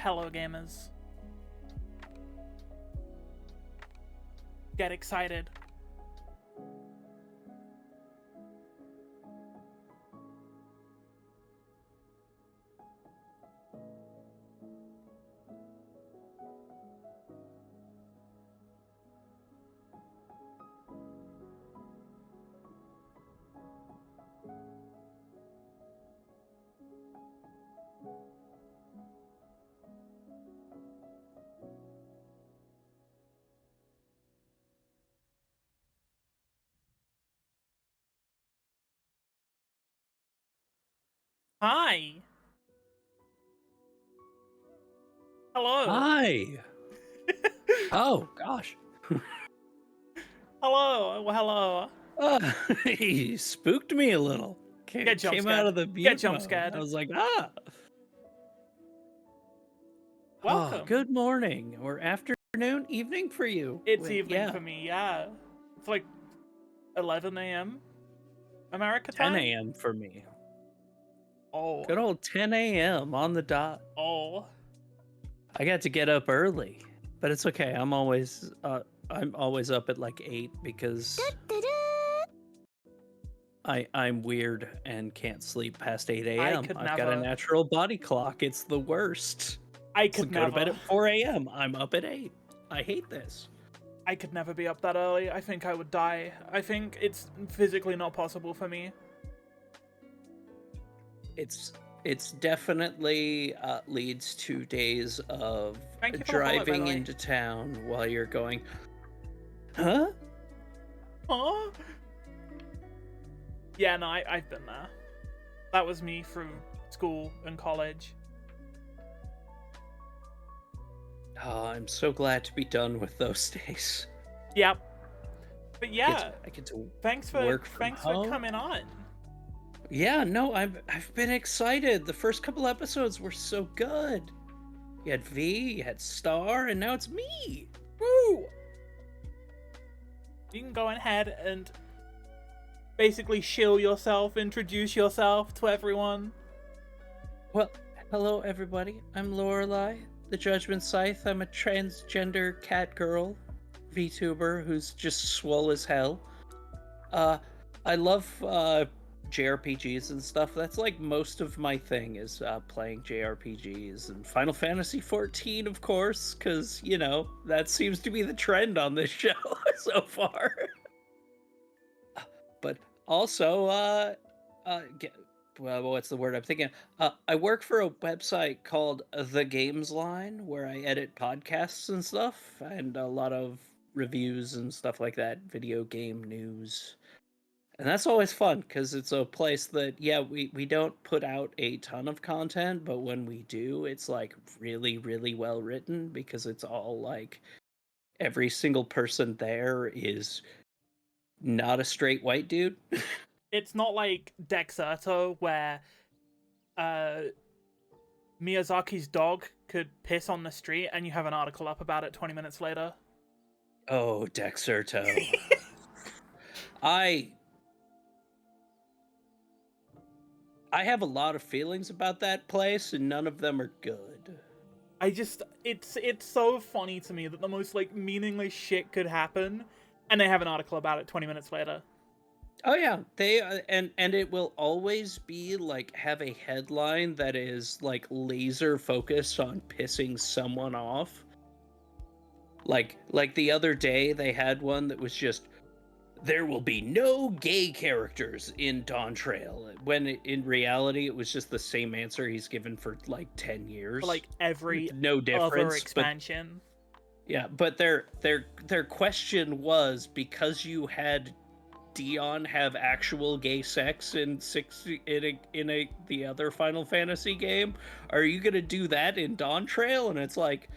hello gamers. Get excited. Hi. Hello. Hi. Oh gosh. Hello. Well, hello. He spooked me a little. Get jump Came out scared. of the Get mute jump mode. scared. I was like, ah. Oh, Welcome. good morning or afternoon, evening for you. It's Wait, evening yeah, for me, yeah. It's like 11 a.m. America 10 time? a.m. for me. Oh. Good old 10 a.m. on the dot. Oh. I got to get up early, but it's okay. I'm always up at like 8 because I'm weird and can't sleep past 8 I a.m. could I've got a never. natural body clock. It's the worst. I So could go to bed never. at 4 a.m. I'm up at 8. I hate this. I could never be up that early. I think I would die. I think it's physically not possible for me. It's definitely leads to days of Thank you for the follow, by the driving way. into town while you're going, huh? Huh? Yeah, no, I've been there. That was me through school and college. Oh, I'm so glad to be done with those days. Yep. But yeah, I get to thanks for work from home. coming on. Yeah, no, I've been excited. The first couple episodes were so good. You had V, you had Star, and now it's me. Woo! You can go ahead and basically shill yourself, introduce yourself to everyone. Well, hello everybody. I'm Lorelei, the Judgment Scythe. I'm a transgender cat girl VTuber who's just swole as hell. I love JRPGs and stuff. That's like most of my thing is playing JRPGs and Final Fantasy 14, of course, because you know that seems to be the trend on this show so far. But also, well, what's the word I'm thinking? I work for a website called The Games Line where I edit podcasts and stuff, and a lot of reviews and stuff like that, video game news. And that's always fun because it's a place that, yeah, we don't put out a ton of content, but when we do, it's like really, really well written because it's all like every single person there is not a straight white dude. It's not like Dexerto where Miyazaki's dog could piss on the street and you have an article up about it 20 minutes later. Oh, Dexerto. I have a lot of feelings about that place, and none of them are good. It's so funny to me that the most like meaningless shit could happen, and they have an article about it 20 minutes later. Oh yeah, they and it will always be like have a headline that is like laser focused on pissing someone off. Like the other day they had one that was just there will be no gay characters in Dawn Trail, when in reality it was just the same answer he's given for like 10 years. For like every no difference, other expansion. Yeah, but their question was, because you had Dion have actual gay sex in the other Final Fantasy game, are you gonna do that in Dawn Trail? And it's like,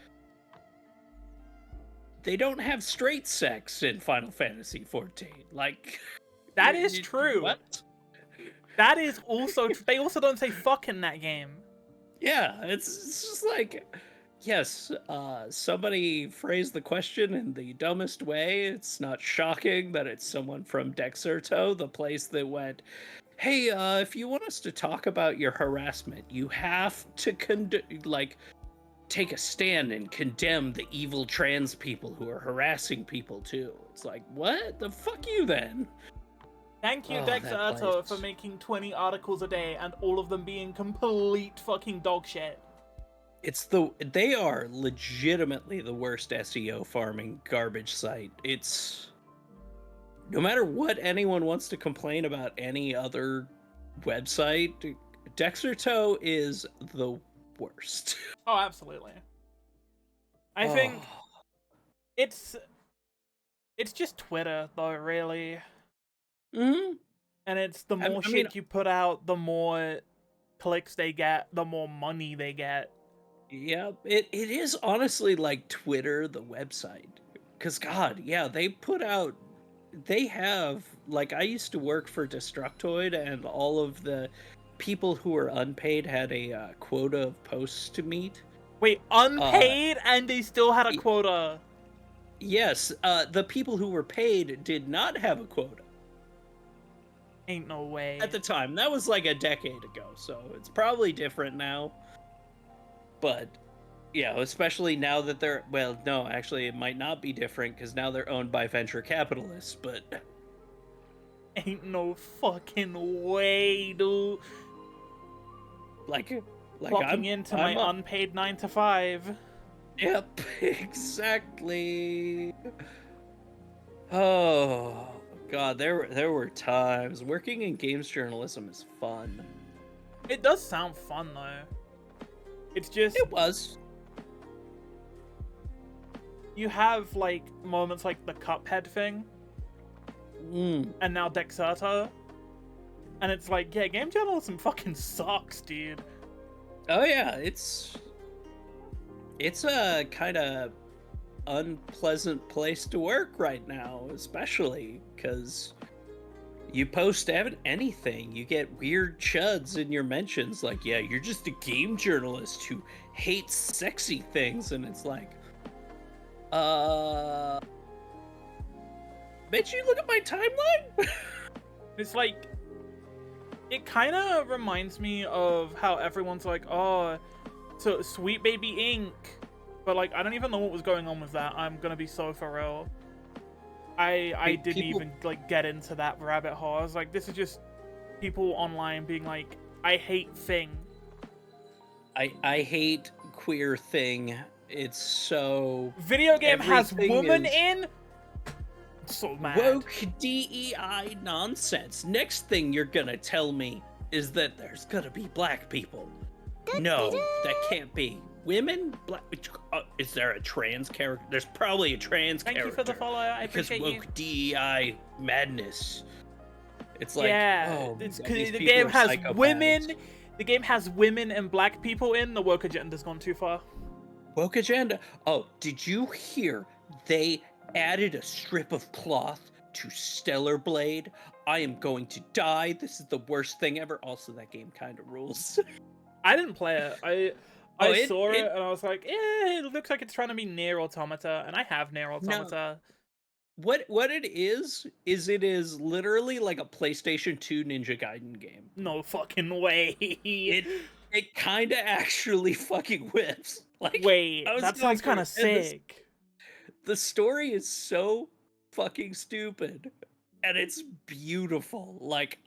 they don't have straight sex in Final Fantasy 14. Like, that is true. What? That is also true. They also don't say fuck in that game. Yeah, it's just like, yes, somebody phrased the question in the dumbest way. It's not shocking that it's someone from Dexerto, the place that went, hey, if you want us to talk about your harassment, you have to take a stand and condemn the evil trans people who are harassing people too. It's like, what the fuck you then? Thank you, Oh, that place. Dexerto, for making 20 articles a day and all of them being complete fucking dog shit. They are legitimately the worst SEO farming garbage site. It's no matter what anyone wants to complain about any other website, Dexerto is the worst. Oh, absolutely. I think it's just Twitter though, really. Mm-hmm. And it's the more shit you put out, the more clicks they get, the more money they get. Yeah, it is honestly like Twitter, the website. Because, God, yeah, they have, like, I used to work for Destructoid, and all of the people who were unpaid had a quota of posts to meet. Wait, unpaid and they still had a quota? Yes, the people who were paid did not have a quota. Ain't no way. At the time. That was like a decade ago, so it's probably different now. But, yeah, especially now that they're... Well, no, actually, it might not be different, because now they're owned by venture capitalists, but... Ain't no fucking way, dude. Like Clocking into my unpaid 9 to 5. Yep, exactly. Oh, God, there were times. Working in games journalism is fun. It does sound fun, though. It's just... It was. You have, like, moments like the Cuphead thing. And now Dexerto. And it's like, yeah, game journalism fucking sucks, dude. Oh, yeah, it's a kind of unpleasant place to work right now, especially because you post anything, you get weird chuds in your mentions like, yeah, you're just a game journalist who hates sexy things, and it's like, bitch, you look at my timeline? It's like, it kind of reminds me of how everyone's like, oh, so Sweet Baby Inc. But like, I don't even know what was going on with that. I'm gonna be so for real. I didn't even like get into that rabbit hole. I was like, this is just people online being like, I hate thing. I hate queer thing. It's so... Video game has woman in? So mad. Woke DEI nonsense. Next thing you're gonna tell me is that there's gonna be black people. No, that can't be. Women? Black? Is there a trans character? There's probably a trans character. Thank you for the follow. I appreciate you. Because woke DEI madness. It's like, yeah, oh, it's because the game has women. The game has women and black people in. The woke agenda's gone too far. Woke agenda? Oh, did you hear they added a strip of cloth to Stellar Blade? I am going to die. This is the worst thing ever. Also, that game kind of rules. I didn't play it. I saw it and I was like, it looks like it's trying to be Nier Automata, and I have Nier Automata. No. What it is it is literally like a PlayStation 2 Ninja Gaiden game. No fucking way. It kind of actually fucking whips. Like, wait, that sounds kind of sick. The story is so fucking stupid, and it's beautiful. Like,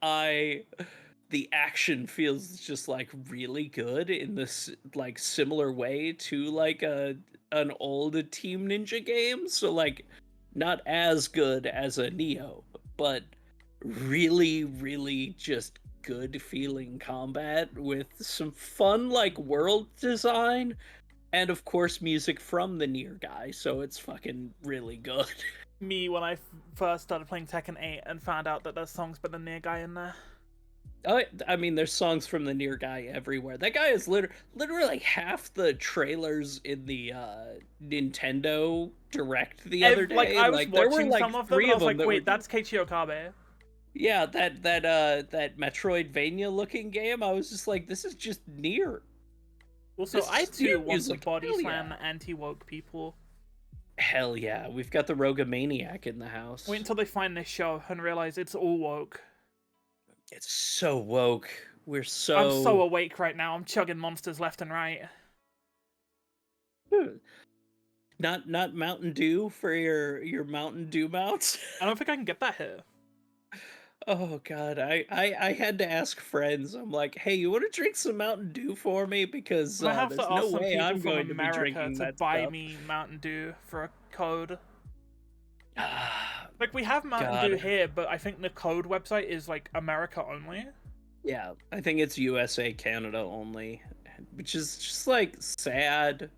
the action feels just like really good in this like similar way to like an old Team Ninja game. So like, not as good as a Neo, but really, really just good feeling combat with some fun like world design, and of course music from the Nier guy, so it's fucking really good. Me, when I first started playing Tekken 8 and found out that there's songs by the Nier guy in there. Oh, I mean, there's songs from the Nier guy everywhere. That guy is literally half the trailers in the Nintendo Direct the other day. Like, I was watching some of them, and I was like, wait, that's Keiichi Okabe. Yeah, that Metroidvania looking game. I was just like, this is just Nier. Also, I too want to body slam anti-woke people. Hell yeah, we've got the Rogamaniac in the house. Wait until they find this show and realize it's all woke. It's so woke. I'm so awake right now. I'm chugging monsters left and right. Not Mountain Dew for your Mountain Dew mounts. I don't think I can get that here. Oh god, I had to ask friends. I'm like, hey, you want to drink some Mountain Dew for me? Because I might have to there's ask no some way people I'm from going to be America drinking to that buy stuff. me Mountain Dew for a code. Ah, Like, we have Mountain God. Dew here, but I think the code website is, like, America only. Yeah, I think it's USA, Canada only, which is just like sad. The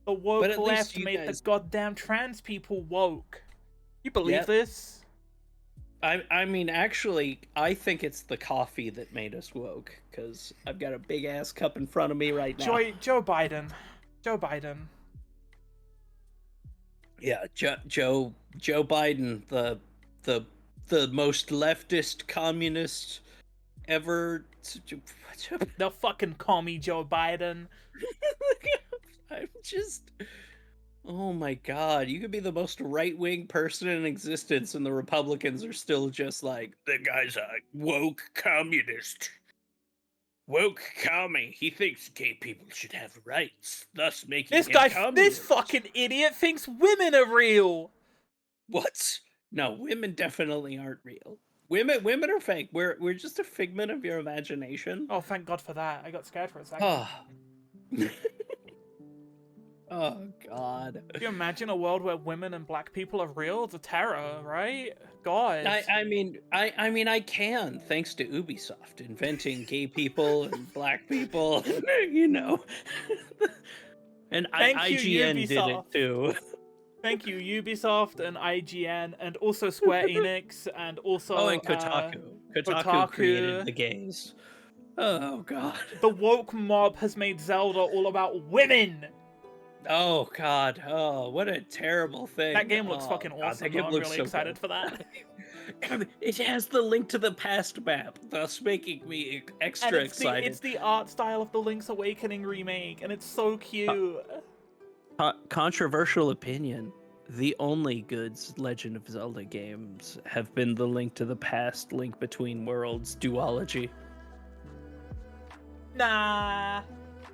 But woke at least left you made the guys, goddamn trans people woke. You believe yep. this? I mean, actually, I think it's the coffee that made us woke, because I've got a big ass cup in front of me right now. Joe Biden. Joe Biden. Yeah, Joe Biden, the most leftist communist ever. They'll fucking call me Joe Biden. I'm just. Oh my god, you could be the most right-wing person in existence and the Republicans are still just like, the guy's a woke communist. Woke commie. He thinks gay people should have rights, thus making him communist. This fucking idiot thinks women are real. What? No, women definitely aren't real. Women are fake. We're just a figment of your imagination. Oh, thank God for that. I got scared for a second. Oh. Oh god. Can you imagine a world where women and black people are real? It's a terror, right? God. I mean I can, thanks to Ubisoft inventing gay people and black people, you know. And Thank you, IGN did it Ubisoft. too. Thank you, Ubisoft and IGN, and also Square Enix, and also and Kotaku. Kotaku created the gays. Oh god. The woke mob has made Zelda all about women. Oh god. Oh, what a terrible thing. That game looks fucking God, awesome. that game I'm looks really so excited good. for that. It has the Link to the Past map, thus making me extra excited. It's the art style of the Link's Awakening remake, and it's so cute. Controversial opinion. The only good Legend of Zelda games have been the Link to the Past, Link Between Worlds duology. Nah.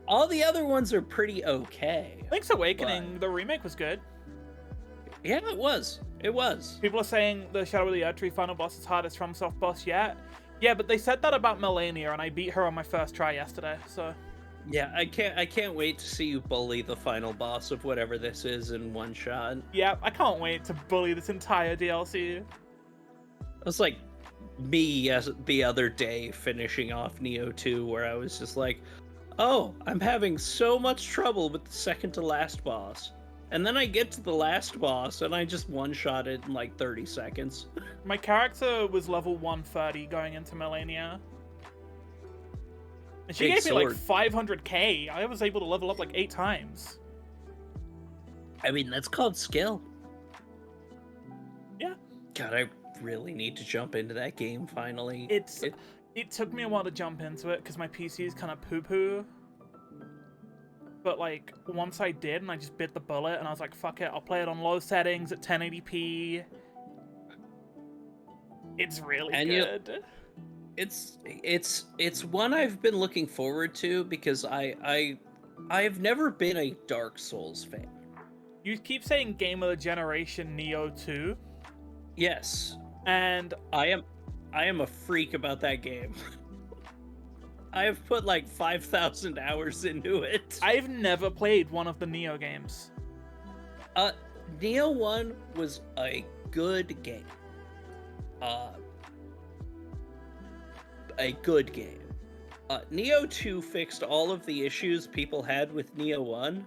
All the other ones are pretty okay. Link's Awakening, the remake was good. Yeah, it was. It was. People are saying the Shadow of the Erdtree final boss is hardest FromSoft boss yet. Yeah, but they said that about Melania, and I beat her on my first try yesterday, so... Yeah, I can't wait to see you bully the final boss of whatever this is in one shot. Yeah, I can't wait to bully this entire DLC. It was like me the other day finishing off Neo 2, where I was just like, oh, I'm having so much trouble with the second to last boss. And then I get to the last boss, and I just one-shot it in like 30 seconds. My character was level 130 going into Melania. And she Big gave me like sword. 500k. I was able to level up like 8 times. I mean, that's called skill. Yeah. God, I really need to jump into that game finally. It took me a while to jump into it because my PC is kind of poo-poo. But like, once I did and I just bit the bullet and I was like, fuck it, I'll play it on low settings at 1080p. It's really good. It's one I've been looking forward to because I've never been a Dark Souls fan. You keep saying Game of the Generation Neo 2. Yes. And I am a freak about that game. I have put like 5,000 hours into it. I've never played one of the Neo games. Neo 1 was a good game. A good game. Neo 2 fixed all of the issues people had with Neo 1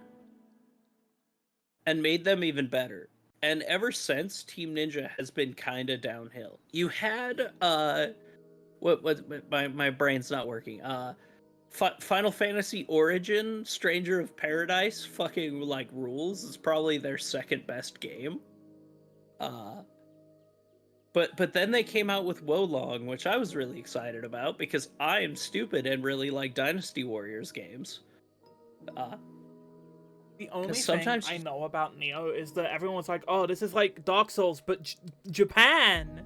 and made them even better. And ever since, Team Ninja has been kind of downhill. You had my brain's not working. Final Fantasy Origin, Stranger of Paradise, fucking like rules. It's probably their second best game. But then they came out with Wolong, which I was really excited about because I am stupid and really like Dynasty Warriors games. The only sometimes thing I know about Neo is that everyone's like, oh, this is like Dark Souls, but Japan!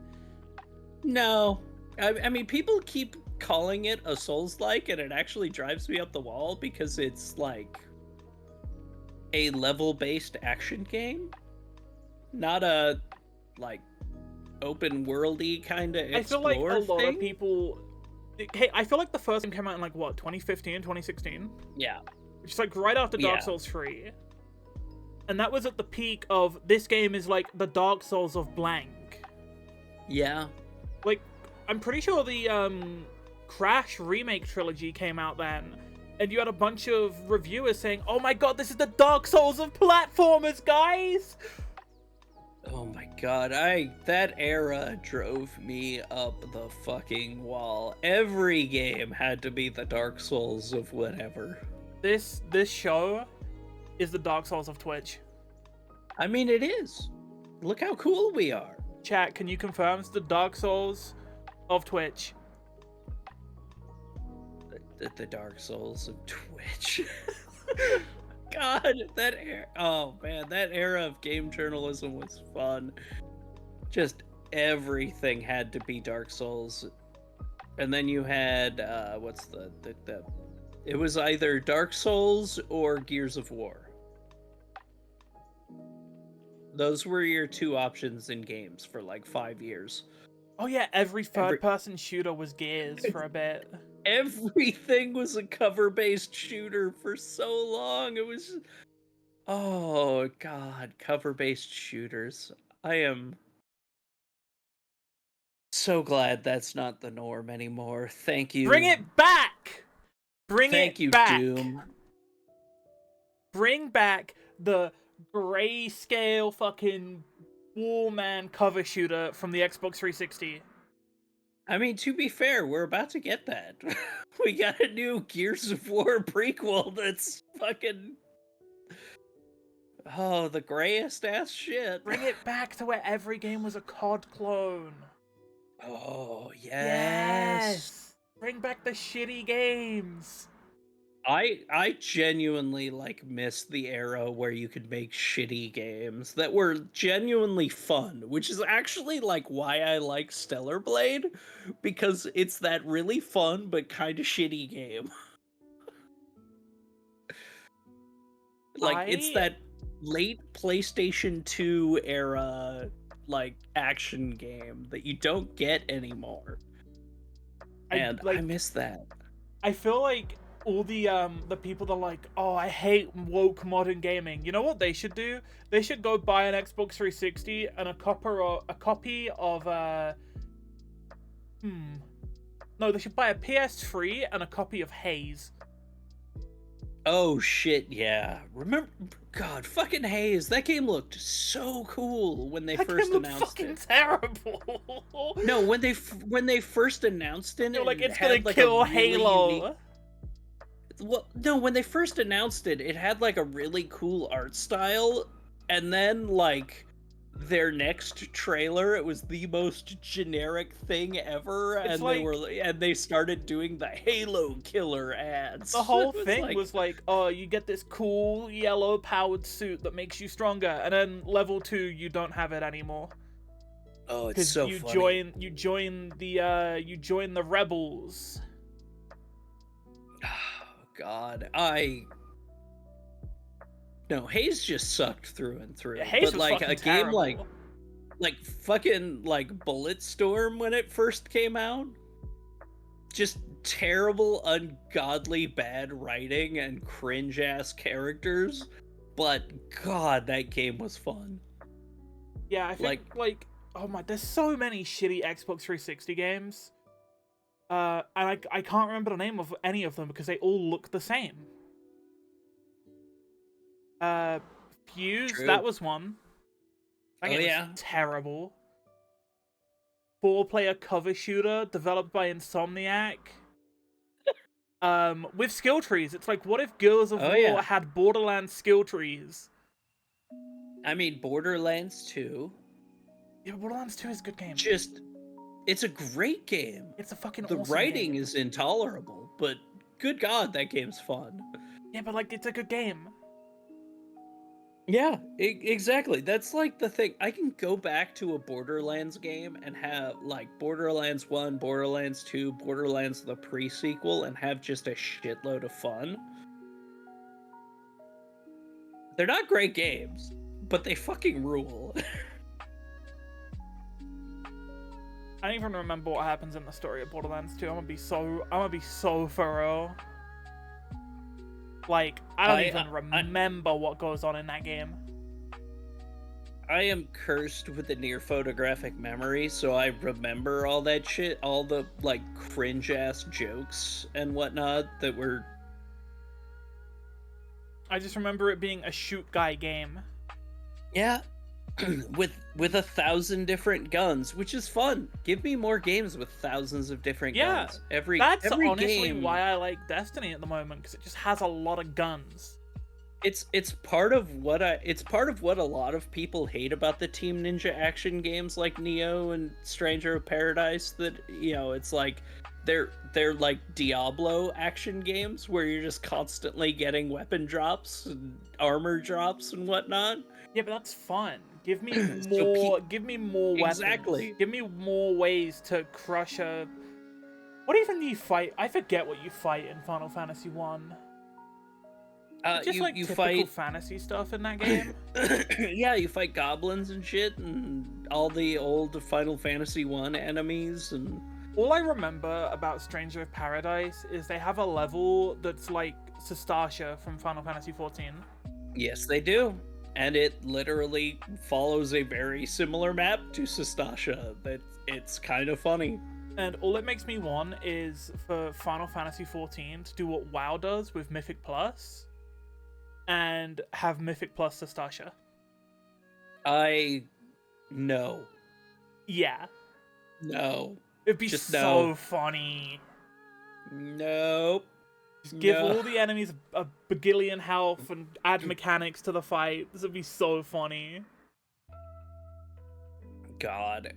No. I mean, people keep calling it a Souls-like, and it actually drives me up the wall because it's like... a level-based action game, not a like open worldy kind of I feel like a explore lot of thing. people. Hey, I feel like the first game came out in like what, 2015, 2016? Yeah, Which is like right after Dark yeah, Souls 3. And that was at the peak of this game is like the Dark Souls of blank. yeah. Like, I'm pretty sure the Crash remake trilogy came out then, and you had a bunch of reviewers saying, "Oh my god, this is the Dark Souls of platformers, guys!" Oh my god, that era drove me up the fucking wall. Every game had to be the Dark Souls of whatever. This show is the Dark Souls of Twitch. I mean, it is. Look how cool we are. Chat, can you confirm it's the Dark Souls of Twitch? The Dark Souls of Twitch. God, that era. Oh man, that era of game journalism was fun. Just everything had to be Dark Souls. And then you had what's the it was either Dark Souls or Gears of War. Those were your two options in games for like 5 years. Oh yeah, every third-person shooter was Gears for a bit. Everything was a cover-based shooter for so long. It was, oh god, cover-based shooters. I am so glad that's not the norm anymore. Thank you. Bring it back! Bring Thank it you, back! Doom. Bring back the grayscale fucking Warman cover shooter from the Xbox 360. I mean, to be fair, we're about to get that. We got a new Gears of War prequel that's fucking, oh, the grayest ass shit. Bring it back to where every game was a COD clone. Oh, yes. Yes! Bring back the shitty games. I genuinely like miss the era where you could make shitty games that were genuinely fun, which is actually like why I like Stellar Blade, because it's that really fun but kind of shitty game. Like it's that late PlayStation 2 era like action game that you don't get anymore. And I miss that. I feel like all the people that are like, oh, I hate woke modern gaming. You know what they should do? They should go buy an Xbox 360 and a copy of no, they should buy a PS3 and a copy of Haze. Oh shit, yeah. Remember, God, fucking Haze. That game looked so cool when they first announced it. Terrible. No, when they first announced it, you're like, it's gonna kill Halo. Unique... Well, no, when they first announced it, it had like a really cool art style, and then like their next trailer, it was the most generic thing ever, it's and like, they started doing the Halo killer ads. The whole thing was like, oh, you get this cool yellow powered suit that makes you stronger, and then level 2 you don't have it anymore. Oh, it's so funny. You join the rebels. Oh god, no, Haze just sucked through and through. Yeah, Haze but was like a terrible. game like fucking like Bulletstorm when it first came out, just terrible, ungodly bad writing and cringe ass characters, but god, that game was fun. Yeah, I think like oh my, there's so many shitty Xbox 360 games. And I can't remember the name of any of them because they all look the same. Fuse, True. that was one. That game was terrible. 4-player cover shooter developed by Insomniac. With skill trees. It's like, what if Gears of War had Borderlands skill trees? I mean, Borderlands 2. Yeah, Borderlands 2 is a good game. It's a great game. It's a fucking awesome writing game. is intolerable, but good god, that game's fun. Yeah, but like, it's a good game. Yeah, exactly. That's like the thing. I can go back to a Borderlands game and have like Borderlands 1, Borderlands 2, Borderlands the pre-sequel, and have just a shitload of fun. They're not great games, but they fucking rule. I don't even remember what happens in the story of Borderlands 2. I'm gonna be so thorough. Like, I don't even remember what goes on in that game. I am cursed with a near photographic memory, so I remember all that shit, all the, like, cringe-ass jokes and whatnot that were... I just remember it being a shoot guy game. Yeah. with 1,000 different guns, which is fun. Give me more games with thousands of different guns. That's every honestly game... why I like Destiny at the moment, because it just has a lot of guns. It's part of what a lot of people hate about the Team Ninja action games like Neo and Stranger of Paradise, that, you know, it's like they're like Diablo action games where you're just constantly getting weapon drops and armor drops and whatnot. Yeah, but that's fun. Give me more give me more weapons. Exactly. Give me more ways to crush a... What even do you fight? I forget what you fight in Final Fantasy 1. Just like typical fight fantasy stuff in that game. Yeah, you fight goblins and shit, and all the old Final Fantasy 1 enemies. And all I remember about Stranger of Paradise is they have a level that's like Sastasha from Final Fantasy 14. Yes, they do, and it literally follows a very similar map to Sastasha. It's kind of funny. And all it makes me want is for Final Fantasy 14 to do what WoW does with Mythic Plus, and have Mythic Plus Sastasha. No. Yeah. No. It'd be Just so no. funny. Nope. Just give all the enemies a bagillion health and add mechanics to the fight. This would be so funny. God.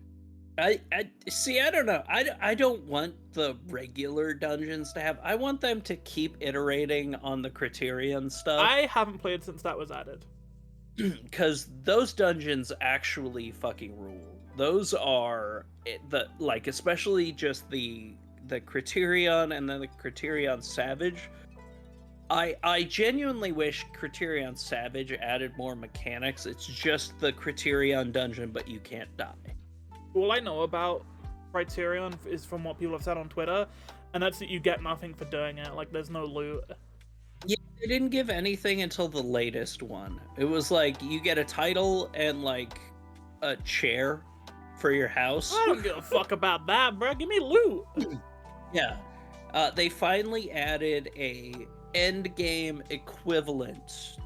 I see, I don't know. I don't want the regular dungeons to have... I want them to keep iterating on the Criterion stuff. I haven't played since that was added. Because those dungeons actually fucking rule. Those are... especially just the Criterion and then the Criterion Savage. I genuinely wish Criterion Savage added more mechanics. It's just the Criterion dungeon, but you can't die. All I know about Criterion is from what people have said on Twitter, and that's that you get nothing for doing it. Like, there's no loot. Yeah, they didn't give anything until the latest one. It was like, you get a title and, like, a chair for your house. I don't give a fuck about that, bro. Give me loot. Yeah. They finally added a endgame equivalent,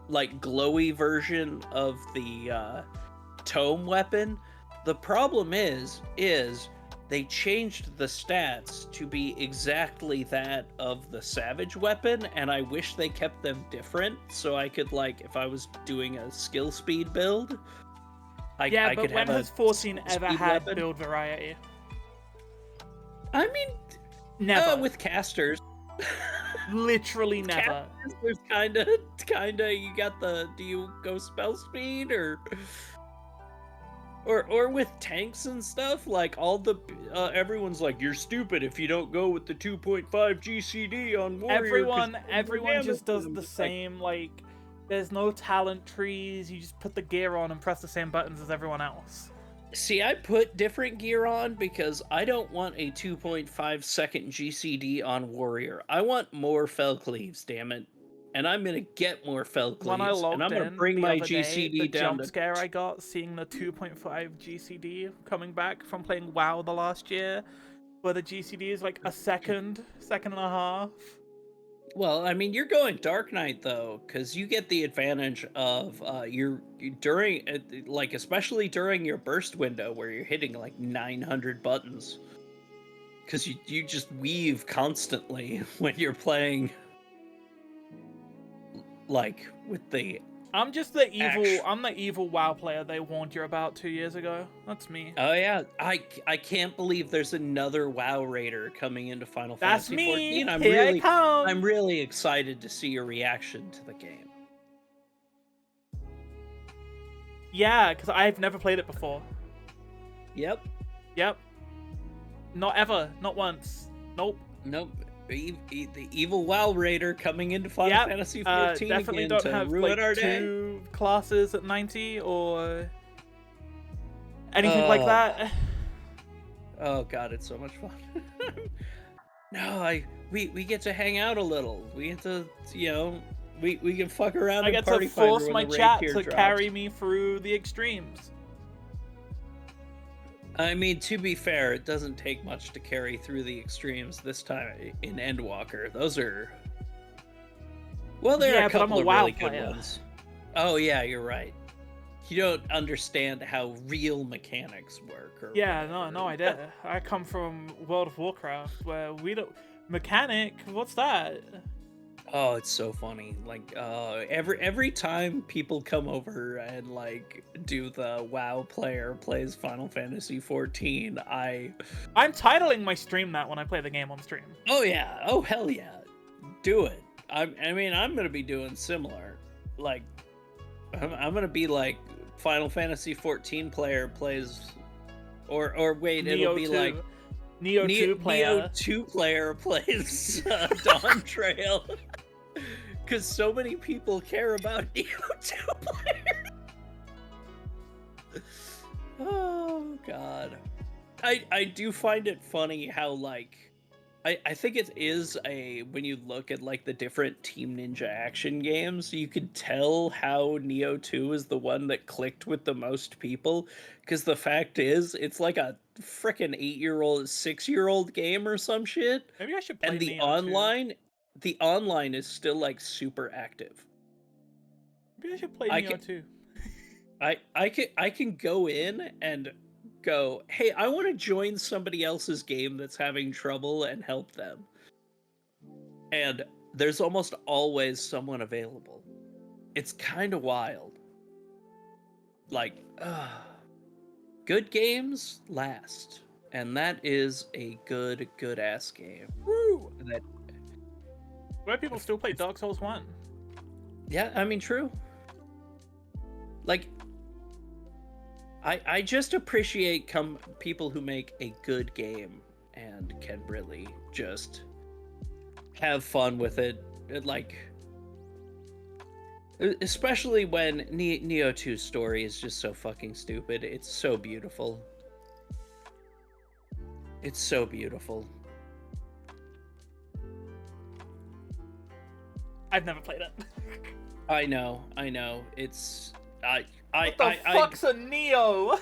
like, glowy version of the, tome weapon. The problem is they changed the stats to be exactly that of the Savage weapon, and I wish they kept them different so I could, like, if I was doing a skill speed build, I could when have has 14 ever had weapon. build variety? I mean, Never. with casters. Literally never. There's kinda, you got the, do you go spell speed, or with tanks and stuff, like, all the, everyone's like, you're stupid if you don't go with the 2.5 GCD on Warrior. Everyone just does the same, like, there's no talent trees, you just put the gear on and press the same buttons as everyone else. See, I put different gear on because I don't want a 2.5 second GCD on Warrior. I want more Fell Cleaves, damn it. And I'm gonna get more Fell Cleaves. When I logged and I'm gonna in bring the my other GCD day, the down jump scare I got seeing the 2.5 GCD coming back from playing WoW the last year, where the GCD is like a second and a half. Well, I mean, you're going Dark Knight, though, because you get the advantage of during, like, especially during your burst window where you're hitting like 900 buttons. Because you just weave constantly when you're playing, like, with the... I'm the evil WoW player they warned you about 2 years ago. That's me. Oh yeah, I can't believe there's another WoW raider coming into Final Fantasy 14. That's me. I'm really excited to see your reaction to the game. Yeah, because I've never played it before. Yep. Not ever. Not once. Nope. The evil WoW Raider coming into Final Yep, Fantasy 14 definitely again don't to have ruin like our day. 2 classes at 90 or anything like Oh, that. oh god, it's so much fun. No, we get to hang out a little. We get to, we can fuck around I in get to Party Finder force when my the raid chat tier to drops. carry me through the extremes. I mean, to be fair, it doesn't take much to carry through the extremes this time in Endwalker. Those are... Well, there are a but I'm couple a of WoW really good player. ones. Oh yeah, you're right. You don't understand how real mechanics work. Or Yeah, whatever. no idea. I come from World of Warcraft where we don't... Mechanic? What's that? Oh, it's so funny. Like, every time people come over and like do the WoW player plays Final Fantasy 14, I'm titling my stream that when I play the game on stream. oh yeah, oh hell yeah, do it. I mean, I'm gonna be doing similar. Like, I'm gonna be like Final Fantasy 14 player plays, or wait, it'll be 2. like Neo 2 player. Neo 2 player plays Dawn Trail. Because so many people care about Neo 2 players. Oh, God. I do find it funny how, like, I think it is when you look at, like, the different Team Ninja action games, you could tell how Neo 2 is the one that clicked with the most people. Because the fact is, it's like a frickin' 8-year-old, 6-year-old game or some shit. Maybe I should play And Neo 2. the online is still like super active. Maybe I should play I Neo can 2. I can go in and go, hey, I want to join somebody else's game that's having trouble and help them. And there's almost always someone available. It's kind of wild. Like, good games last. And that is a good ass game. Woo! That, Where people still play Dark Souls 1. yeah, I mean, true. Like, I just appreciate people who make a good game and can really just have fun with it. Like, especially when Neo 2's story is just so fucking stupid. It's so beautiful. It's so beautiful. I've never played it. I know. It's What the fuck's a Neo?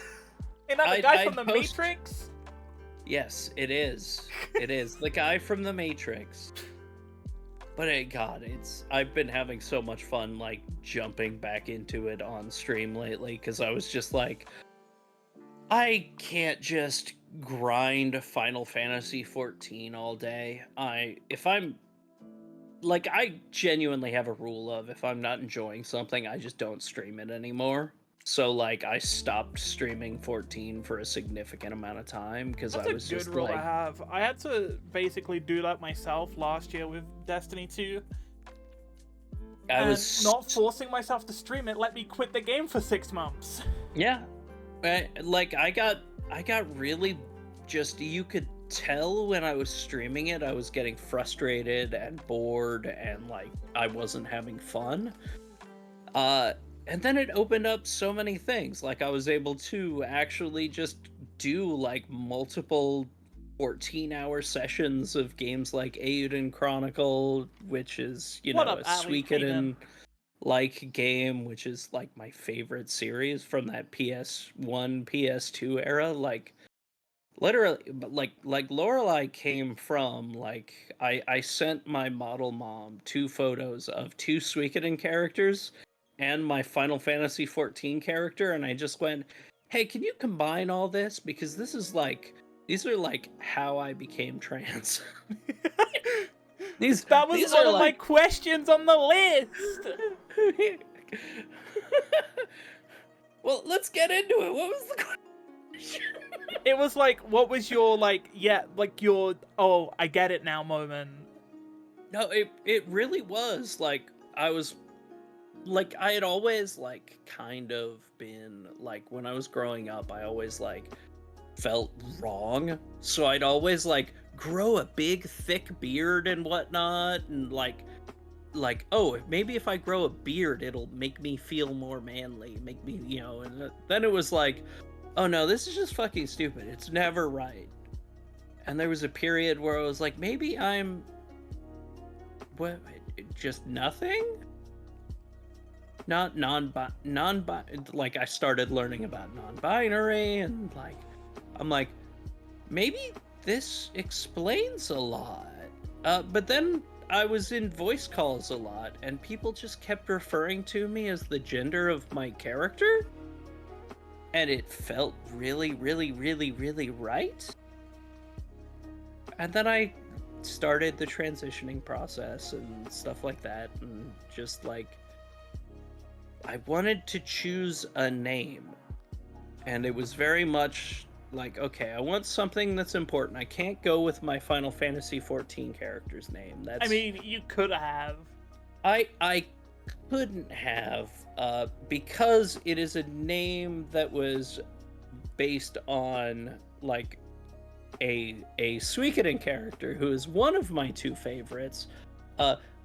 Ain't that the guy from the Matrix? Yes, it is. It is the guy from the Matrix. But God, I've been having so much fun like jumping back into it on stream lately because I was just like, I can't just grind Final Fantasy 14 all day. I genuinely have a rule of if I'm not enjoying something, I just don't stream it anymore. So like I stopped streaming 14 for a significant amount of time because I was That's a just good rule like, I have. I had to basically do that myself last year with Destiny 2. Not forcing myself to stream it let me quit the game for 6 months. Yeah. Like I got really just, you could tell when I was streaming it, I was getting frustrated and bored and like I wasn't having fun. And then it opened up so many things. Like I was able to actually just do like multiple 14-hour sessions of games like Eiyuden Chronicle, which is, a Suikoden like game, which is like my favorite series from that PS1, PS2 era. Like literally, like Lorelei came from like I sent my model mom 2 photos of 2 Suikoden characters and my Final Fantasy 14 character, and I just went, hey, can you combine all this? Because these are like how I became trans. That was one of my questions on the list. Well, let's get into it. What was the question? It was like, what was your your oh, I get it now moment? No, it really was like I was like I had always like kind of been like when I was growing up, I always like felt wrong. So I'd always like grow a big thick beard and whatnot, and like oh, maybe if I grow a beard it'll make me feel more manly, make me, you know. And then it was like, oh no, this is just fucking stupid, it's never right. And there was a period where I was like, maybe I'm just nothing, not like I started learning about non-binary, and like I'm like, maybe this explains a lot. But then I was in voice calls a lot, and people just kept referring to me as the gender of my character, and it felt really, really, really, really right. And then I started the transitioning process and stuff like that, and just like, I wanted to choose a name, and it was very much like, okay, I want something that's important. I can't go with my Final Fantasy 14 character's name. That's, I mean, you could have. I couldn't have, because it is a name that was based on like a Suikoden character who is one of my two favorites.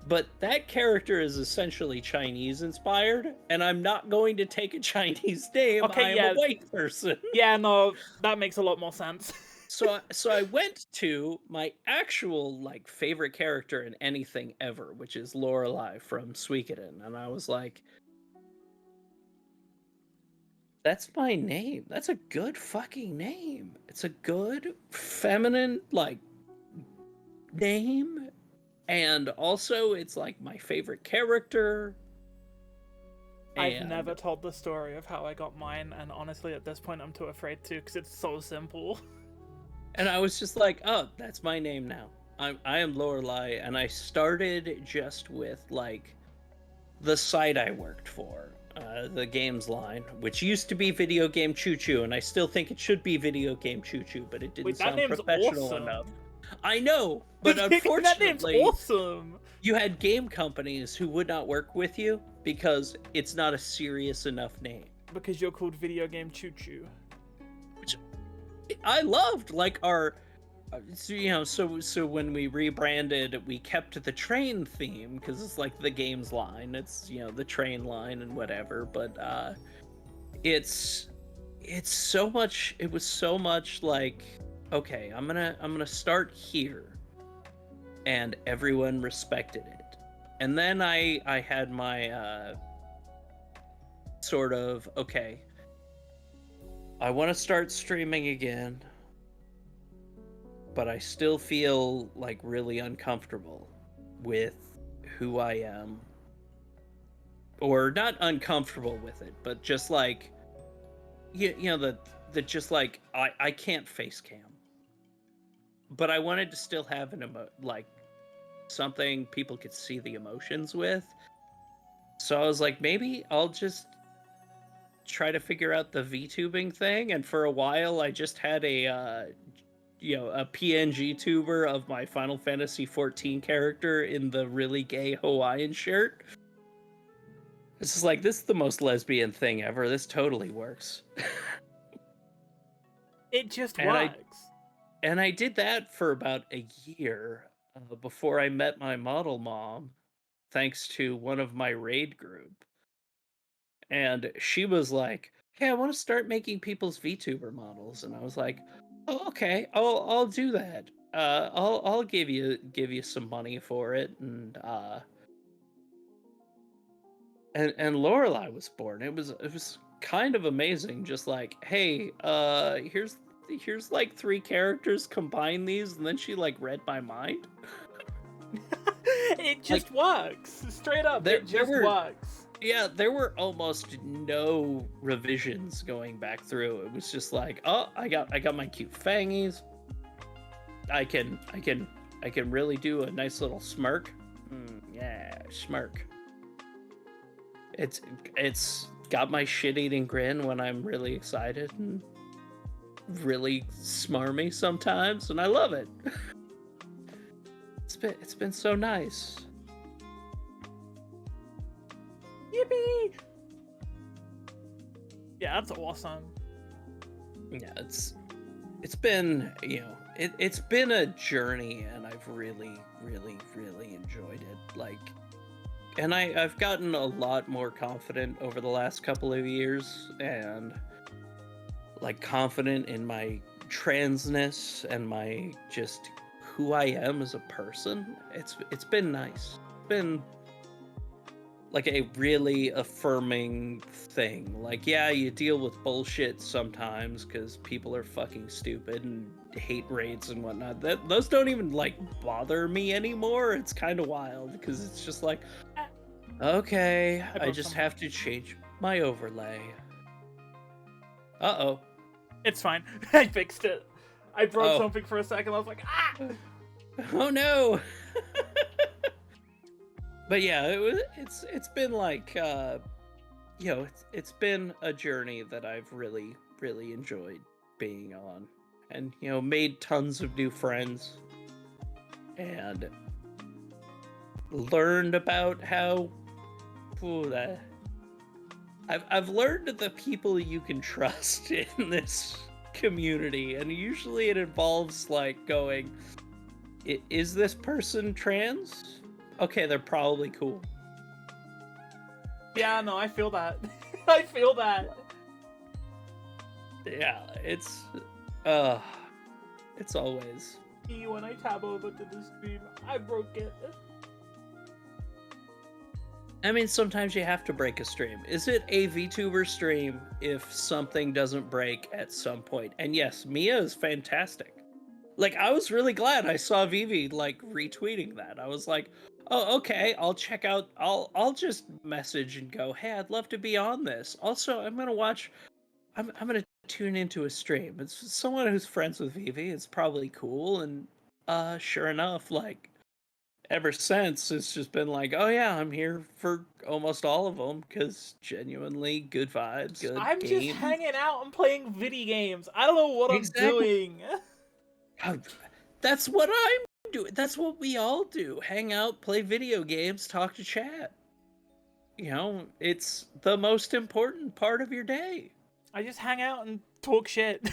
But that character is essentially Chinese inspired, and I'm not going to take a Chinese name. Okay, I am a white person. Yeah, no, that makes a lot more sense. So I went to my actual like favorite character in anything ever, which is Lorelei from Suikoden, and I was like, that's my name. That's a good fucking name. It's a good feminine like name, and also it's like my favorite character. I've never told the story of how I got mine, and honestly at this point I'm too afraid to, because it's so simple. And I was just like, oh, that's my name now. I am Lorelei, and I started just with like the site I worked for, the games line, which used to be Video Game Choo Choo, and I still think it should be Video Game Choo Choo, but it didn't Wait, that sound name's professional awesome. enough. I know, but unfortunately, that name's awesome. You had game companies who would not work with you because it's not a serious enough name. Because you're called Video Game Choo Choo. Which I loved, like our, you know, so when we rebranded, we kept the train theme because it's like the games line. It's, you know, the train line and whatever. But it's so much. It was so much like, okay, I'm gonna start here, and everyone respected it. And then I had my sort of, okay, I want to start streaming again, but I still feel like really uncomfortable with who I am. Or not uncomfortable with it, but just like, you know, the just like, I can't face cam. But I wanted to still have like something people could see the emotions with. So I was like, maybe I'll just try to figure out the VTubing thing. And for a while, I just had a you know, a PNG tuber of my Final Fantasy 14 character in the really gay Hawaiian shirt. It's just like, this is the most lesbian thing ever. This totally works. It just works. And I did that for about a year before I met my model mom, thanks to one of my raid group. And she was like, hey, I want to start making people's VTuber models. And I was like, oh, okay, I'll do that. I'll give you some money for it. And Lorelei was born. It was kind of amazing. Just like, hey, here's like 3 characters, combine these, and then she like read my mind. It just works. Straight up, it just works. Yeah, there were almost no revisions going back through. It was just like, oh, I got my cute fangies. I can really do a nice little smirk. Yeah, smirk. It's got my shit-eating grin when I'm really excited and really smarmy sometimes, and I love it. It's been so nice. Yippee! Yeah, that's awesome. Yeah, it's been, you know, it's been a journey, and I've really, really, really enjoyed it. Like, and I've gotten a lot more confident over the last couple of years, and like confident in my transness and my just who I am as a person. It's been nice. It's been like a really affirming thing. Like, yeah, you deal with bullshit sometimes because people are fucking stupid and hate raids and whatnot. Those don't even like bother me anymore. It's kind of wild because it's just like, okay, I just have to change my overlay. Uh-oh. It's fine. I fixed it. I broke something for a second. I was like, ah! Oh no! But yeah, it's been like you know, it's been a journey that I've really, really enjoyed being on. And, you know, made tons of new friends and learned about how I've learned the people you can trust in this community, and usually it involves like going, is this person trans? Okay, they're probably cool. Yeah, no, I feel that. I feel that. Yeah, it's always. When I tab over to the stream, I broke it. I mean, sometimes you have to break a stream. Is it a VTuber stream if something doesn't break at some point? And yes, Mia is fantastic. Like, I was really glad I saw Vivi like retweeting that. I was like, oh, okay, I'll check out. I'll just message and go, hey, I'd love to be on this. Also, I'm gonna watch. I'm gonna tune into a stream. It's someone who's friends with Vivi. It's probably cool. And sure enough, like, ever since, it's just been like, oh yeah, I'm here for almost all of them because genuinely good vibes, good I'm game. just hanging out and playing video games. I don't know what I'm doing. That's what I'm doing. That's what we all do. Hang out, play video games, talk to chat. You know, it's the most important part of your day. I just hang out and talk shit.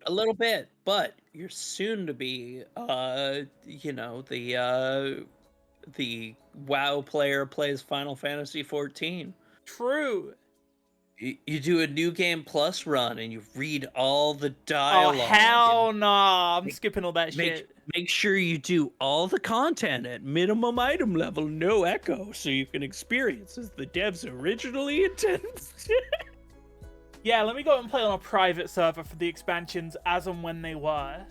A little bit, but you're soon to be, you know, the WoW player plays Final Fantasy 14. True. You do a new game plus run and you read all the dialogue. Oh hell nah! I'm skipping all that shit. Make sure you do all the content at minimum item level, no echo, so you can experience as the devs originally intended. Yeah, let me go and play on a private server for the expansions as and when they were.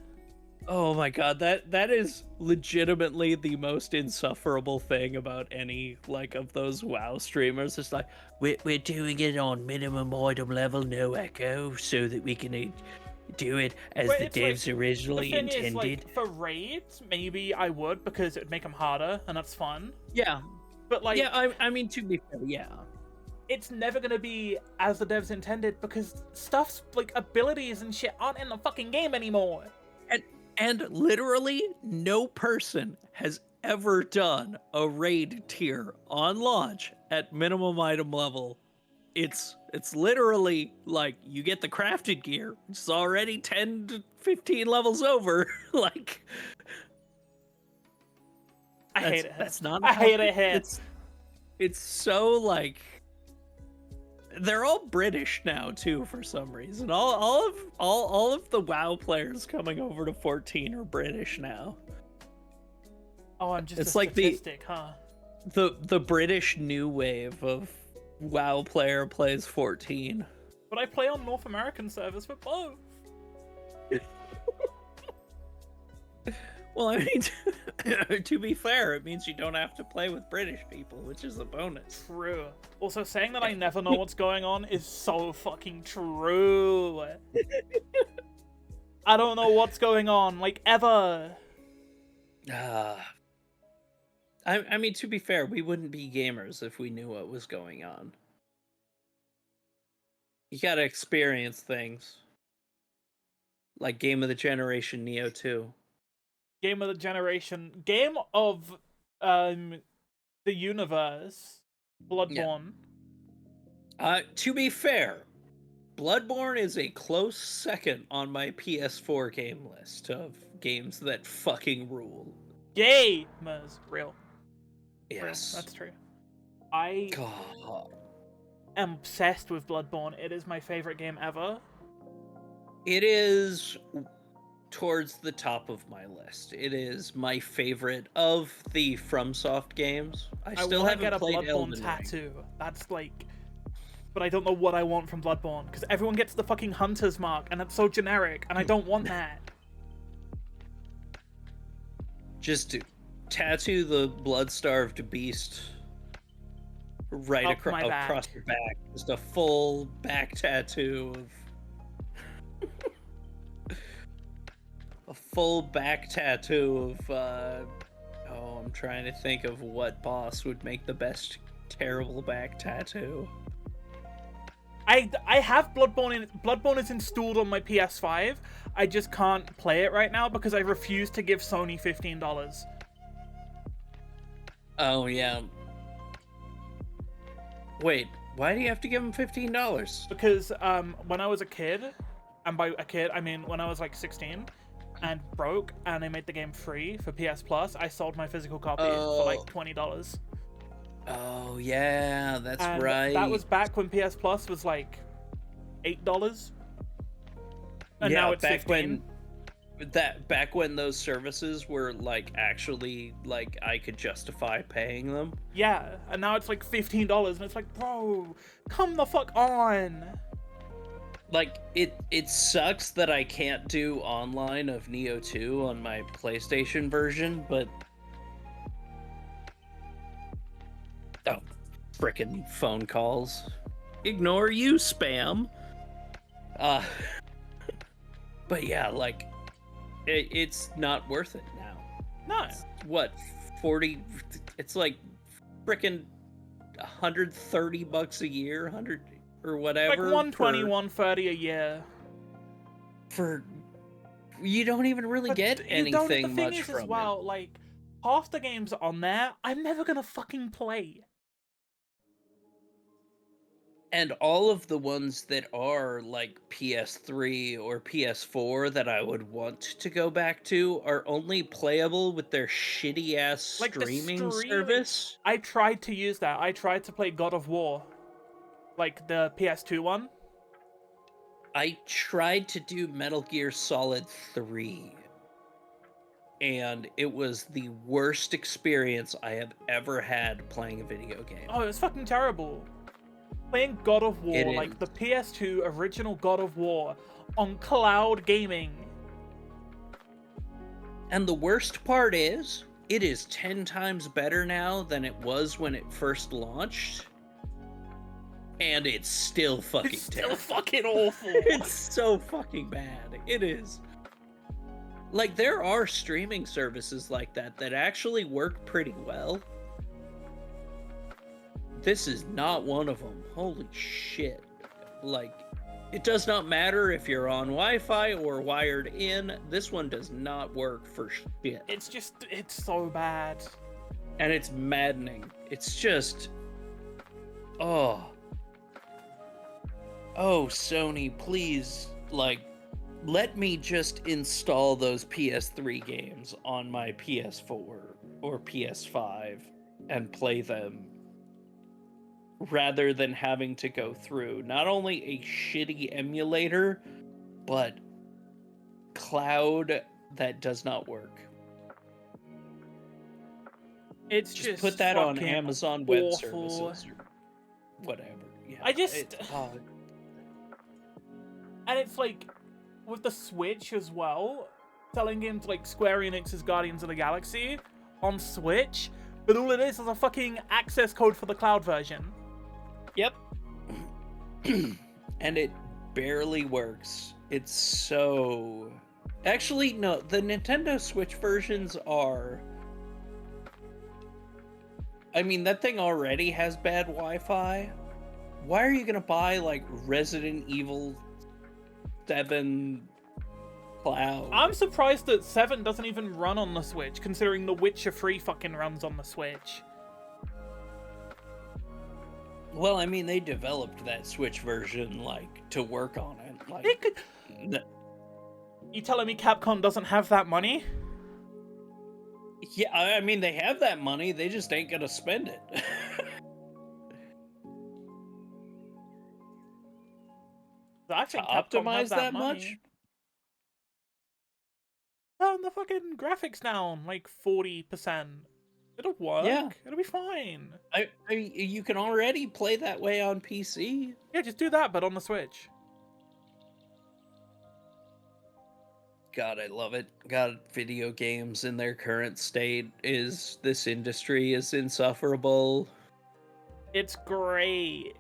Oh my god, that is legitimately the most insufferable thing about any like of those WoW streamers. It's like we're doing it on minimum item level, no echo, so that we can do it as the devs like, originally intended. Is, like, for raids, maybe I would because it would make them harder, and that's fun. Yeah, but like, yeah, I mean to be fair, yeah. It's never gonna be as the devs intended because stuff's like abilities and shit aren't in the fucking game anymore. And literally no person has ever done a raid tier on launch at minimum item level. It's literally like you get the crafted gear, which is already 10 to 15 levels over. Like, I hate it. That's not. I hate it. It's so like. They're all British now too for some reason. All of the WoW players coming over to 14 are British now. Oh, I'm just it's a statistic, huh? The British new wave of WoW player plays 14. But I play on North American servers for both. Well, I mean, to be fair, it means you don't have to play with British people, which is a bonus. True. Also, saying that I never know what's going on is so fucking true. I don't know what's going on, like, ever. I mean, to be fair, we wouldn't be gamers if we knew what was going on. You gotta experience things. Like Game of the Generation Neo 2. Game of the Generation, Game of the Universe, Bloodborne. Yeah. To be fair, Bloodborne is a close second on my PS4 game list of games that fucking rule. Gaymers. Real. Yes. That's true. I God. am obsessed with Bloodborne. It is my favorite game ever. It is towards the top of my list. It is my favorite of the FromSoft games. I still wanna haven't get a played Bloodborne Elden Ring. tattoo. That's like, but I don't know what I want from Bloodborne because everyone gets the fucking hunter's mark and it's so generic, and I don't want that. Just to tattoo the blood-starved beast right Up my back. across your back. Just a full back tattoo of a full back tattoo of I'm trying to think of what boss would make the best terrible back tattoo. I have Bloodborne. Bloodborne is installed on my PS5. I just can't play it right now because I refuse to give Sony $15. Oh yeah. Wait, why do you have to give him $15? Because when I was a kid, and by a kid I mean when I was like 16 and broke, and they made the game free for PS Plus, I sold my physical copy for like $20. Oh yeah, that's And right. that was back when PS Plus was like $8, and now it's back 15. back when those services were like actually like I could justify paying them. Yeah, and now it's like $15, and it's like, bro, come the fuck on. Like it sucks that I can't do online of Neo 2 on my PlayStation version, but oh, frickin' phone calls. Ignore you, spam. But yeah, like it's not worth it now. No. It's, what, 40? It's like frickin' $130 a year, 100 or whatever. Like 120, 130 a year. For you don't even really get anything the much thing is, from as well, like half the games on there I'm never gonna fucking play. And all of the ones that are like PS3 or PS4 that I would want to go back to are only playable with their shitty ass Like streaming service. I tried to use that. I tried to play God of War, like the PS2 one. I tried to do Metal Gear Solid 3, and it was the worst experience I have ever had playing a video game. Oh, it was fucking terrible. Playing God of War, like the PS2 original God of War, on cloud gaming. And the worst part is, it is 10 times better now than it was when it first launched. And it's still fucking terrible. Fucking awful. It's so fucking bad. It is. Like, there are streaming services like that that actually work pretty well. This is not one of them. Holy shit. Like, it does not matter if you're on Wi-Fi or wired in. This one does not work for shit. It's so bad. And it's maddening. It's just... Oh, Sony, please, like, let me just install those PS3 games on my PS4 or PS5 and play them, rather than having to go through not only a shitty emulator, but cloud that does not work. It's just put that on fucking Amazon Web awful. Services or whatever. Yeah, and it's like, with the Switch as well, selling games like Square Enix's Guardians of the Galaxy on Switch, but all it is a fucking access code for the cloud version. Yep. And it barely works. It's so... Actually, no, the Nintendo Switch versions are... I mean, that thing already has bad Wi-Fi. Why are you gonna buy, like, Resident Evil 7 Cloud? I'm surprised that 7 doesn't even run on the Switch, considering The Witcher 3 fucking runs on the Switch. Well, I mean, they developed that Switch version, like, to work on it. Like, They could. You telling me Capcom doesn't have that money? yeah, I mean, they have that money, they just ain't gonna spend it. I To think Capcom have optimize that that much? money. Turn the fucking graphics down like 40%. It'll Yeah. work. It'll be fine. I mean, you can already play that way on PC. Yeah, just do that, but on the Switch. God, I love it. God, video games in their current state this industry is insufferable. It's great.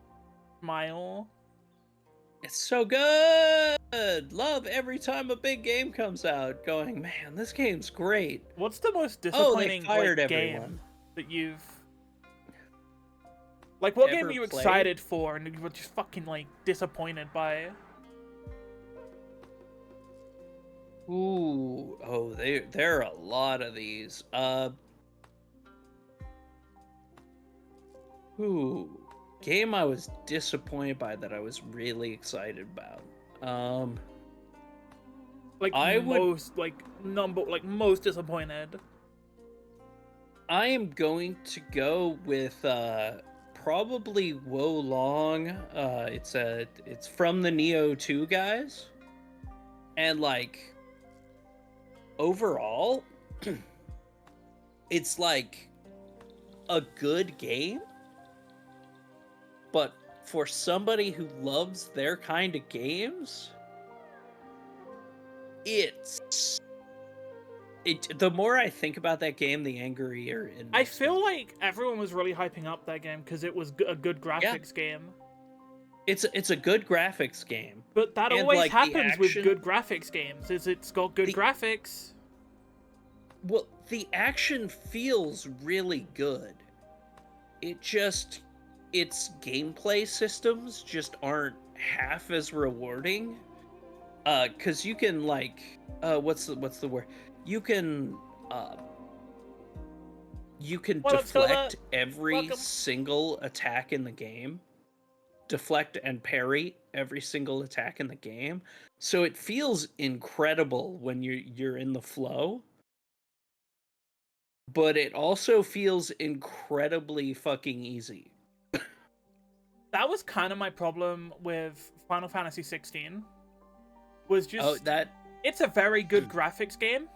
Smile. It's so good. Love every time a big game comes out. Going, man, this game's great. What's the most Oh, they disappointing fired like everyone. game that you've like? What game Ever are you played? excited for and you were just fucking like disappointed by? Ooh, oh, there are a lot of these. Ooh, game I was disappointed by that I was really excited about. Like most most disappointed. I am going to go with probably Wo Long. It's from the Neo 2 guys. And like overall it's like a good game. But for somebody who loves their kind of games, the more I think about that game, the angrier it I makes feel me. like everyone was really hyping up that game because it was a good graphics game. It's a good graphics game. But that And, always like, the happens with action- good graphics games. Is it's got good graphics. Well, the action feels really good. Its gameplay systems just aren't half as rewarding. Cause you can like, what's the word? You can What up, deflect Silver? every Welcome. single attack in the game. Deflect and parry every single attack in the game. So it feels incredible when you're in the flow. But it also feels incredibly fucking easy. That was kind of my problem with Final Fantasy 16. Was just it's a very good graphics game.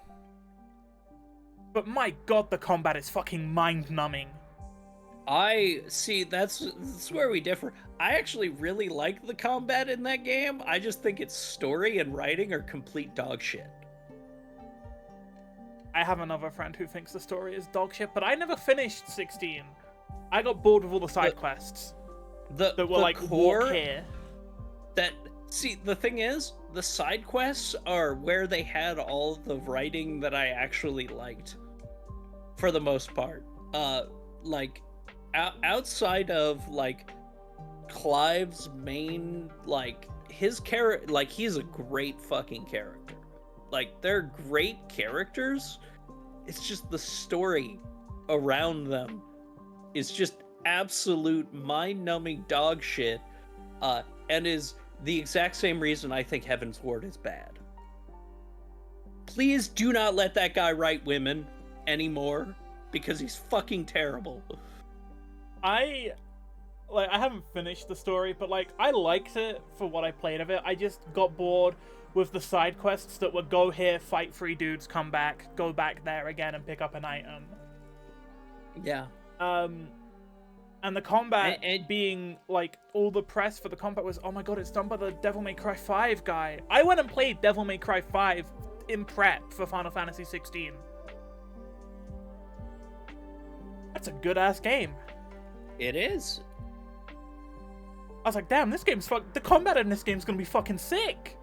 But my god, the combat is fucking mind-numbing. I see that's where we differ. I actually really like the combat in that game. I just think its story and writing are complete dog shit. I have another friend who thinks the story is dog shit, but I never finished 16. I got bored with all the side quests. That were like walk here. The thing is, the side quests are where they had all the writing that I actually liked. For the most part. Like outside of like Clive's main, like his character, like he's a great fucking character. Like they're great characters. It's just the story around them is just absolute mind-numbing dog shit, and is the exact same reason I think Heaven's Ward is bad. Please do not let that guy write women anymore, because he's fucking terrible. I haven't finished the story, but like I liked it for what I played of it. I just got bored with the side quests that would go here, fight 3 dudes, come back, go back there again and pick up an item. Yeah. And the combat being like all the press for the combat was, oh my god, it's done by the Devil May Cry 5 guy. I went and played Devil May Cry 5 in prep for Final Fantasy 16. That's a good ass game. It is. I was like, damn, this game's the combat in this game's gonna be fucking sick.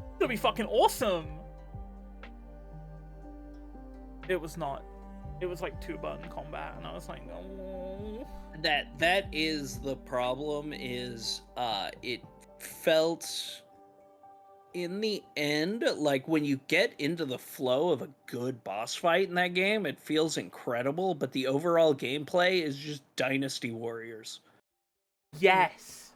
It's gonna be fucking awesome. It was not. It was like 2-button combat, and I was like, oh. That is the problem. Is it felt in the end, like when you get into the flow of a good boss fight in that game, it feels incredible, but the overall gameplay is just Dynasty Warriors. Yes.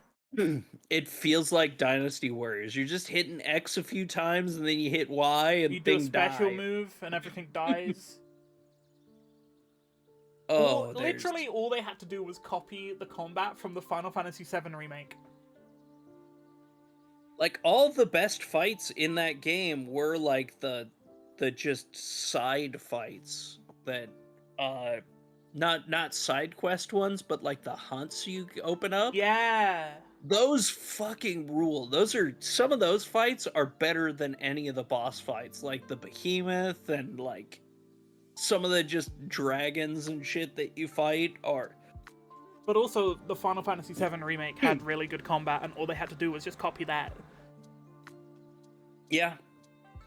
It feels like Dynasty Warriors. You're just hitting X a few times and then you hit Y and You do a thing special die. move and everything dies. Oh, there's Literally all they had to do was copy the combat from the Final Fantasy VII remake. like all the best fights in that game were like the just side fights that not side quest ones, but like the hunts you open up. Yeah. Those fucking rule. Those are some of those fights are better than any of the boss fights, like the behemoth and like some of the just dragons and shit that you fight are. But also, the Final Fantasy VII remake had really good combat, and all they had to do was just copy that. Yeah.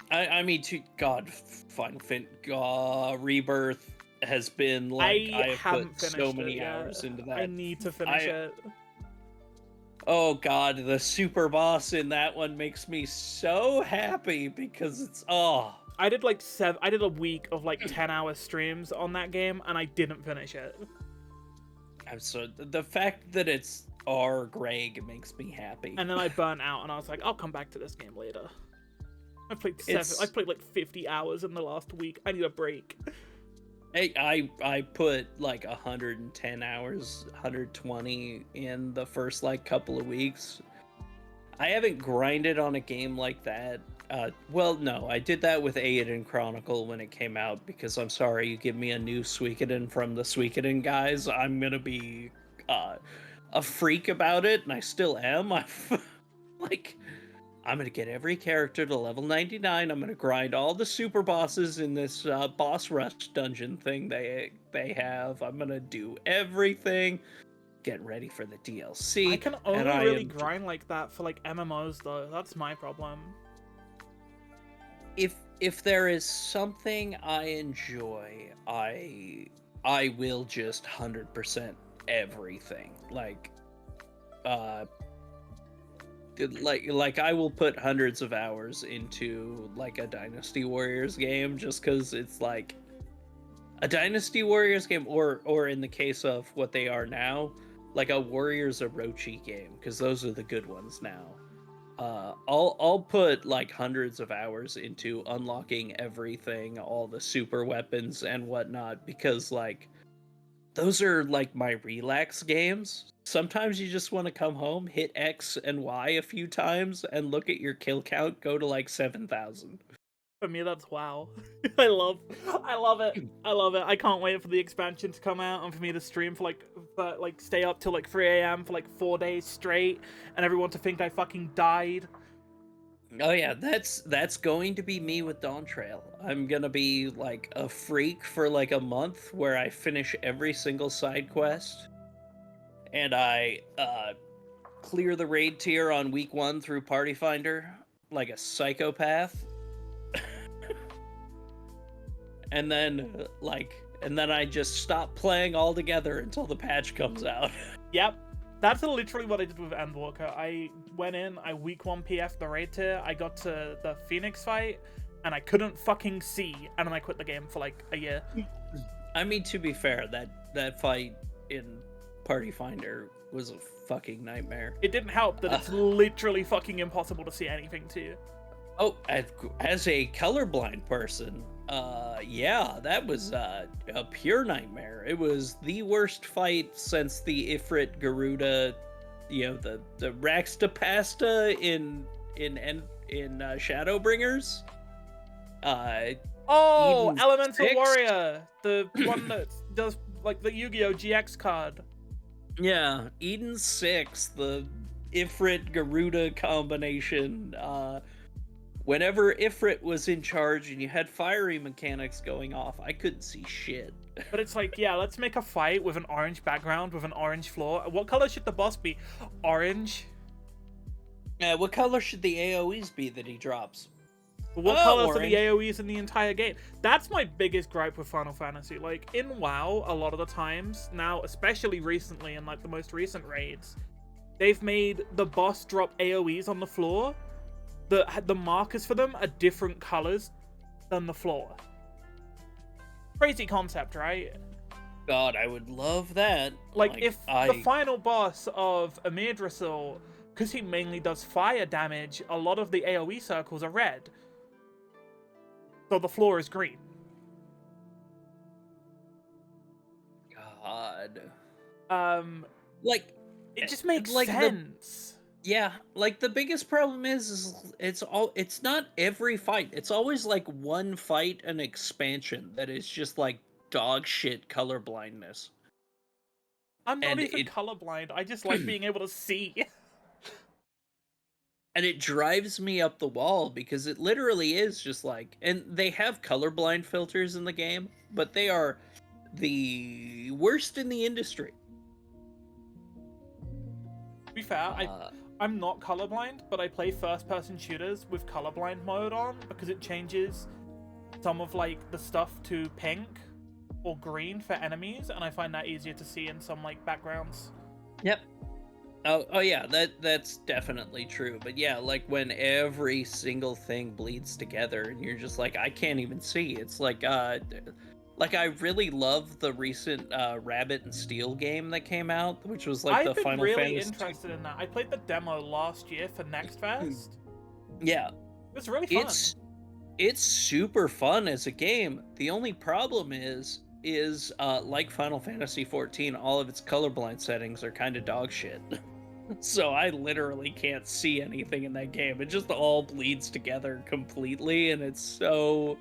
I mean, God, Final Fantasy Rebirth has been like I have haven't put so many hours into that. I need to finish it. Oh God, the super boss in that one makes me so happy because it's I did like I did a week of like 10-hour streams on that game, and I didn't finish it. I'm so the fact that it's Greg makes me happy. And then I burnt out, and I was like, I'll come back to this game later. I played like 50 hours in the last week. I need a break. Hey, I put like 110 hours, 120 in the first like couple of weeks. I haven't grinded on a game like that. Well, no, I did that with Aiden Chronicle when it came out because I'm sorry, you give me a new Suikoden from the Suikoden guys, I'm gonna be a freak about it, and I still am. I'm gonna get every character to level 99. I'm gonna grind all the super bosses in this boss rush dungeon thing they have. I'm gonna do everything. Get ready for the DLC. I can only really grind like that for like MMOs though. That's my problem. If there is something I enjoy, I will just 100% everything. Like I will put hundreds of hours into like a Dynasty Warriors game just because it's like a Dynasty Warriors game, or in the case of what they are now, like a Warriors Orochi game, because those are the good ones now. I'll put like hundreds of hours into unlocking everything, all the super weapons and whatnot, because like those are like my relax games. Sometimes you just want to come home, hit X and Y a few times, and look at your kill count go to like 7,000. For me, that's WoW. I love it. I love it. I can't wait for the expansion to come out and for me to stream for like stay up till like 3 a.m. for like 4 days straight, and everyone to think I fucking died. Oh yeah, that's going to be me with Dawn Trail. I'm gonna be like a freak for like a month where I finish every single side quest, and I clear the raid tier on week 1 through Party Finder like a psychopath. And then I just stop playing altogether until the patch comes out. Yep. That's literally what I did with Endwalker. I went in, I week 1 PF the raid tier, I got to the Phoenix fight, and I couldn't fucking see, and then I quit the game for like a year. I mean, to be fair, that fight in Party Finder was a fucking nightmare. It didn't help that it's literally fucking impossible to see anything to you. Oh, as a colorblind person, yeah, that was a pure nightmare. It was the worst fight since the Ifrit Garuda, the Raxta Pasta in Shadowbringers. Oh, Eden Elemental 6? Warrior, the one that does like the Yu-Gi-Oh GX card. Yeah, Eden 6, the Ifrit Garuda combination. Whenever Ifrit was in charge and you had fiery mechanics going off, I couldn't see shit. But it's like, yeah, let's make a fight with an orange background, with an orange floor. What color should the boss be? Orange? What color should the AoEs be that he drops? What colors are the AoEs in the entire game? That's my biggest gripe with Final Fantasy. Like, in WoW, a lot of the times, now, especially recently in like the most recent raids, they've made the boss drop AoEs on the floor. the markers for them are different colors than the floor. Crazy concept, right? God, I would love that. Like if the final boss of Amir Drasil, because he mainly does fire damage, a lot of the AoE circles are red. So the floor is green. God. Like, it just makes sense. Yeah, like the biggest problem is it's not every fight. It's always like one fight an expansion that is just like dog shit color blindness. I'm not even colorblind. I just like being able to see. And it drives me up the wall because it literally is just like, and they have colorblind filters in the game, but they are the worst in the industry. To be fair, I'm not colorblind, but I play first-person shooters with colorblind mode on because it changes some of like the stuff to pink or green for enemies, and I find that easier to see in some like backgrounds. Yep. Oh yeah, that's definitely true. But yeah, like when every single thing bleeds together and you're just like, I can't even see. It's like I really love the recent Rabbit and Steel game that came out, which was like the Final Fantasy. I've been really interested in that. I played the demo last year for Next Fest. Yeah. It was really fun. It's super fun as a game. The only problem is like Final Fantasy 14, all of its colorblind settings are kind of dog shit. So I literally can't see anything in that game. It just all bleeds together completely, and it's so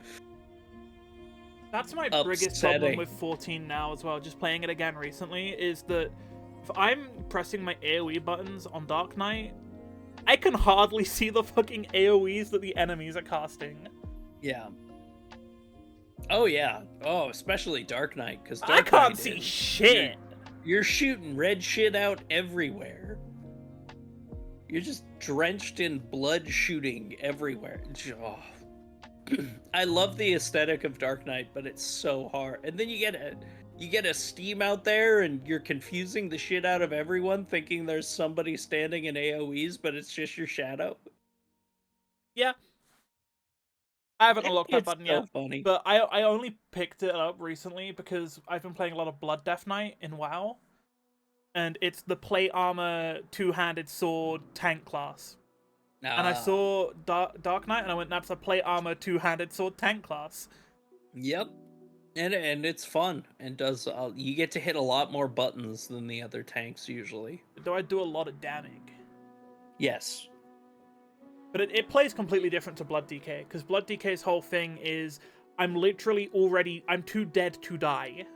That's my upsetting. biggest problem with 14 now as well, just playing it again recently, is that if I'm pressing my AoE buttons on Dark Knight, I can hardly see the fucking AoEs that the enemies are casting. Yeah. Oh yeah. Oh, especially Dark Knight, because I can't see shit. You're shooting red shit out everywhere. You're just drenched in blood shooting everywhere. Oh. I love the aesthetic of Dark Knight, but it's so hard. And then you get a Steam out there, and you're confusing the shit out of everyone, thinking there's somebody standing in AoEs, but it's just your shadow. Yeah. I haven't unlocked that button yet. Funny. But I only picked it up recently because I've been playing a lot of Blood Death Knight in WoW. And it's the plate armor, two-handed sword tank class. And I saw Dark Knight, and I went, that's a plate armor, two-handed sword tank class. Yep. And it's fun, and does you get to hit a lot more buttons than the other tanks usually. Do I do a lot of damage? Yes. But it plays completely different to Blood DK, because Blood DK's whole thing is, I'm too dead to die.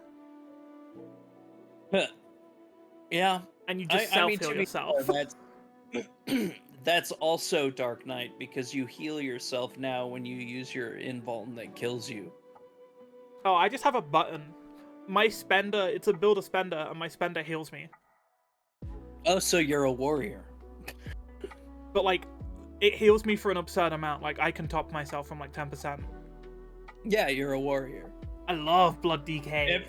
Yeah. And you just self-heal yourself. That's also Dark Knight, because you heal yourself now when you use your invuln that kills you. Oh, I just have a button. My spender, it's a builder spender, and my spender heals me. Oh, so you're a warrior. But, like, it heals me for an absurd amount. Like, I can top myself from, like, 10%. Yeah, you're a warrior. I love Blood DK.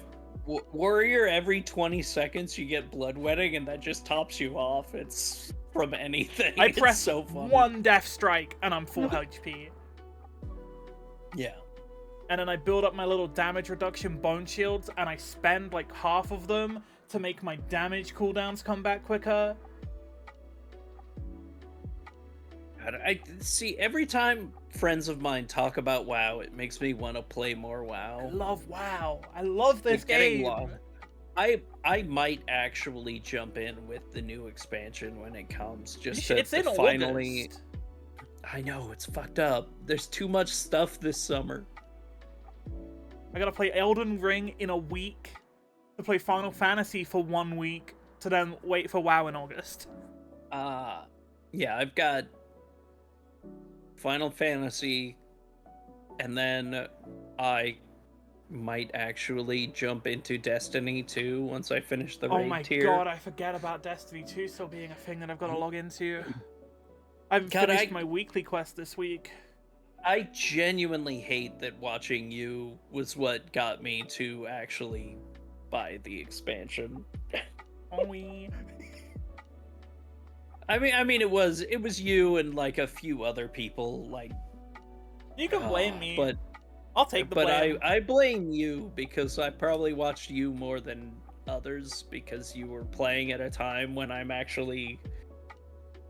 Warrior, every 20 seconds you get bloodwetting, and that just tops you off. It's from anything. I press so funny. one death strike, and I'm full HP. Yeah. And then I build up my little damage reduction bone shields, and I spend, like, half of them to make my damage cooldowns come back quicker. I see, every time friends of mine talk about WoW, it makes me want to play more WoW. I love WoW. I love this game. I might actually jump in with the new expansion when it comes, just to finally. August. I know, it's fucked up. There's too much stuff this summer. I gotta play Elden Ring in a week, to play Final Fantasy for 1 week, to then wait for WoW in August. Yeah, I've got Final Fantasy, and then I might actually jump into Destiny 2 once I finish the raid tier. Oh my god, I forget about Destiny 2 still being a thing that I've got to log into. I haven't finished my weekly quest this week. I genuinely hate that watching you was what got me to actually buy the expansion. I mean, it was you and like a few other people, like, You can blame me. but I'll take the I blame. I blame you because I probably watched you more than others because you were playing at a time when I'm actually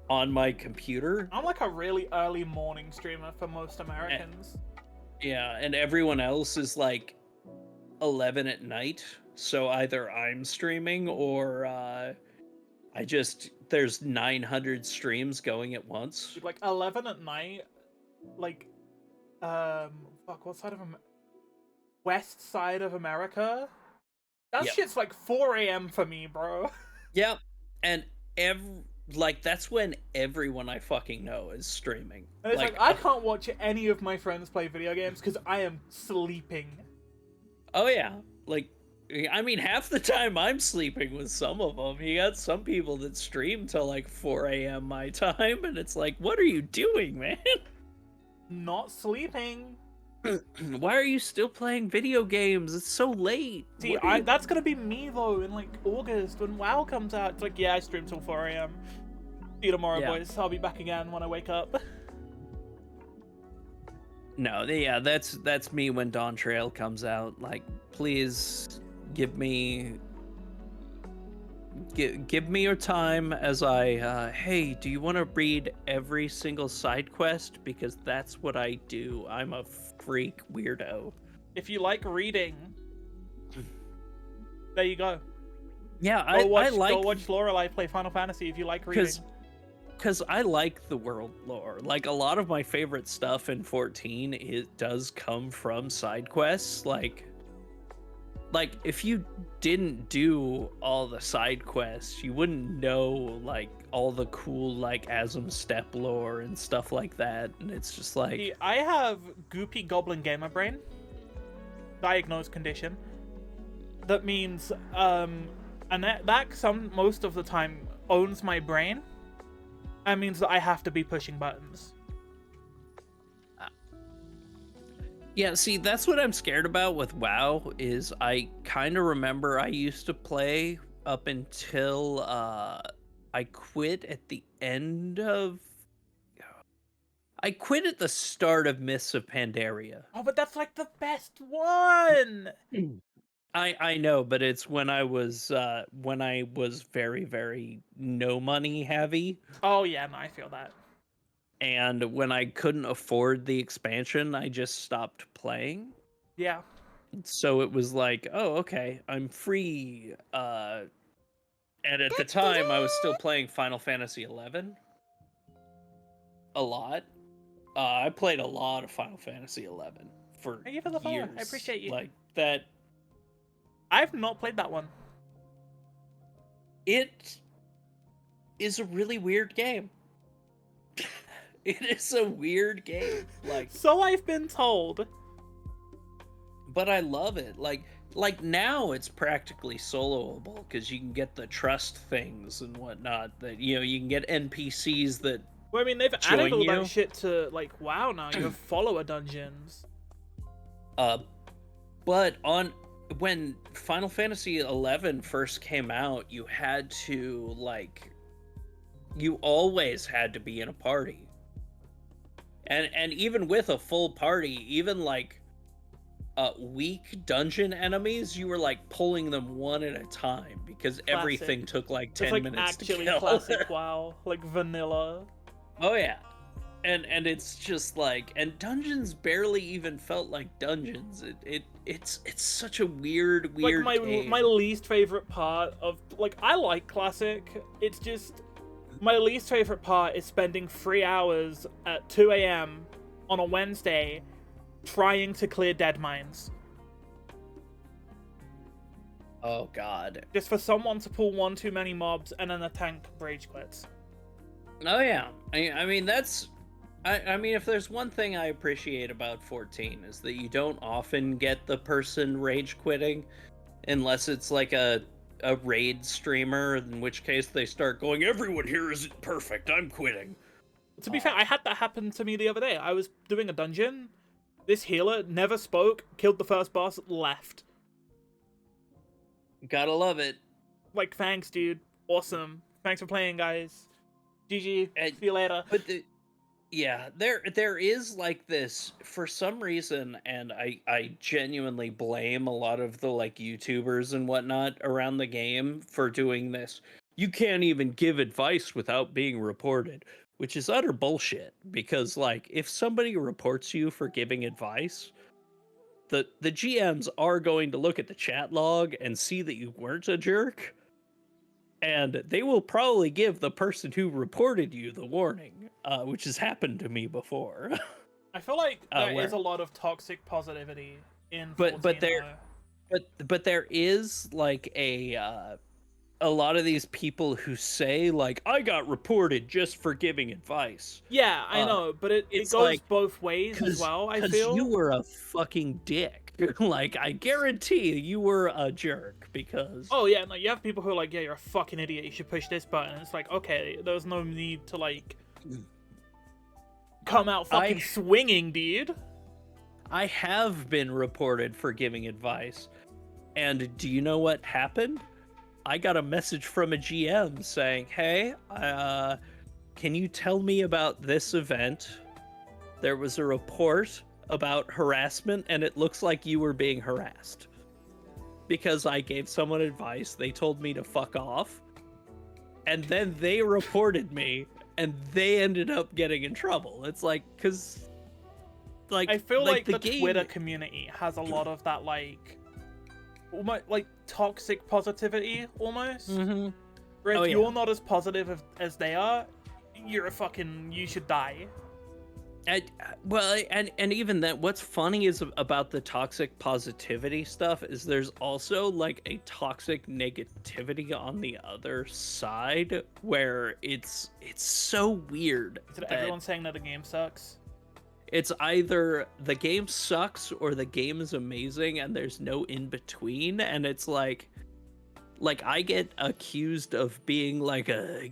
on my computer. I'm like a really early morning streamer for most A- Americans. Yeah, and everyone else is like 11 at night. So either I'm streaming or I just there's 900 streams going at once. Dude, like 11 at night, like fuck, what side of west side of America? That Yep. shit's like 4 a.m. for me, bro. Yep. And every like that's when everyone I fucking know is streaming. And it's like Like I can't watch any of my friends play video games because I am sleeping. oh yeah. Like I mean half the time I'm sleeping with some of them. You got some people that stream till like 4 a.m. my time and it's like what are you doing, man? Not sleeping. Why are you still playing video games? It's so late. See, that's gonna be me though in like August when WoW comes out. It's like, yeah, I stream till 4 a.m. See you tomorrow, Yeah. boys. I'll be back again when I wake up. No, yeah, that's me when Dawn Trail comes out. Like, please give me give me your time as I hey, do you want to read every single side quest because that's what I do. I'm a freak weirdo. If you like reading, there you go. Yeah, Go watch, I like go watch Lorelei play Final Fantasy if you like reading. because I like the world lore. Like a lot of my favorite stuff in 14 it does come from side quests. Like if you didn't do all the side quests, you wouldn't know like all the cool like Asm step lore and stuff like that. And it's just like See, I have goopy goblin gamer brain, diagnosed condition. That means and that most of the time owns my brain. That means that I have to be pushing buttons. yeah, see, that's what I'm scared about with WoW is I kind of remember I used to play up until I quit at the end of I quit at the start of Mists of Pandaria. Oh, but that's like the best one. I know, but it's when I was very very no money heavy Oh yeah, no, I feel that. and when I couldn't afford the expansion, I just stopped playing. Yeah. So it was like, oh, okay, I'm free. And at the time, I was still playing Final Fantasy 11 a lot. I played a lot of Final Fantasy 11 for Thank you for the follow. years. I appreciate you. Like that. I've not played that one. It is a really weird game. It is a weird game. Like, So I've been told. but I love it. Like now it's practically soloable because you can get the trust things and whatnot that you can get NPCs that Well, I mean, they've join added all you. that shit to like WoW now. You have follower dungeons. But on when Final Fantasy 11 first came out, you had to you always had to be in a party. And even with a full party, even weak dungeon enemies, you were like pulling them one at a time because everything took like 10 It's like minutes to actually kill. classic WoW, like vanilla. Oh yeah. And it's just like and dungeons barely even felt like dungeons. It's such a weird Like game. my least favorite part of like I like classic. It's just my least favorite part is spending 3 hours at 2 a.m. on a Wednesday trying to clear dead mines. Oh god. Just for someone to pull one too many mobs and then the tank rage quits. Oh yeah. I mean that's I mean if there's one thing I appreciate about 14 is that you don't often get the person rage quitting unless it's like a raid streamer, in which case they start going, everyone here isn't perfect, I'm quitting. To be fair, I had that happen to me the other day. I was doing a dungeon. This healer never spoke, killed the first boss, left. Gotta love it. Like, thanks, dude. Awesome. Thanks for playing, guys. GG. And, See you later. but yeah, there is like this for some reason, and I genuinely blame a lot of the like YouTubers and whatnot around the game for doing this. You can't even give advice without being reported, which is utter bullshit. Because like if somebody reports you for giving advice, the GMs are going to look at the chat log and see that you weren't a jerk, and they will probably give the person who reported you the warning, which has happened to me before. I feel like there is where a lot of toxic positivity in but 14 but there is like a lot of these people who say like I got reported just for giving advice. Yeah, I know, but it It's goes like both ways as well, I because you feel. were a fucking dick. Like I guarantee you were a jerk because Oh yeah, no, you have people who are like, yeah, you're a fucking idiot, you should push this button. It's like, okay, there's no need to like come out fucking swinging, dude. I have been reported for giving advice. And do you know what happened? I got a message from a GM saying, "Hey, can you tell me about this event? There was a report about harassment, and it looks like you were being harassed." Because I gave someone advice, they told me to fuck off, and then they reported me, and they ended up getting in trouble. It's like, because, like, I feel like the game... Twitter community has a lot of that, like, almost, like, toxic positivity, almost. Mm-hmm. Where if you're not as positive as they are, you're a fucking, you should die. And even that, what's funny is about the toxic positivity stuff is there's also like a toxic negativity on the other side where it's so weird. Is it everyone saying that the game sucks? It's either the game sucks or the game is amazing and there's no in between, and it's like I get accused of being like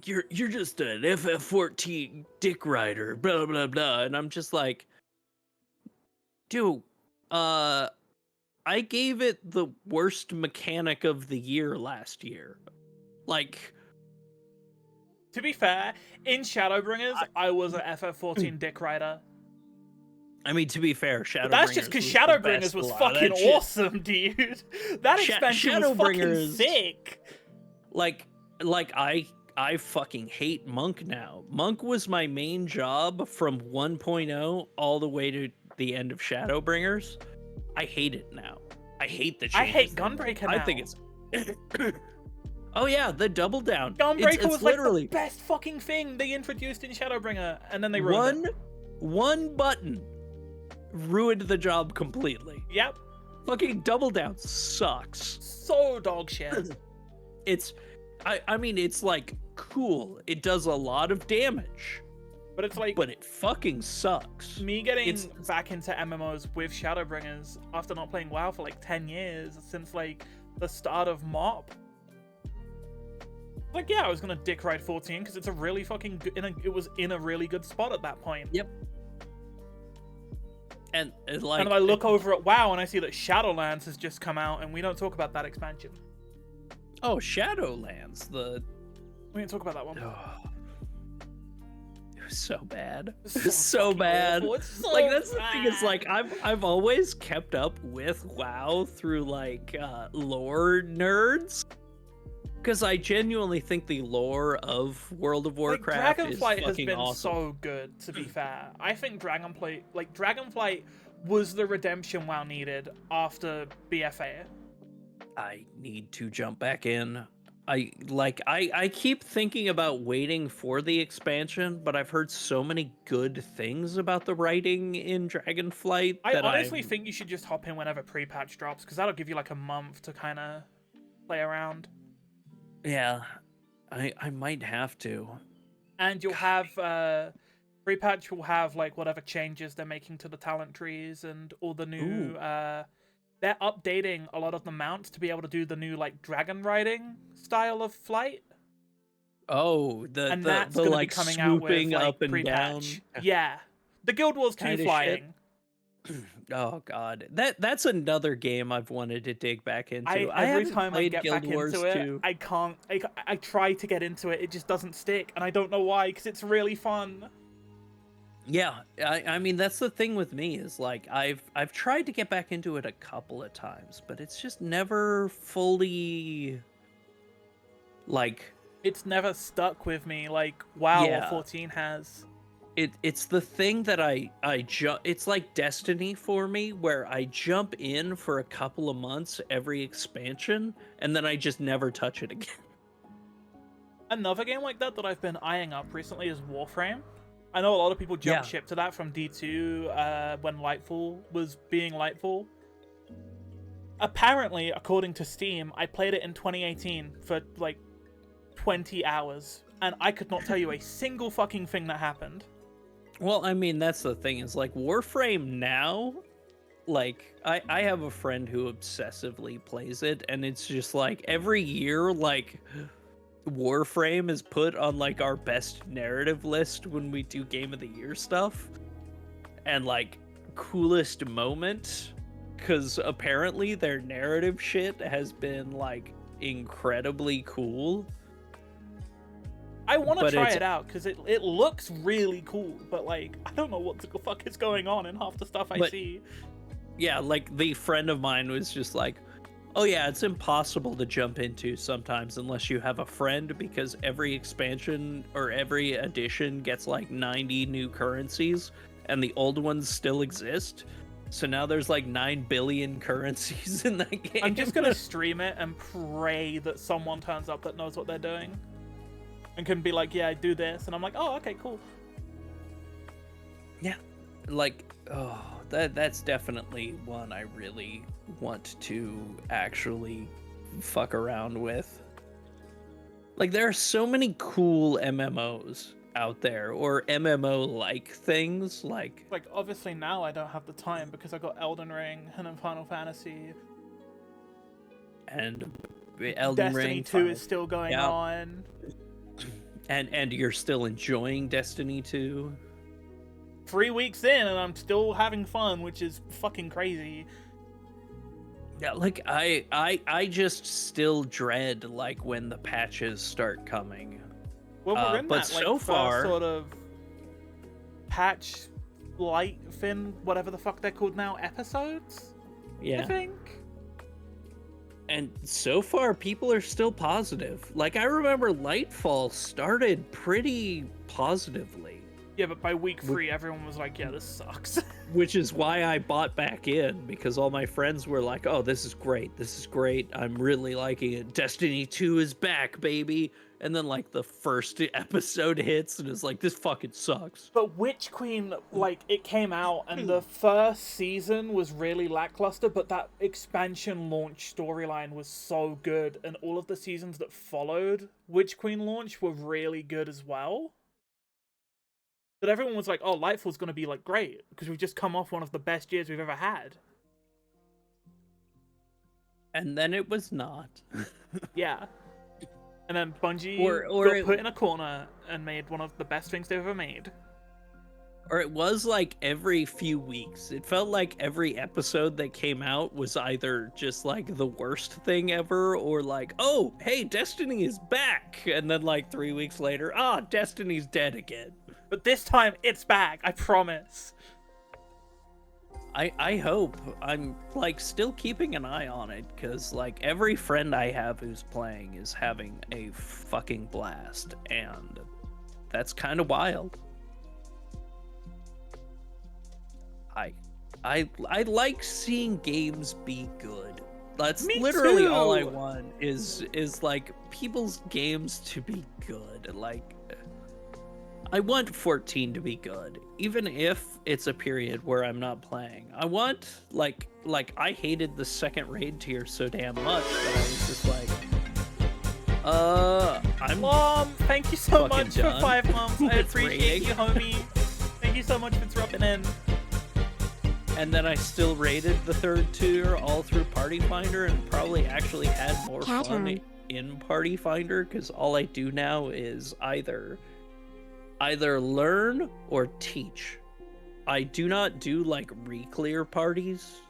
you're just an FF14 dick rider, blah blah blah, and I'm just like, dude, I gave it the worst mechanic of the year last year. Like, to be fair, in Shadowbringers, I was an FF14 dick rider. I mean, to be fair, Shadowbringers. But that's just because Shadowbringers was fucking awesome, dude. That expansion was fucking sick. Like I fucking hate Monk now. Monk was my main job from 1.0 all the way to the end of Shadowbringers. I hate it now. I hate the changes. I hate Gunbreaker now. I think it's... Oh yeah, the double down. Gunbreaker was literally like the best fucking thing they introduced in Shadowbringer, and then they ruined it. One button ruined the job completely. Yep. Fucking double down sucks. So dog shit. I mean, it's like cool. It does a lot of damage. But it's like... But it fucking sucks. Me getting back into MMOs with Shadowbringers after not playing WoW for like 10 years, since like the start of MOP. Like, yeah, I was gonna dick ride 14 because it's a really fucking good... it was in a really good spot at that point. Yep. And it's like... And I look over at WoW and I see that Shadowlands has just come out and we don't talk about that expansion. Oh, Shadowlands, We didn't talk about that one. Oh, it was so bad. It's It was so bad. It's so like, that's bad. the thing, is like I've always kept up with WoW through like lore nerds. Because I genuinely think the lore of World of Warcraft is fucking has been awesome. So good, to be fair. I think Dragonflight was the redemption WoW needed after BFA. I need to jump back in. I keep thinking about waiting for the expansion, but I've heard so many good things about the writing in Dragonflight that I honestly think you should just hop in whenever pre-patch drops, because that'll give you like a month to kind of play around. Yeah, I might have to. And you'll have pre-patch will have like whatever changes they're making to the talent trees and all the new they're updating a lot of the mounts to be able to do the new like dragon riding style of flight. Oh, and that's gonna like be coming swooping out with, like, up and down. Yeah. The Guild Wars 2 flying. Shit. Oh god. That's another game I've wanted to dig back into. I Every haven't time I played get Guild back Wars into it, 2. I can't. I try to get into it, it just doesn't stick, and I don't know why, because it's really fun. Yeah, I mean that's the thing with me is like I've tried to get back into it a couple of times, but it's just never fully like It's never stuck with me like WoW or yeah. 14 has. It's the thing that it's like Destiny for me where I jump in for a couple of months every expansion and then I just never touch it again. Another game like that that I've been eyeing up recently is Warframe. I know a lot of people jumped Yeah. ship to that from D2 when Lightfall was being Lightfall. Apparently, according to Steam, I played it in 2018 for like 20 hours, and I could not tell you a single fucking thing that happened. Well, I mean that's the thing is like Warframe now, like I have a friend who obsessively plays it and it's just like every year like Warframe is put on like our best narrative list when we do Game of the Year stuff. And like coolest moment cuz apparently their narrative shit has been like incredibly cool. I want to But try it's it out because it looks really cool, but like I don't know what the fuck is going on in half the stuff I but see. yeah, like the friend of mine was just like, "Oh yeah, it's impossible to jump into sometimes unless you have a friend because every expansion or every edition gets like 90 new currencies and the old ones still exist. So now there's like 9 billion currencies in that game." I'm just gonna stream it and pray that someone turns up that knows what they're doing and can be like, yeah, I do this, and I'm like, oh, okay, cool. Yeah, like that's definitely one I really want to actually fuck around with. Like there are so many cool MMOs out there or MMO like things Like obviously now I don't have the time because I got Elden Ring and then Final Fantasy. and Elden Destiny Ring 2 Final, is still going yeah, on. and you're still enjoying Destiny 2. 3 weeks in and I'm still having fun, which is fucking crazy. Yeah, like I just still dread like when the patches start coming. Well, we're in But that like so first far, sort of patch light fin, whatever the fuck they're called now, episodes, I yeah. think. And so far, people are still positive. Like, I remember Lightfall started pretty positively. Yeah, but by week 3, everyone was like, yeah, this sucks. Which is why I bought back in, because all my friends were like, oh, this is great. This is great. I'm really liking it. Destiny 2 is back, baby. And then, like, the first episode hits, and it's like, this fucking sucks. But Witch Queen, like, it came out, and the first season was really lackluster, but that expansion launch storyline was so good, and all of the seasons that followed Witch Queen launch were really good as well. That everyone was like, oh, Lightfall's gonna be, like, great, because we've just come off one of the best years we've ever had. And then it was not. Yeah. And then Bungie got put in a corner and made one of the best things they've ever made. Or it was like every few weeks. It felt like every episode that came out was either just like the worst thing ever or like, oh, hey, Destiny is back. And then like 3 weeks later, Destiny's dead again. But this time, it's back, I promise. I hope. I'm like still keeping an eye on it because like every friend I have who's playing is having a fucking blast, and that's kind of wild. I like seeing games be good. That's Me literally too. all I want is like people's games to be good. Like I want 14 to be good, even if it's a period where I'm not playing. I want like I hated the second raid tier so damn much that I was just like, I'm Mom, thank you so fucking much done for 5 months. I with appreciate raiding. you, homie. Thank you so much for dropping in. And then I still raided the third tier all through Party Finder and probably actually had more fun in Party Finder because all I do now is either learn or teach. I do not do like re-clear parties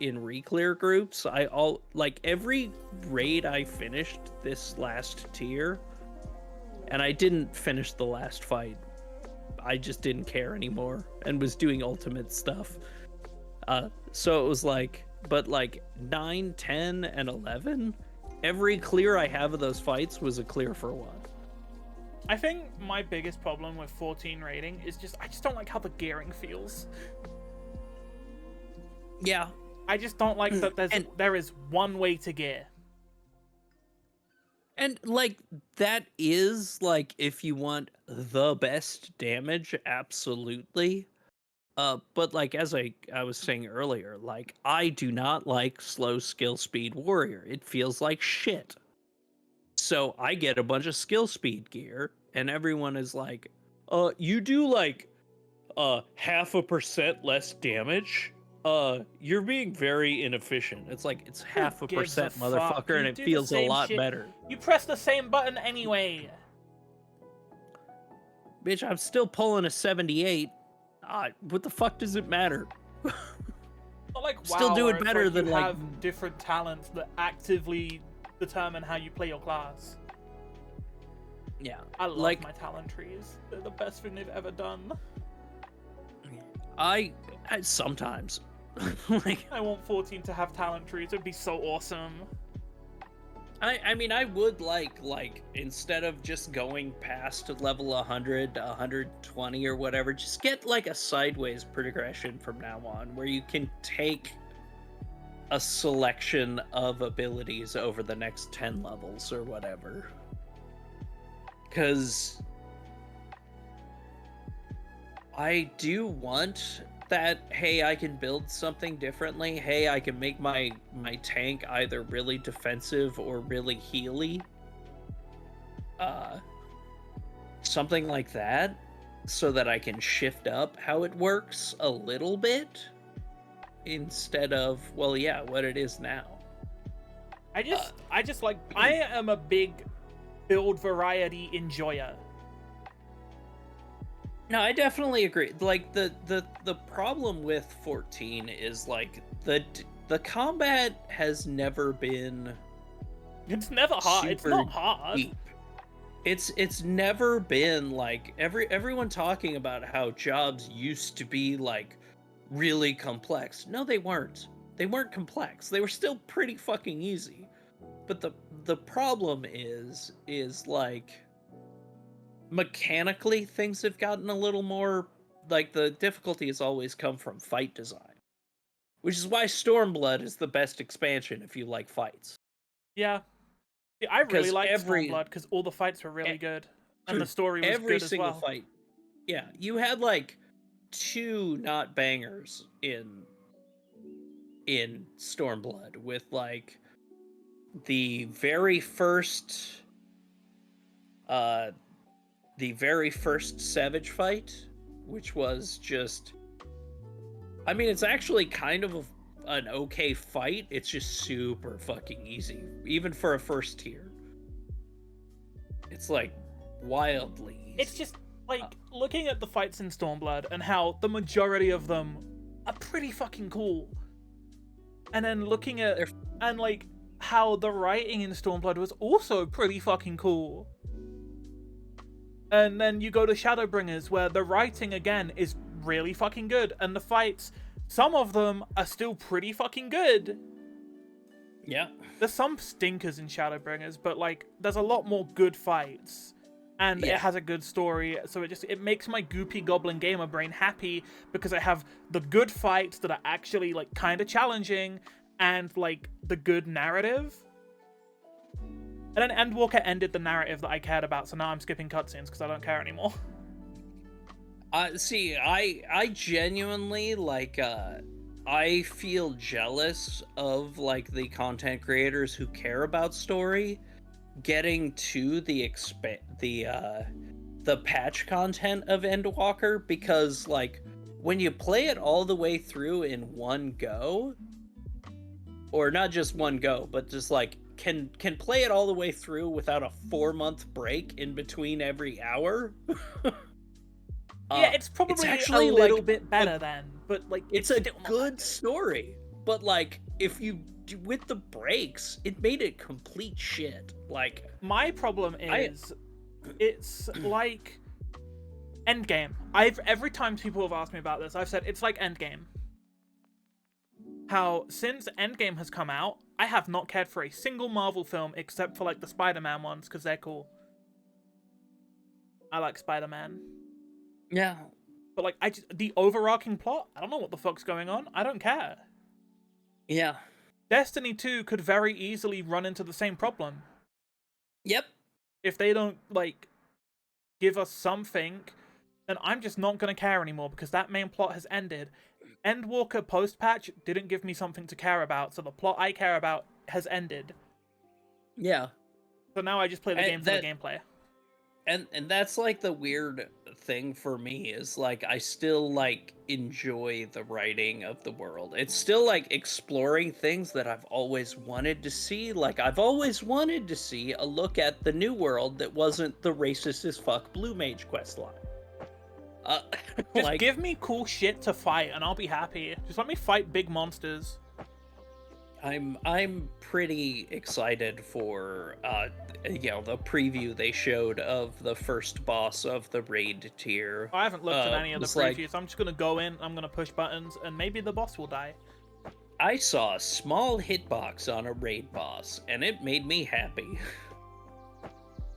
in re-clear groups. Every raid I finished this last tier, and I didn't finish the last fight. I just didn't care anymore and was doing ultimate stuff. So it was like, but like 9, 10, and 11, every clear I have of those fights was a clear for 1. I think my biggest problem with 14 rating is I just don't like how the gearing feels. Yeah. I just don't like that there is one way to gear. And like that is like if you want the best damage, absolutely. But like as I was saying earlier, like I do not like slow skill speed warrior. It feels like shit. So I get a bunch of skill speed gear, and everyone is like, you do like 0.5% less damage. You're being very inefficient. It's like it's 0.5%, motherfucker, and it feels a lot better. You press the same button anyway. Bitch, I'm still pulling a 78. What the fuck does it matter? Not like WoW, still do it better like than you like have different talents that actively determine how you play your class. Yeah, I love my talent trees. They're the best thing they've ever done. I sometimes like I want 14 to have talent trees. It'd be so awesome. I mean, I would like instead of just going past level 100 to 120 or whatever, just get like a sideways progression from now on where you can take a selection of abilities over the next 10 levels or whatever. Because I do want that, hey, I can build something differently. Hey, I can make my tank either really defensive or really healy. Something like that, so that I can shift up how it works a little bit instead of, well, yeah, what it is now. I am a big build variety enjoyer. No, I definitely agree. Like the problem with 14 is like the combat has never been. It's never hard. It's not hard. Deep. It's never been like everyone talking about how jobs used to be like really complex. No, they weren't. They weren't complex. They were still pretty fucking easy. But the problem is like mechanically things have gotten a little more like the difficulty has always come from fight design, which is why Stormblood is the best expansion if you like fights. Yeah, I really like Stormblood because all the fights were really good and the story was good as well. Every single fight, yeah, you had like 2 not bangers in Stormblood with like the very first Savage fight, which was just, I mean, it's actually kind of an okay fight. It's just super fucking easy, even for a first tier. It's like wildly easy. It's just like looking at the fights in Stormblood and how the majority of them are pretty fucking cool, and then looking at and like how the writing in Stormblood was also pretty fucking cool. And then you go to Shadowbringers, where the writing, again, is really fucking good. And the fights, some of them are still pretty fucking good. Yeah. There's some stinkers in Shadowbringers, but, like, there's a lot more good fights. And it has a good story, so it makes my goopy goblin gamer brain happy, because I have the good fights that are actually, like, kind of challenging, and, like, the good narrative. And then Endwalker ended the narrative that I cared about, so now I'm skipping cutscenes because I don't care anymore. See, I genuinely, like, I feel jealous of, like, the content creators who care about story getting to the patch content of Endwalker, because, like, when you play it all the way through in one go, or not just one go, but just, like, can play it all the way through without a 4-month break in between every hour, Yeah, it's It's probably a actually little like bit better then, but like it's it's a still not that good good. story, but like if you with the breaks, it made it complete shit. Like My problem I is it's like Endgame. Every time people have asked me about this, I've said it's like Endgame. How since Endgame has come out, I have not cared for a single Marvel film except for like the Spider-Man ones because they're cool. I like Spider-Man. yeah, But like the overarching plot, I don't know what the fuck's going on. I don't care. yeah, Destiny 2 could very easily run into the same problem yep, if they don't like give us something, then I'm just not gonna care anymore because that main plot has ended. Endwalker post patch didn't give me something to care about, so the plot I care about has ended. yeah. So now I just play the game And for the that gameplay. and that's like the weird thing for me is like I still like enjoy the writing of the world. It's still like exploring things that I've always wanted to see. Like I've always wanted to see a look at the new world that wasn't the racist as fuck Blue Mage questline. Uh, Just like give me cool shit to fight and I'll be happy. Just let me fight big monsters. I'm pretty excited for the preview they showed of the first boss of the raid tier. I haven't looked at any of the Was like previews. I'm just gonna go in, I'm gonna push buttons, and maybe the boss will die. I saw a small hitbox on a raid boss, and it made me happy.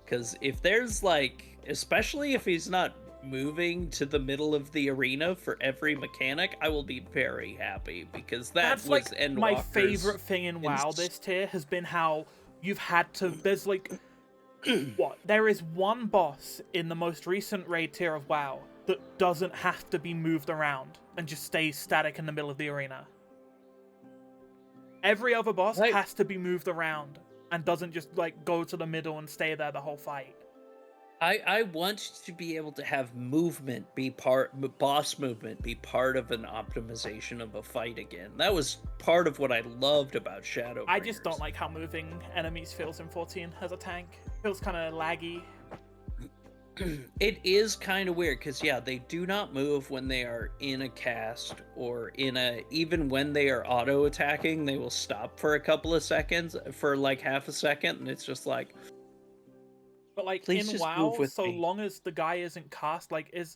Because if there's like, especially if he's not moving to the middle of the arena for every mechanic, I will be very happy because That's was like my Endwalker's favorite thing in WoW this tier has been how you've had to. There's like what? There is one boss in the most recent raid tier of WoW that doesn't have to be moved around and just stays static in the middle of the arena. Every other boss Right. has to be moved around and doesn't just like go to the middle and stay there the whole fight. I want to be able to have movement be boss movement be part of an optimization of a fight again. That was part of what I loved about Shadowbringers. I just don't like how moving enemies feels in 14 as a tank. Feels kind of laggy. It is kind of weird because yeah, they do not move when they are in a cast or even when they are auto attacking, they will stop for a couple of seconds for like half a second, and it's just like, But like please in just move WoW, with so me. long as the guy isn't cast, like as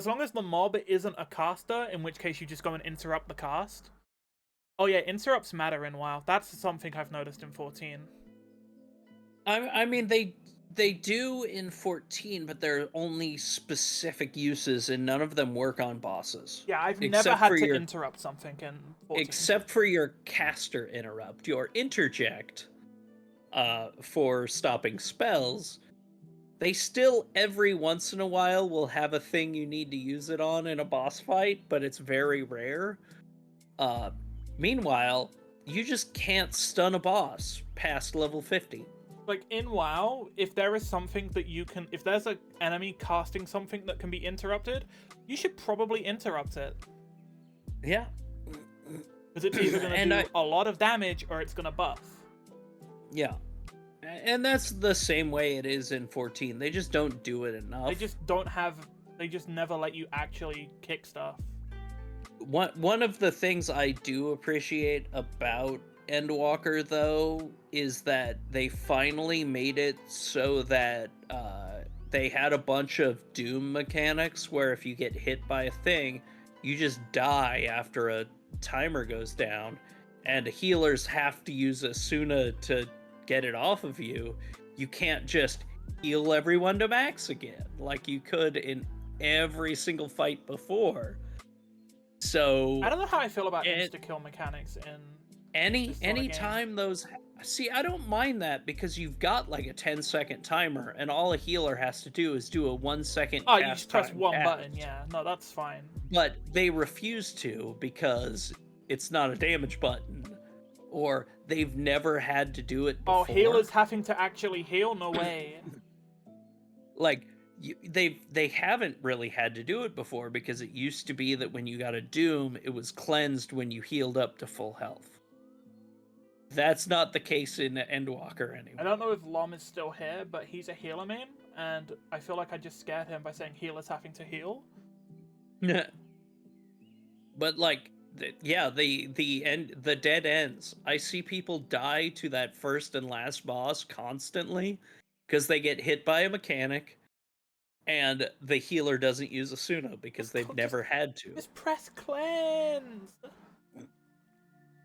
long as the mob isn't a caster, in which case you just go and interrupt the cast. Oh yeah, interrupts matter in WoW. That's something I've noticed in 14. I mean they do in 14, but there are only specific uses, and none of them work on bosses. Yeah, I've never Except for had to your interrupt something in 14. except for your caster interrupt, your interject, for stopping spells. They still every once in a while will have a thing you need to use it on in a boss fight, but it's very rare. Uh, Meanwhile, you just can't stun a boss past level 50. Like in WoW, if there is something that you can, if there's an enemy casting something that can be interrupted, you should probably interrupt it. Yeah. Because it's either going to do a lot of damage or it's going to buff. Yeah. And that's the same way it is in 14. They just don't do it enough. They just never let you actually kick stuff. One of the things I do appreciate about Endwalker, though, is that they finally made it so that they had a bunch of Doom mechanics where if you get hit by a thing, you just die after a timer goes down, and healers have to use Asuna to get it off of you. You can't just heal everyone to max again like you could in every single fight before. So I don't know how I feel about insta-kill mechanics in any time those see, I don't mind that because you've got like a 10-second timer, and all a healer has to do is do a 1-second Oh, cast you just press time one cast. button, yeah. No, that's fine. But they refuse to because it's not a damage button, or they've never had to do it before. Oh, healers having to actually heal? No way. Like they haven't really had to do it before because it used to be that when you got a doom, it was cleansed when you healed up to full health. That's not the case in Endwalker anymore. I don't know if Lom is still here, but he's a healer main, and I feel like I just scared him by saying healers having to heal. But like, yeah, the dead ends. I see people die to that first and last boss constantly because they get hit by a mechanic, and the healer doesn't use a Suna because they've never had to. Just press cleanse.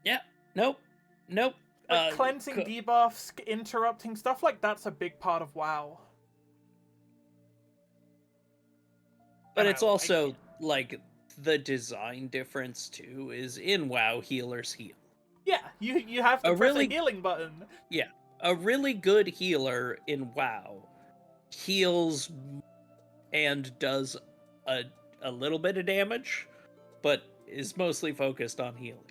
Yeah. Nope. Nope. Like cleansing debuffs, interrupting stuff like that's a big part of WoW. But it's also like the design difference too is in WoW healers heal. Yeah, you have to press a healing button. Yeah, a really good healer in WoW heals and does a little bit of damage, but is mostly focused on healing.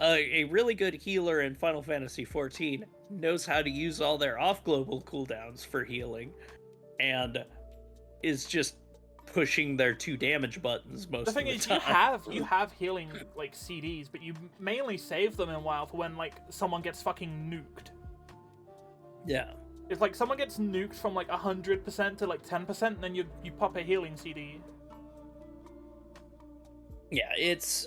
A really good healer in Final Fantasy XIV knows how to use all their off-global cooldowns for healing, and is just pushing their 2 damage buttons most of the time. The thing is, you have healing like CDs, but you mainly save them in WoW for when like someone gets fucking nuked. Yeah. It's like someone gets nuked from like 100% to like 10%, and then you pop a healing CD. Yeah, it's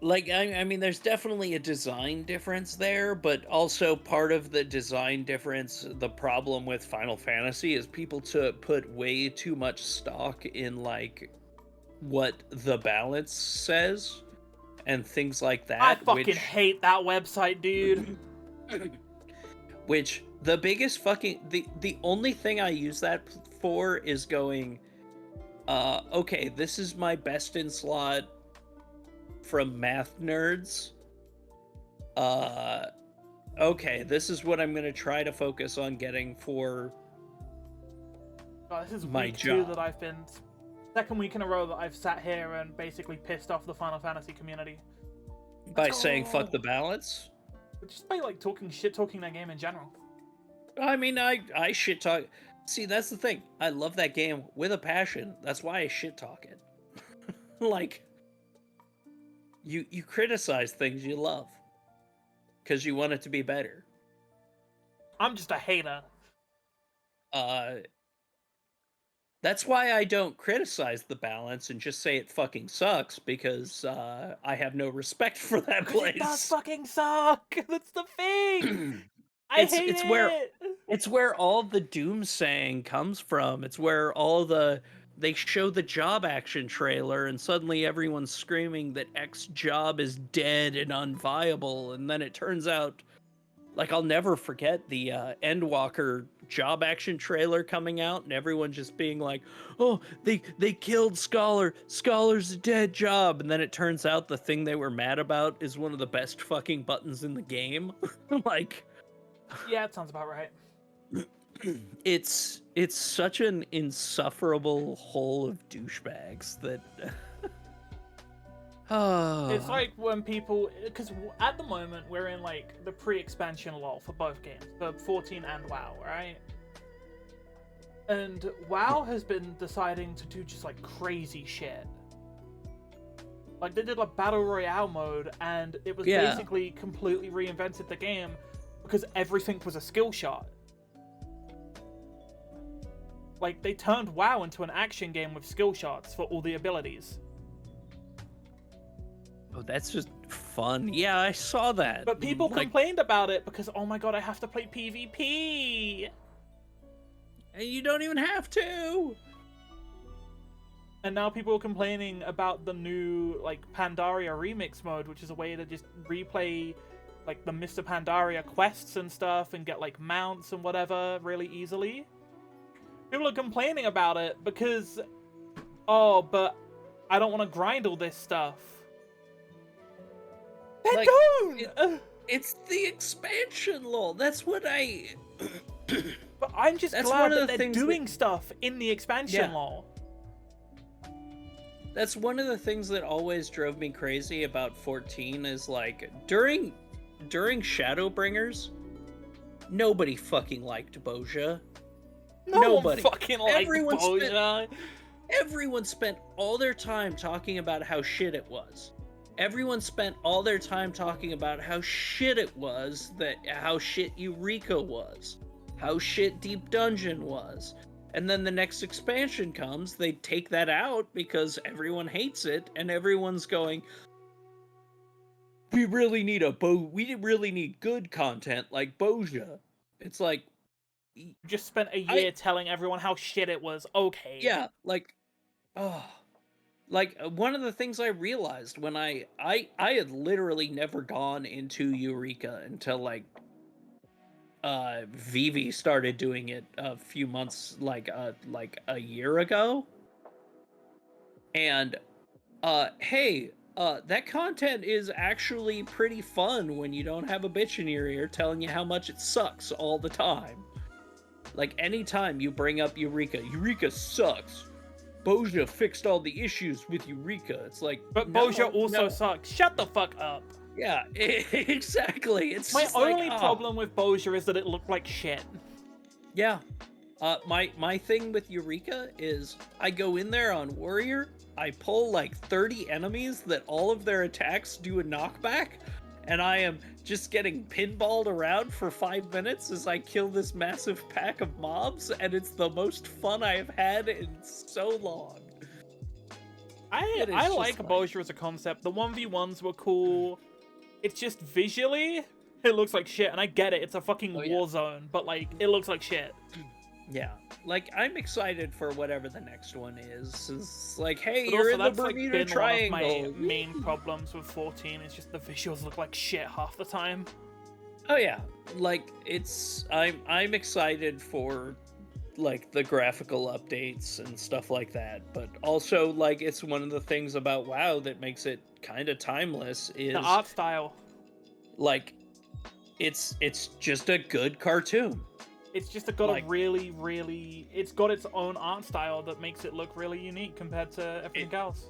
like, I mean, there's definitely a design difference there, but also part of the design difference, the problem with Final Fantasy is people put way too much stock in, like, what the balance says, and things like that. I fucking hate that website, dude. Which, the biggest fucking... The only thing I use that for is going, okay, this is my best in slot from math nerds. Okay, this is what I'm gonna try to focus on getting for this is my week job. 2 that I've been... Second week in a row that I've sat here and basically pissed off the Final Fantasy community. By saying fuck the balance? Just by like shit-talking that game in general. I mean, I shit-talk... See, that's the thing. I love that game with a passion. That's why I shit-talk it. Like... You criticize things you love because you want it to be better. I'm just a hater. That's why I don't criticize the balance and just say it fucking sucks, because I have no respect for that place. It does fucking suck. That's the thing. I hate it. It's where all the doomsaying comes from. It's where all they show the job action trailer and suddenly everyone's screaming that X job is dead and unviable, and then it turns out, like, I'll never forget the Endwalker job action trailer coming out and everyone just being like, oh, they killed Scholar, Scholar's a dead job, and then it turns out the thing they were mad about is one of the best fucking buttons in the game. Like, yeah, it sounds about right. It's such an insufferable hole of douchebags that it's like when people, because at the moment we're in like the pre-expansion lull for both games, for 14 and WoW, right? And WoW has been deciding to do just like crazy shit. Like they did a battle royale mode, and it was basically completely reinvented the game because everything was a skill shot. Like, they turned WoW into an action game with skill shots for all the abilities. Oh, that's just fun. Yeah, I saw that. But people complained about it because, oh my god, I have to play PvP! And you don't even have to! And now people are complaining about the new, like, Pandaria remix mode, which is a way to just replay, like, the Mr. Pandaria quests and stuff and get, like, mounts and whatever really easily. People are complaining about it because, oh, but I don't want to grind all this stuff. Then like, don't! It's the expansion, lol. That's what I... But I'm just glad that they're doing stuff in the expansion lol. That's one of the things that always drove me crazy about 14 is, like, during Shadowbringers, nobody fucking liked Bozja. Nobody fucking liked Bozja. Everyone spent all their time talking about how shit it was. Everyone spent all their time talking about how shit it was, how shit Eureka was, how shit Deep Dungeon was. And then the next expansion comes, they take that out because everyone hates it, and everyone's going, we really need we really need good content like Boja. It's like, You just spent a I year telling everyone how shit it was. Okay. yeah, like, oh, like one of the things I realized when I had literally never gone into Eureka until like Vivi started doing it a few months, like a year ago. And hey, that content is actually pretty fun when you don't have a bitch in your ear telling you how much it sucks all the time. Like, anytime you bring up Eureka sucks. Boja fixed all the issues with Eureka. It's like, But no, Boja also no. sucks. Shut the fuck up. Yeah, exactly. It's My just only like, problem with Boja is that it looked like shit. Yeah. My thing with Eureka is I go in there on Warrior, I pull like 30 enemies that all of their attacks do a knockback, and I am just getting pinballed around for 5 minutes as I kill this massive pack of mobs, and it's the most fun I have had in so long. I like Boja as a concept. The 1v1s were cool. It's just visually, it looks like shit, and I get it. It's a fucking war zone, but like, it looks like shit. Yeah, like, I'm excited for whatever the next one is. It's like, hey, But you're also, in the that's Bermuda like been Triangle. one of my main problems with 14. Is just the visuals look like shit half the time. Oh yeah, like, I'm excited for like the graphical updates and stuff like that, but also like it's one of the things about WoW that makes it kind of timeless is The art style. like it's just a good cartoon. It's just got a really, it's got its own art style that makes it look really unique compared to everything else.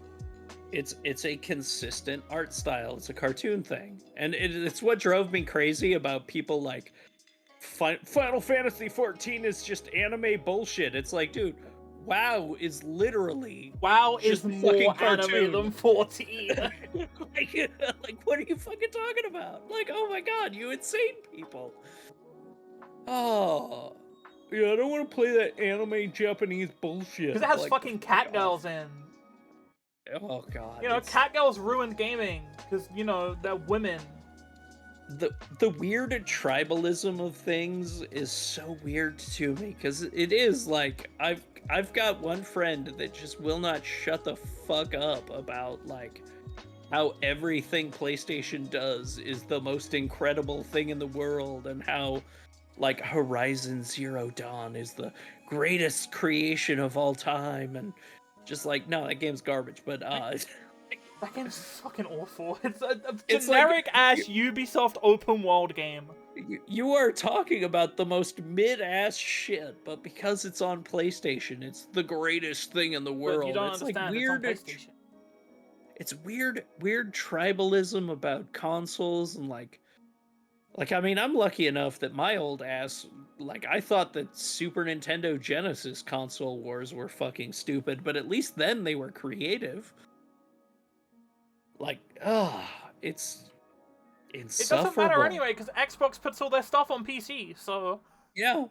It's a consistent art style. It's a cartoon thing, and it's what drove me crazy about people like Final Fantasy 14 is just anime bullshit. It's like, dude, WoW is literally is more anime than 14. like, what are you fucking talking about? Like, oh my god, you insane people. Oh, yeah, I don't want to play that anime Japanese bullshit. Because it has like, fucking cat girls in. Oh god. You know, cat girls ruined gaming because, you know, they're women. The weird tribalism of things is so weird to me because it is like I've got one friend that just will not shut the fuck up about like how everything PlayStation does is the most incredible thing in the world, and how like Horizon Zero Dawn is the greatest creation of all time, and just like, no, that game's garbage, but that game's fucking awful. It's a It's generic like, ass Ubisoft open world game. You are talking about the most mid-ass shit, but because it's on PlayStation, it's the greatest thing in the world. But you don't it's understand, like weird. it's on PlayStation. It's weird tribalism about consoles, and like I mean, I'm lucky enough that my old ass, like, I thought that Super Nintendo Genesis console wars were fucking stupid, but at least then they were creative. Like, it's insufferable. It doesn't matter anyway, because Xbox puts all their stuff on PC, so... Yeah,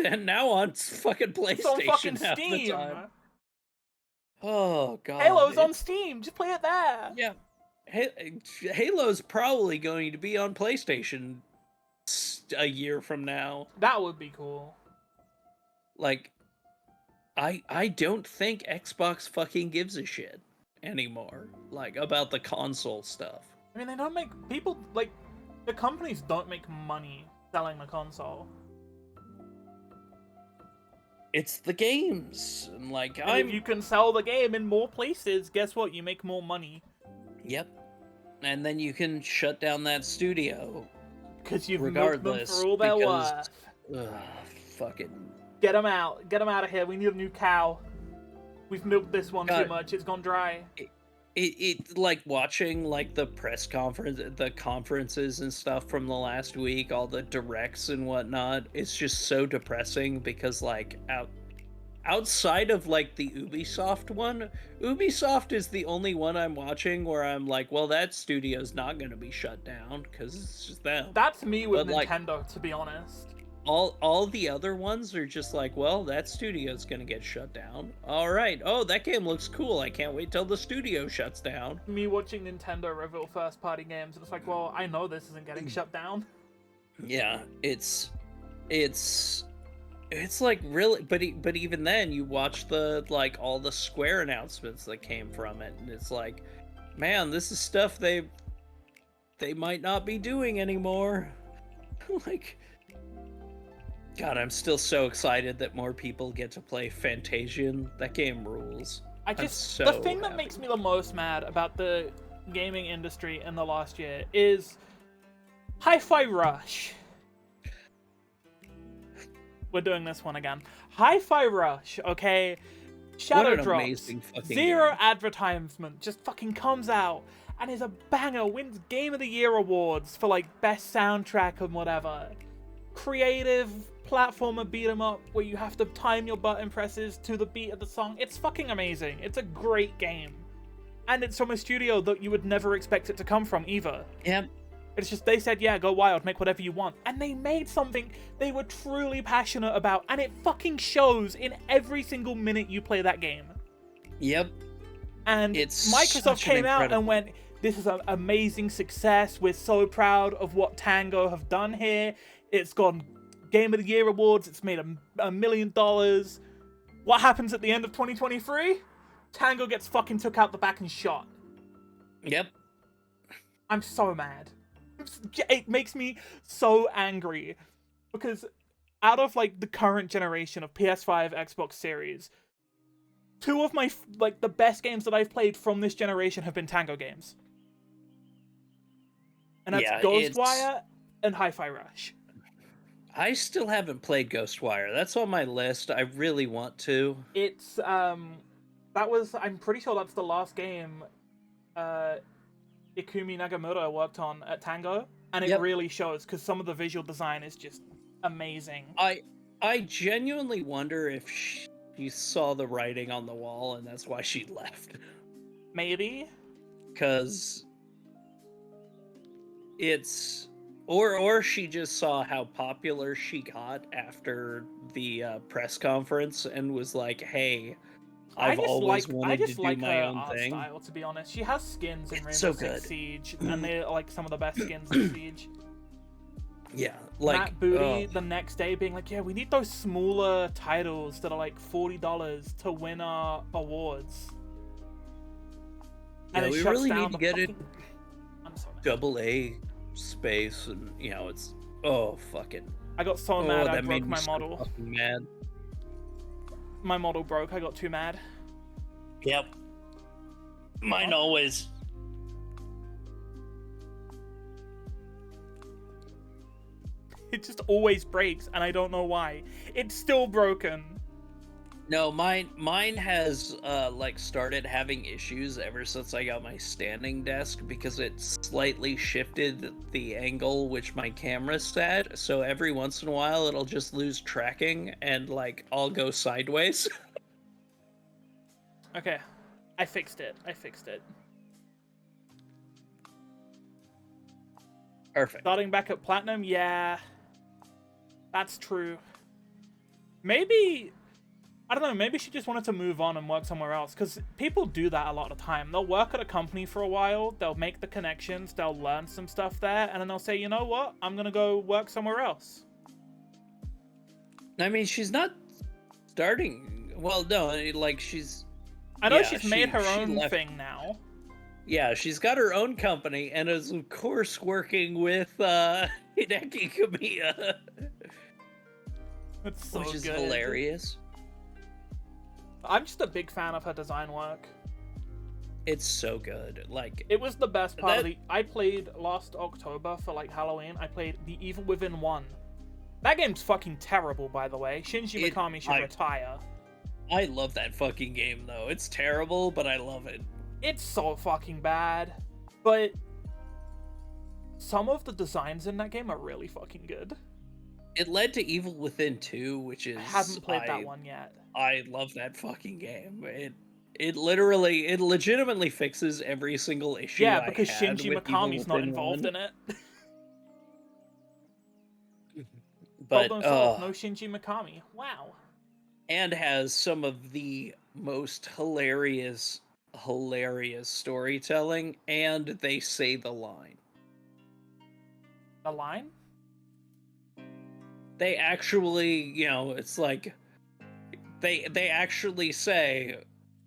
and now on fucking PlayStation. It's on fucking half Steam! the time. Oh, God. Halo's on Steam! Just play it there! Yeah. Halo's probably going to be on PlayStation a year from now. That would be cool. Like, I don't think Xbox fucking gives a shit anymore, like, about the console stuff. I mean, they don't make... People, like... The companies don't make money selling the console. It's the games, and like, if you can sell the game in more places, guess what? You make more money. Yep. And then you can shut down that studio. Because you've milked them for all they're worth. Fucking... Get them out. Get them out of here. We need a new cow. We've milked this one too much. It's gone dry. It like watching like the press conference, the conferences and stuff from the last week, all the directs and whatnot. It's just so depressing because like outside of like the Ubisoft one, Ubisoft is the only one I'm watching where I'm like, well, that studio's not going to be shut down because it's just them. That's me with but, Nintendo, to be honest. all the other ones are just like, well, that studio's gonna get shut down. All right. Oh, that game looks cool. I can't wait till the studio shuts down. Me watching Nintendo reveal first-party games, and it's like, well, I know this isn't getting shut down. Yeah, it's like really, but even then, you watch the like all the Square announcements that came from it, and it's like, man, this is stuff they might not be doing anymore. Like, God, I'm still so excited that more people get to play Fantasian. That game rules. The thing that makes me the most mad about the gaming industry in the last year is Hi-Fi Rush. We're doing this one again. Hi-Fi Rush, okay? Shadow drops. Zero advertisement. Just fucking comes out and is a banger. Wins Game of the Year awards for like best soundtrack and whatever. Creative platformer beat 'em up where you have to time your button presses to the beat of the song. It's fucking amazing. It's a great game. And it's from a studio that you would never expect it to come from either. Yep. It's just, they said, yeah, go wild, make whatever you want. And they made something they were truly passionate about, and it fucking shows in every single minute you play that game. Yep. And Microsoft came out and went, this is an amazing success. We're so proud of what Tango have done here. It's gone Game of the Year awards. It's made $1 million. What happens at the end of 2023? Tango gets fucking took out the back and shot. Yep. I'm so mad. It makes me so angry because out of like the current generation of PS5, Xbox Series, two of my like the best games that I've played from this generation have been Tango games, and that's Ghostwire and Hi-Fi Rush. I still haven't played Ghostwire. That's on my list. I really want to. It's I'm pretty sure that's the last game Ikumi Nagamoto worked on at Tango, and it really shows because some of the visual design is just amazing. I genuinely wonder if she saw the writing on the wall and that's why she left. Maybe. Because it's or she just saw how popular she got after the press conference and was like, "Hey, I've always wanted to do my own thing." Style, to be honest, she has skins in Rainbow so Six Siege, and they're like some of the best skins in Siege. Yeah, like Matt Booty the next day being like, "Yeah, we need those smaller titles that are like $40 to win our awards." And we really need to get it AA space, and it's fucking. I got so mad I broke my so model. Mad. My model broke. I got too mad. Yep. Mine always. It just always breaks, and I don't know why. It's still broken. No, mine has like started having issues ever since I got my standing desk because it slightly shifted the angle which my camera's set. So every once in a while it'll just lose tracking and like I'll go sideways. Okay, I fixed it. Perfect. Starting back at platinum, yeah, that's true. Maybe. I don't know, maybe she just wanted to move on and work somewhere else, because people do that a lot of the time. They'll work at a company for a while, they'll make the connections, they'll learn some stuff there, and then they'll say, you know what, I'm gonna go work somewhere else. I mean, she's not starting... Well, no, like, she's... I know she's made her own thing now. Yeah, she's got her own company, and is, of course, working with Hideki Kamiya. That's so good. Which is hilarious. I'm just a big fan of her design work. It's so good. Like, it was the best part of the... I played last October for like Halloween. I played The Evil Within 1. That game's fucking terrible, by the way. Shinji Mikami should retire. I love that fucking game, though. It's terrible, but I love it. It's so fucking bad. But some of the designs in that game are really fucking good. It led to Evil Within 2, which is... I haven't played that one yet. I love that fucking game. It legitimately fixes every single issue. Yeah, because Shinji Mikami's not involved in it. Problem but solved. No Shinji Mikami. Wow. and has some of the most hilarious storytelling, and they say the line. The line? They actually, it's like they actually say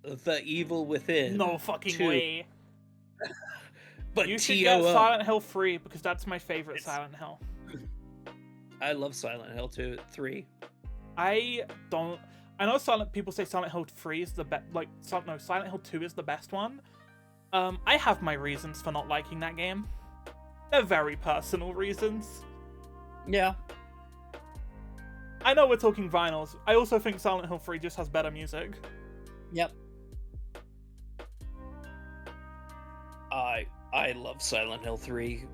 the evil within. No fucking too, way. but You should get TOO. Silent Hill 3 because that's my favorite Silent Hill. I love Silent Hill 3. I know people say Silent Hill 3 is the best. No, Silent Hill 2 is the best one. I have my reasons for not liking that game. They're very personal reasons. Yeah. I know we're talking vinyls. I also think Silent Hill 3 just has better music. Yep. I love Silent Hill 3.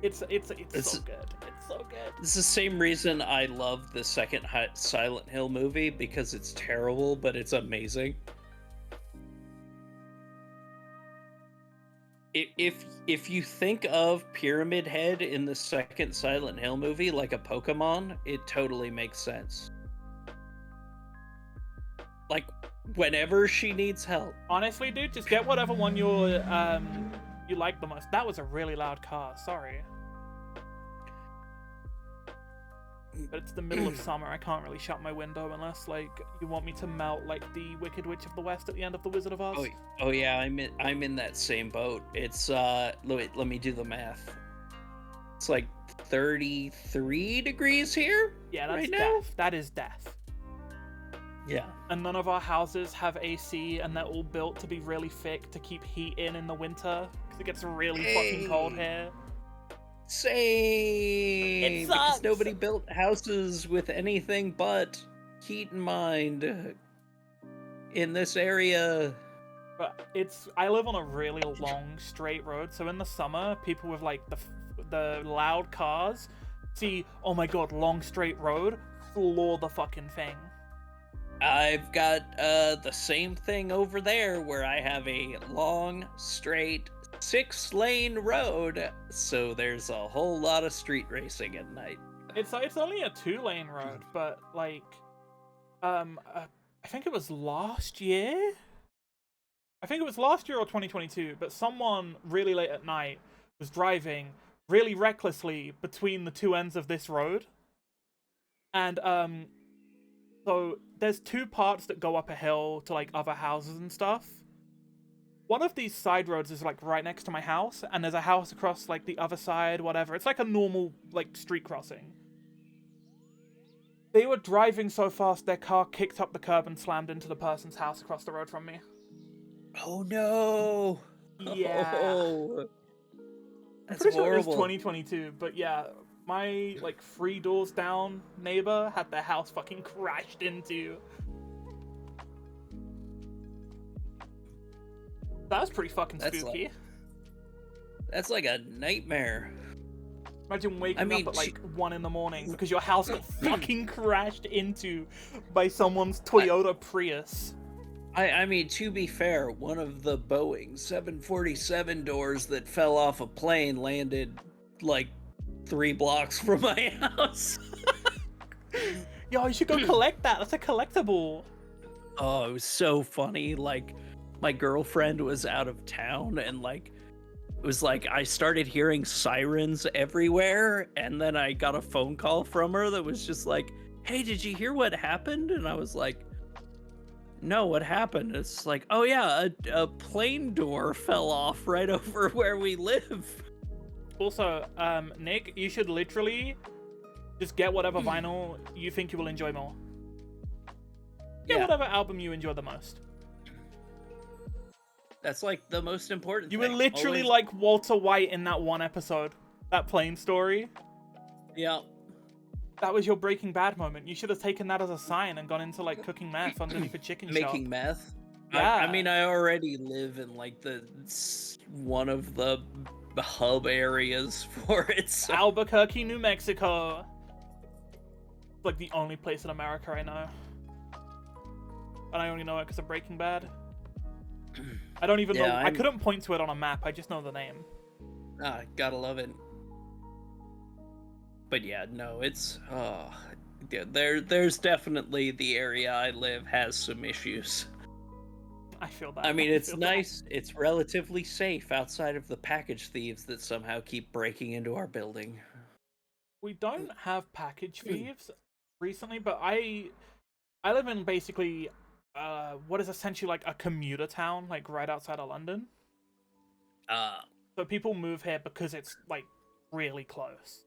It's so good. It's so good. It's the same reason I love the second Silent Hill movie, because it's terrible, but it's amazing. If you think of Pyramid Head in the second Silent Hill movie like a Pokemon, it totally makes sense. Like, whenever she needs help. Honestly, dude, just get whatever one you like the most. That was a really loud car. Sorry. But it's the middle of summer. I can't really shut my window unless, like, you want me to melt like the Wicked Witch of the West at the end of The Wizard of Oz. Oh yeah, I'm in that same boat. It's let me do the math. It's like 33 degrees here. Yeah, that's right death. now? That is death. Yeah. And none of our houses have AC, and they're all built to be really thick to keep heat in the winter because it gets really fucking cold here. Same. It sucks. Because nobody built houses with anything but heat in mind in this area. But I live on a really long straight road, so in the summer, people with like the loud cars see, oh my god, long straight road, floor the fucking thing. I've got the same thing over there, where I have a long straight 6-lane road, so there's a whole lot of street racing at night. It's only a 2-lane road, but like, I think it was last year. I think it was last year or 2022. But someone really late at night was driving really recklessly between the two ends of this road, and so there's two parts that go up a hill to like other houses and stuff. One of these side roads is like right next to my house, and there's a house across like the other side, whatever. It's like a normal like street crossing. They were driving so fast their car kicked up the curb and slammed into the person's house across the road from me. Oh no! Yeah. Oh, I'm that's pretty sure it was horrible. 2022, but yeah, my like 3 doors down neighbor had their house fucking crashed into. That was pretty fucking spooky. That's like a nightmare. Imagine waking up at like 1 in the morning because your house got fucking crashed into by someone's Toyota Prius. I mean, to be fair, one of the Boeing 747 doors that fell off a plane landed like 3 blocks from my house. Yo, you should go collect that. That's a collectible. Oh, it was so funny. Like, my girlfriend was out of town, and like, it was like I started hearing sirens everywhere, and then I got a phone call from her that was just like, "Hey, did you hear what happened?" And I was like, "No, what happened?" It's like, "Oh yeah, a plane door fell off right over where we live." Also, Nick, you should literally just get whatever vinyl you think you will enjoy more. Get whatever album you enjoy the most. That's like the most important You thing. were literally Always... like Walter White in that one episode. That plane story. Yeah. That was your Breaking Bad moment. You should have taken that as a sign and gone into like cooking meth underneath a chicken shop. Making meth? Yeah. I mean, I already live in like one of the hub areas for it. So. Albuquerque, New Mexico. It's like the only place in America I know. And I only know it because of Breaking Bad. I don't even know. I couldn't point to it on a map. I just know the name. Ah, gotta love it. But yeah, no, it's yeah, there's definitely the area I live has some issues. I feel I that. mean, I it's feel that. nice, it's relatively safe outside of the package thieves that somehow keep breaking into our building. We don't have package thieves recently, but I live in basically what is essentially like a commuter town, like right outside of London. Uh So people move here because it's like really close.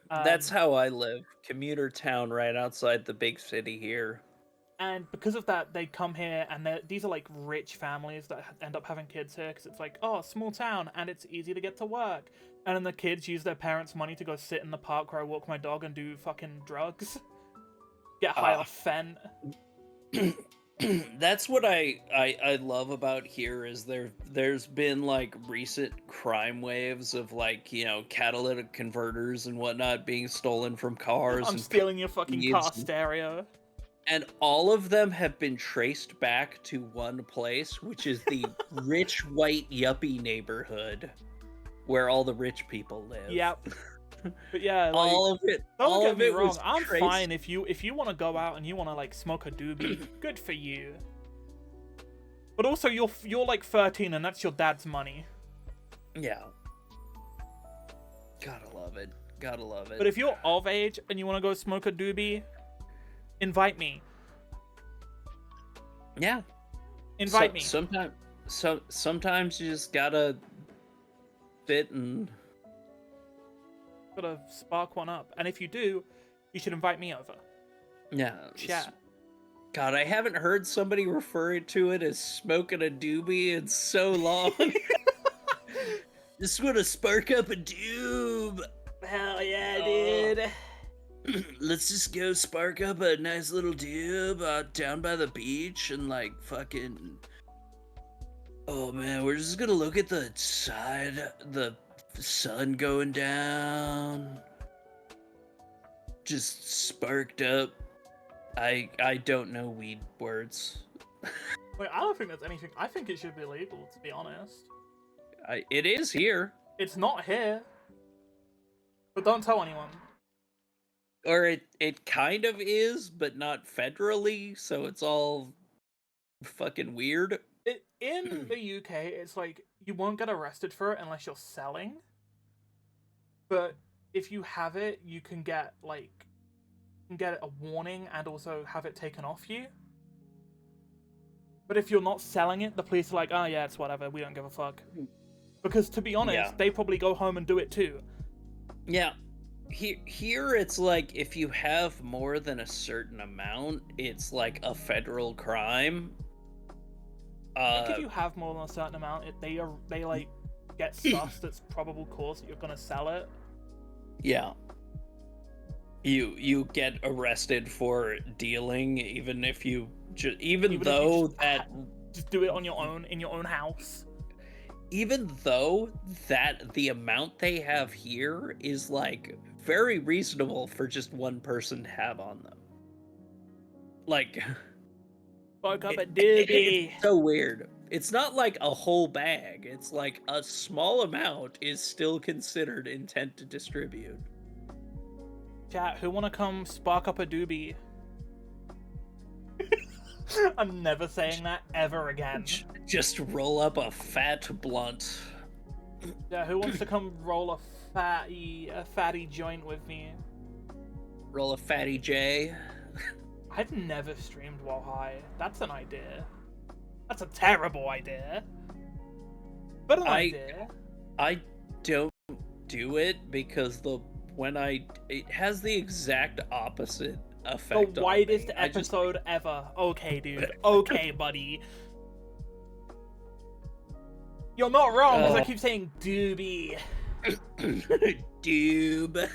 that's Um, how I live. Commuter town right outside the big city here. and because of that, they come here, and these are like rich families that end up having kids here because it's like, oh, small town, and it's easy to get to work. And then the kids use their parents' money to go sit in the park where I walk my dog and do fucking drugs, get high Uh off fen. that's what I love about here is there's been like recent crime waves of like, you know, catalytic converters and whatnot being stolen from cars I'm and stealing your fucking car used, stereo. and all of them have been traced back to one place, which is the rich white yuppie neighborhood where all the rich people live. Yep. But yeah, like, all of it don't all get of me it wrong, was I'm traced. fine if you want to go out and you want to like smoke a doobie, good for you. But also you're like 13 and that's your dad's money. Yeah. Gotta love it. Gotta love it. But if you're of age and you want to go smoke a doobie, invite me. Yeah. Invite me. Sometimes you just gotta fit and Gotta spark one up. And if you do, you should invite me over. yeah. Chat. God, I haven't heard somebody refer to it as smoking a doobie in so long. Just want to spark up a doob. Hell yeah, Oh. dude. Let's just go spark up a nice little doob down by the beach and like fucking. Oh man, we're just gonna look at the side, the sun going down. Just sparked up. I don't know weed words. Wait, I don't think there's anything. I think it should be legal, to be honest. It is here, It's not here. But don't tell anyone. or it kind of is, but not federally, so it's all fucking weird. In the UK, it's like you won't get arrested for it unless you're selling. But if you have it, you can get a warning and also have it taken off you. But if you're not selling it, the police are like, oh yeah, it's whatever, we don't give a fuck. Because to be honest, Yeah. they probably go home and do it too. Yeah. Here it's like if you have more than a certain amount, it's like a federal crime. I think if you have more than a certain amount, they like get sus that's probable cause that you're gonna sell it. Yeah. You get arrested for dealing even if you even though that just do it on your own in your own house. Even though that the amount they have here is like very reasonable for just one person to have on them. Like Fuck up a it's doobie. so weird. It's not like a whole bag. It's like a small amount is still considered intent to distribute. Chat, who wanna come spark up a doobie? I'm never saying that ever again. Just roll up a fat blunt. Yeah, who wants to come roll a fatty joint with me? Roll a fatty J. I've never streamed while high. That's an idea. That's a terrible idea. But an idea. I don't do it because it has the exact opposite effect. The widest on me. episode ever. Okay, dude. Okay, buddy. You're not wrong because I keep saying doobie. Doob.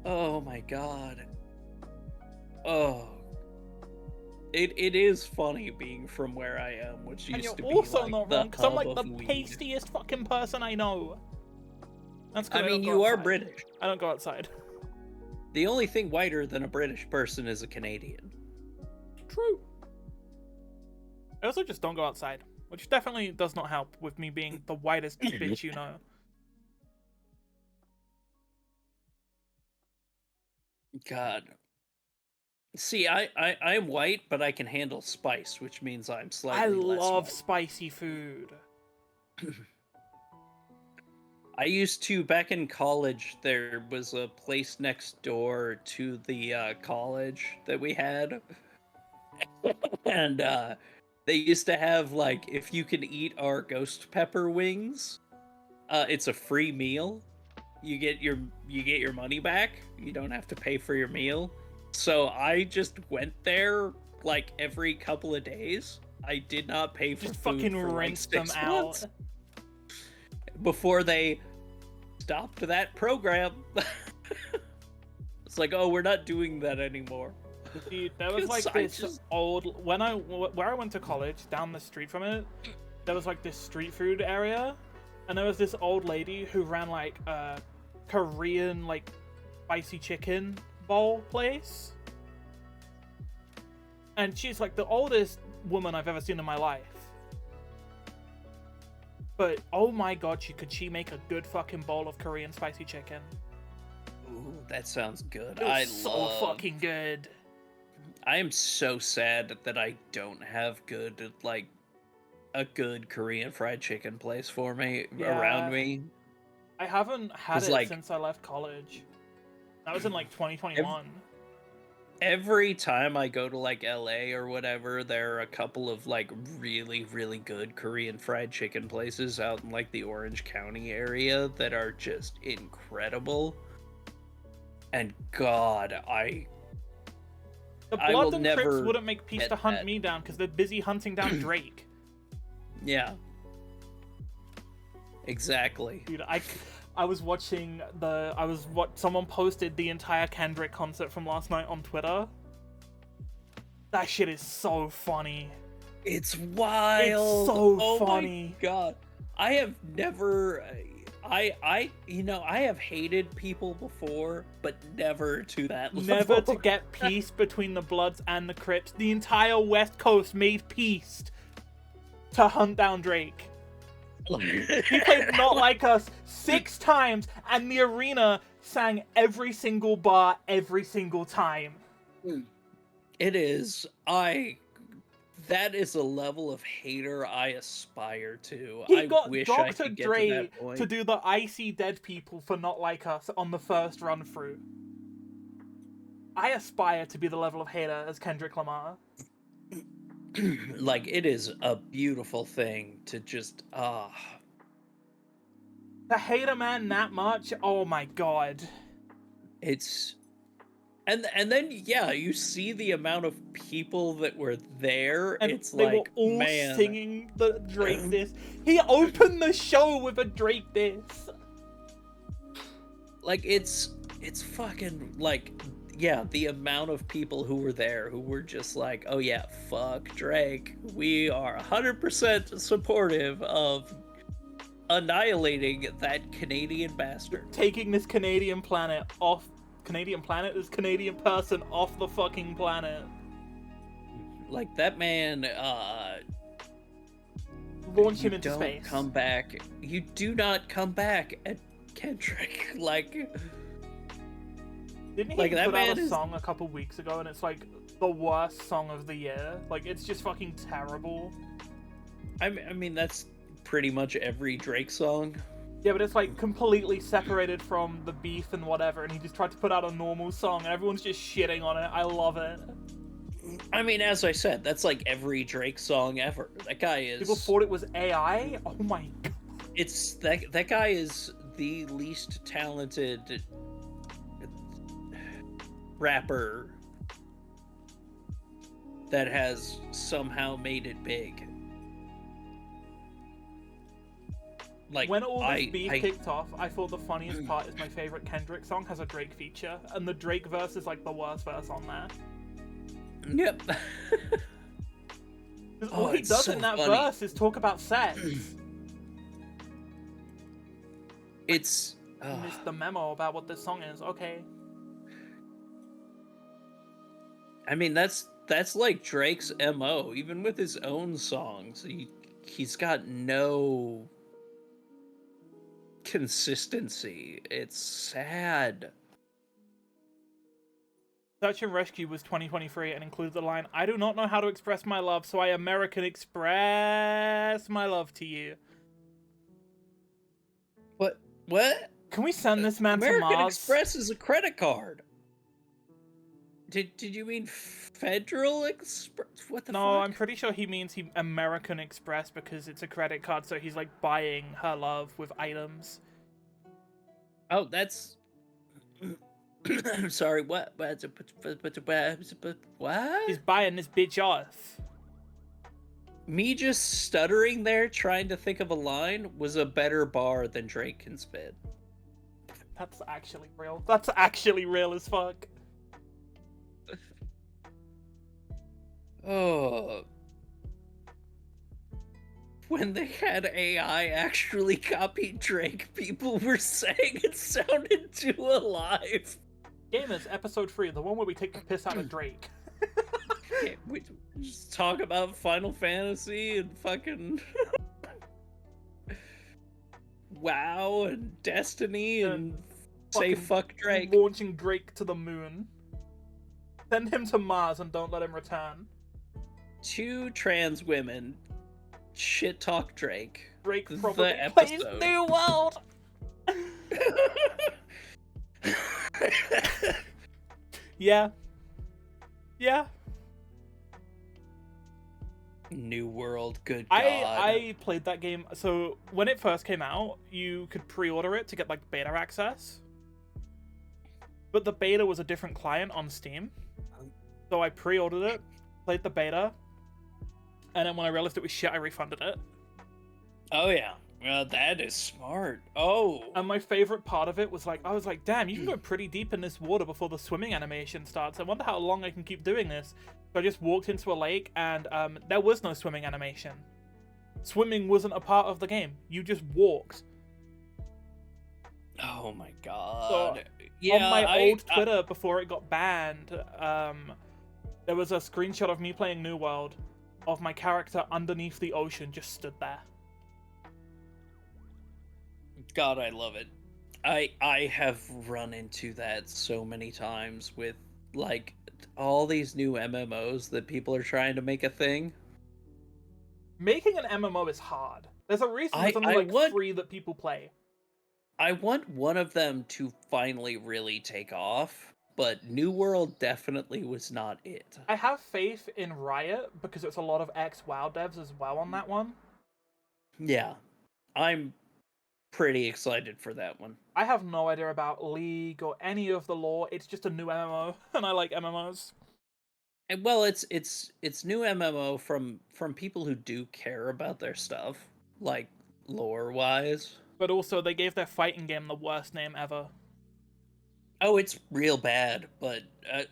Oh my god. Oh. It is funny being from where I am, which And used you're to be also like not the wrong because I'm hub like the of weed. pastiest fucking person I know. That's I mean, you are British. I don't go outside. The only thing whiter than a British person is a Canadian. True. I also just don't go outside, which definitely does not help with me being the whitest bitch you know. God. See, I am white, but I can handle spice, which means I'm I slightly less love white. spicy food. I used to back in college. There was a place next door to the college that we had, and they used to have like if you can eat our ghost pepper wings, it's a free meal. You get your money back. You don't have to pay for your meal. So I just went there like every couple of days. I did not pay for Just food fucking for like rinse them 6 out. months before they stopped that program. It's like, "Oh, we're not doing that anymore." Dude, there was 'Cause like I this just where I went to college, down the street from it, there was like this street food area, and there was this old lady who ran like a Korean like spicy chicken bowl place, and she's like the oldest woman I've ever seen in my life. But oh my god, she make a good fucking bowl of Korean spicy chicken. Ooh, that sounds good. It was so fucking good. I am so sad that I don't have like a good Korean fried chicken place for me around Yeah, me. I haven't had Because it like since I left college. That was in like ev- 2021. every time I go to like LA or whatever, there are a couple of like really, really good Korean fried chicken places out in like the Orange County area that are just incredible. And God, The I will Bloods and Crips never wouldn't make peace get to hunt that. me down because they're busy hunting down Drake. Yeah, exactly. Dude, I was watching someone posted the entire Kendrick concert from last night on Twitter. That shit is so funny. It's wild. so Oh funny. my God. I have never I have hated people before, but never to that level. Never to get peace between the Bloods and the Crips. The entire West Coast made peace to hunt down Drake. He played Not Like Us 6 times, and the arena sang every single bar every single time. It is. That is a level of hater I aspire to. He I got wish I Dr. could get to Dre that point. to do the Icy Dead People for Not Like Us on the first run through. I aspire to be the level of hater as Kendrick Lamar. Like it is a beautiful thing to just To hate a man that much, oh my god. it's and then yeah, you see the amount of people that were there. And It's they were like, all man, singing the Drake diss. He opened the show with a Drake diss. like it's fucking like yeah, the amount of people who were there who were just like, oh yeah, fuck Drake. We are 100% supportive of annihilating that Canadian bastard. Taking this Canadian planet off. This Canadian person off the fucking planet. Like that man, Launch you him into don't space. come back. You do not come back at Kendrick. Like, Didn't he like that put out man a is. song a couple weeks ago and it's like the worst song of the year? Like, it's just fucking terrible. I mean, that's pretty much every Drake song. Yeah, but it's like completely separated from the beef and whatever, and he just tried to put out a normal song and everyone's just shitting on it. I love it. I mean, as I said, that's like every Drake song ever. That guy is. People thought it was AI? Oh my god. It's that guy is the least talented rapper that has somehow made it big. Like When all this beef kicked off, I thought the funniest part is my favorite Kendrick song has a Drake feature, and the Drake verse is like the worst verse on there. Yep. All he does in that verse is talk about sex. It's Missed the memo about what this song is. Okay. I mean, that's like Drake's MO. Even with his own songs, he's got no consistency. It's sad. Search and Rescue was 2023 and included the line, "I do not know how to express my love, so I American express my love to you." What? What? Can we send this man to American Mars? Express is a credit card. Did you mean Federal Express? What the fuck? No, I'm pretty sure he means he American Express because it's a credit card, so he's like buying her love with items. Oh, that's. I'm sorry. What? What? He's buying this bitch off. Me just stuttering there, trying to think of a line, was a better bar than Drake can spit. That's actually real. That's actually real as fuck. Oh. When they had AI actually copy Drake, people were saying it sounded too alive. Gaymers Ep3, the one where we take the piss out of Drake. Can't we just talk about Final Fantasy and fucking WoW and Destiny and say fuck Drake? Launching Drake to the moon. Send him to Mars and don't let him return. 2 trans women shit talk Drake. Drake probably plays New World. Yeah. Yeah. New World, good God. I played that game. So when it first came out, you could pre-order it to get like beta access. But the beta was a different client on Steam. So I pre-ordered it, played the beta, and then when I realized it was shit, I refunded it. Oh yeah. Well, that is smart. Oh. And my favorite part of it was like, I was like, damn, you can go pretty deep in this water before the swimming animation starts. I wonder how long I can keep doing this. So I just walked into a lake and there was no swimming animation. Swimming wasn't a part of the game. You just walked. Oh my God. So, yeah, on my old Twitter before it got banned, there was a screenshot of me playing New World of my character underneath the ocean just stood there. God, I love it. I have run into that so many times with like all these new MMOs that people are trying to make a thing. Making an MMO is hard. There's a reason there's only like 3 that people play. I want one of them to finally really take off, but New World definitely was not it. I have faith in Riot because it's a lot of ex-WoW devs as well on that one. Yeah, I'm pretty excited for that one. I have no idea about League or any of the lore. It's just a new MMO, and I like MMOs. And well, it's new MMO from people who do care about their stuff, like lore-wise. But also, they gave their fighting game the worst name ever. Oh, it's real bad, but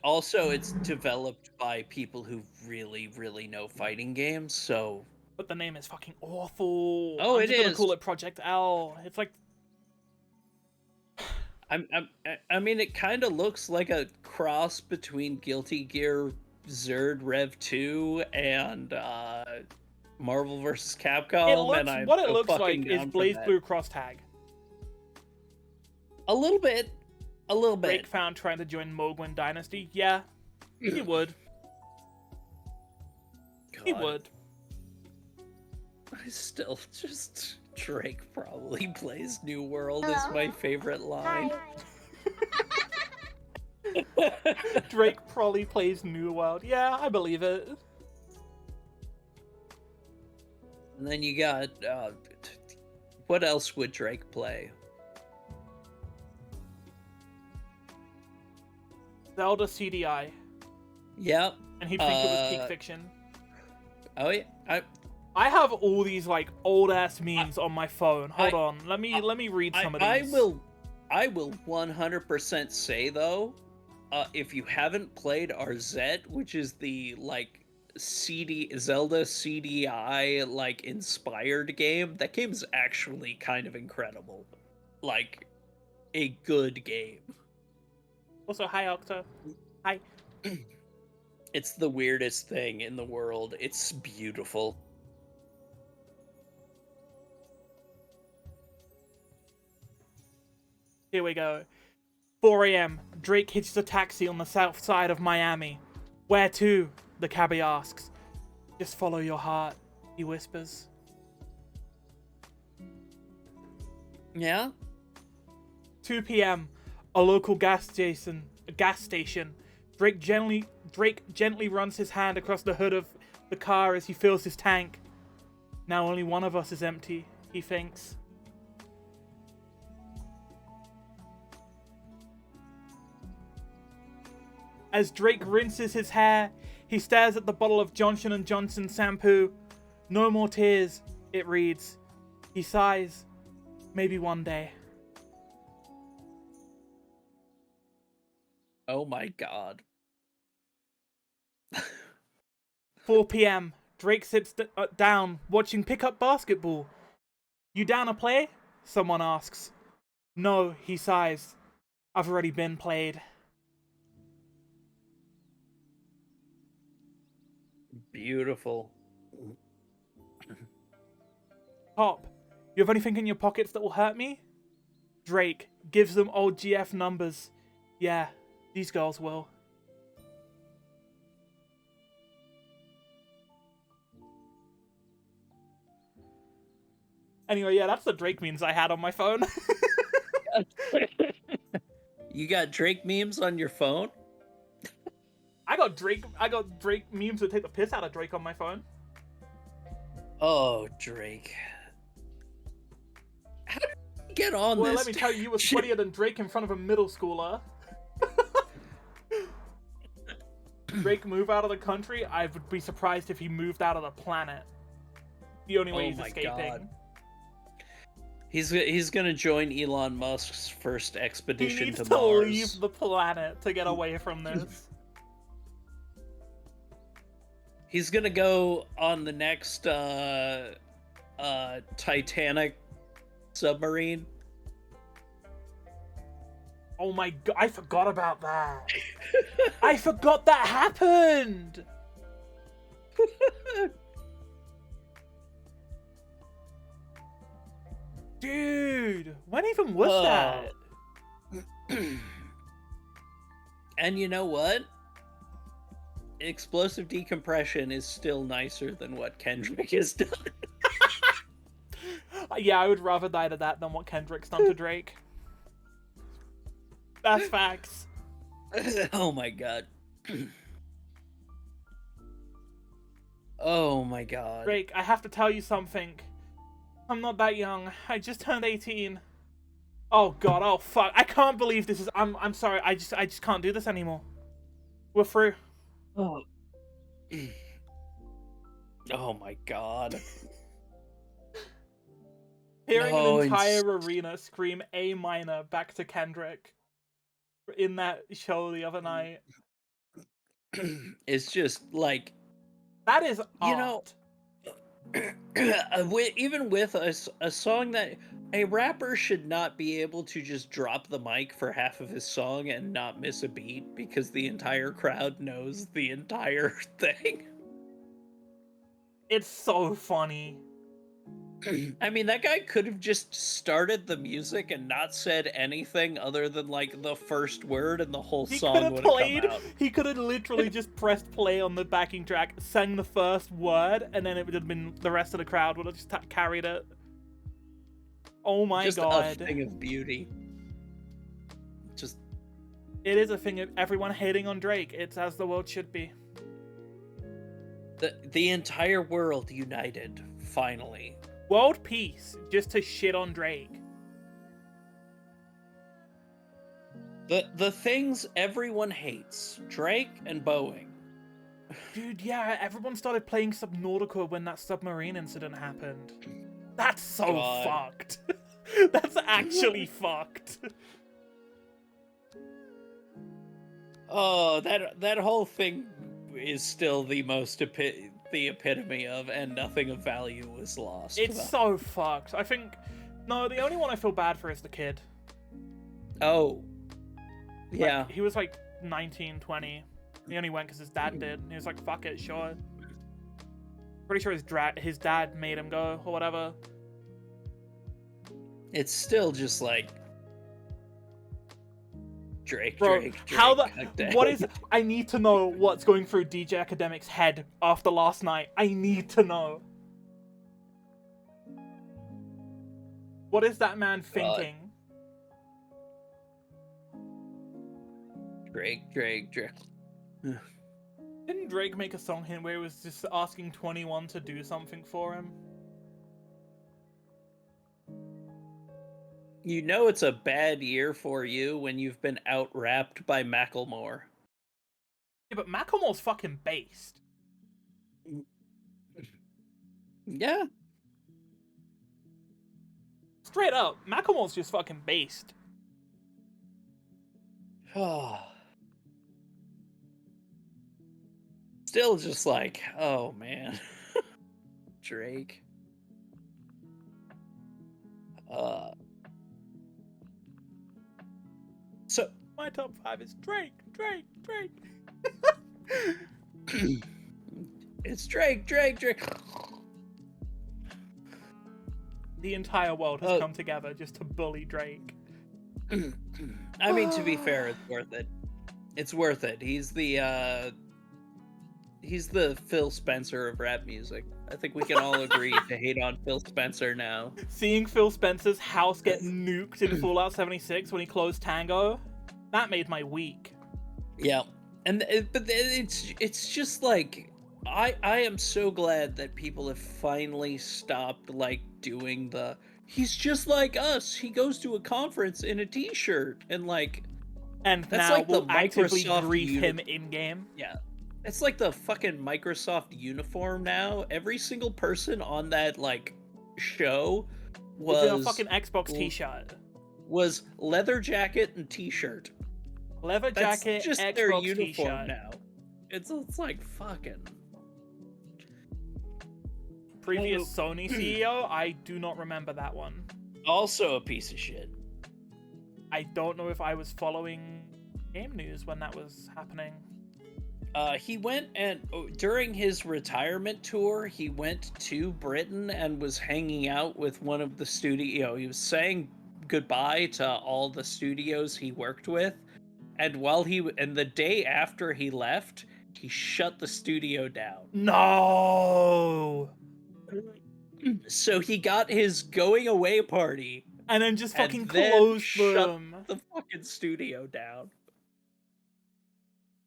also it's developed by people who really, really know fighting games, so... But the name is fucking awful. Oh, I'm it just gonna is. call it Project L. It's like... I mean, it kind of looks like a cross between Guilty Gear Zerd Rev 2 and Marvel vs. Capcom. What it looks like is BlazBlue Cross Tag. A little bit. A little bit. Drake found trying to join Mogwin Dynasty. Yeah, he would. God. He would. I still just... Drake probably plays New World is my favorite line. Drake probably plays New World. Yeah, I believe it. And then you got... what else would Drake play? Zelda CDI. Yep. And he'd think it was peak fiction. Oh yeah. I have all these like old ass memes on my phone. Hold on. Let me read some of these. I will 100% say though, if you haven't played Arzette, which is the like Zelda CDI like inspired game, that game's actually kind of incredible. Like a good game. Also, hi Octa. Hi. It's the weirdest thing in the world. It's beautiful. Here we go. 4 a.m. Drake hitches a taxi on the south side of Miami. Where to? The cabbie asks. Just follow your heart, he whispers. Yeah? 2 p.m. A local gas station. Drake gently runs his hand across the hood of the car as he fills his tank. Now only one of us is empty, he thinks. As Drake rinses his hair, he stares at the bottle of Johnson & Johnson shampoo. No more tears, it reads. He sighs. Maybe one day. Oh my god. 4 p.m. Drake sits down, watching pickup basketball. You down to play? Someone asks. No, he sighs. I've already been played. Beautiful. Top, you have anything in your pockets that will hurt me? Drake gives them old GF numbers. Yeah, these girls will. Anyway, yeah, that's the Drake memes I had on my phone. You got Drake memes on your phone? I got Drake memes that take the piss out of Drake on my phone. Oh, Drake. How did you get on this? Well, let me tell you, was sweatier than Drake in front of a middle schooler. Drake move out of the country? I would be surprised if he moved out of the planet. The only way he's escaping. God. He's gonna join Elon Musk's first expedition he needs to to Mars. leave the planet to get away from this. He's gonna go on the next Titanic submarine. Oh my god, I forgot about that. I forgot that happened. Dude, when even was that? And you know what? Explosive decompression is still nicer than what Kendrick has done. Yeah, I would rather die to that than what Kendrick's done to Drake. That's facts. Oh my god. Oh my god. Drake, I have to tell you something. I'm not that young. I just turned 18. Oh god, oh fuck. I can't believe this is I'm sorry. I just can't do this anymore. We're through. Oh. Oh my god. Hearing No, an entire arena scream A minor back to Kendrick in that show the other night. It's just like, That is you know, even with a song that a rapper should not be able to just drop the mic for half of his song and not miss a beat because the entire crowd knows the entire thing. It's so funny. I mean, that guy could have just started the music and not said anything other than like the first word, and the whole song would have come out. He could have literally just pressed play on the backing track, sang the first word, and then it would have been the rest of the crowd would have just carried it. Oh my god! Just a thing of beauty. Just it is a thing of everyone hating on Drake. It's as the world should be. The entire world united finally. World peace, just to shit on Drake. The things everyone hates: Drake and Boeing. Dude, yeah, everyone started playing Subnautica when that submarine incident happened. That's so fucked. That's actually fucked. Oh, that whole thing is still the most the epitome of, and nothing of value was lost. It's so fucked. I think, no, the only one I feel bad for is the kid. Oh. Yeah. Like, he was like 19, 20. He only went because his dad did. He was like, fuck it, sure. Pretty sure his dad made him go, or whatever. It's still just like... Drake, Bro, Drake, how Drake. what is, I need to know what's going through DJ Academic's head after last night. I need to know. What is that man thinking? Drake, Drake, Drake. Didn't Drake make a song here where he was just asking 21 to do something for him? You know it's a bad year for you when you've been out-rapped by Macklemore. Yeah, but Macklemore's fucking based. Yeah. Straight up, Macklemore's just fucking based. Still just like, oh man. Drake. So My top 5 is Drake, Drake, Drake. it's Drake, Drake, Drake. The entire world has come together just to bully Drake. I mean, to be fair, it's worth it. It's worth it. He's the Phil Spencer of rap music. I think we can all agree to hate on Phil Spencer now. Seeing Phil Spencer's house get nuked in Fallout 76 when he closed Tango, that made my week. Yeah, but it's just like I am so glad that people have finally stopped like doing the he's just like us. He goes to a conference in a t-shirt and like and that's now like we'll the actively Microsoft grief him in game. Yeah. It's like the fucking Microsoft uniform now. Every single person on that like show was a fucking Xbox t-shirt. Was leather jacket and t-shirt. Leather jacket, just Xbox their uniform t-shirt. now. It's like fucking. Previous Sony CEO, I do not remember that one. Also a piece of shit. I don't know if I was following game news when that was happening. He went and during his retirement tour, he went to Britain and was hanging out with one of the studio. He was saying goodbye to all the studios he worked with, and the day after he left, he shut the studio down. No. So he got his going away party, and then just fucking shut them. The fucking studio down.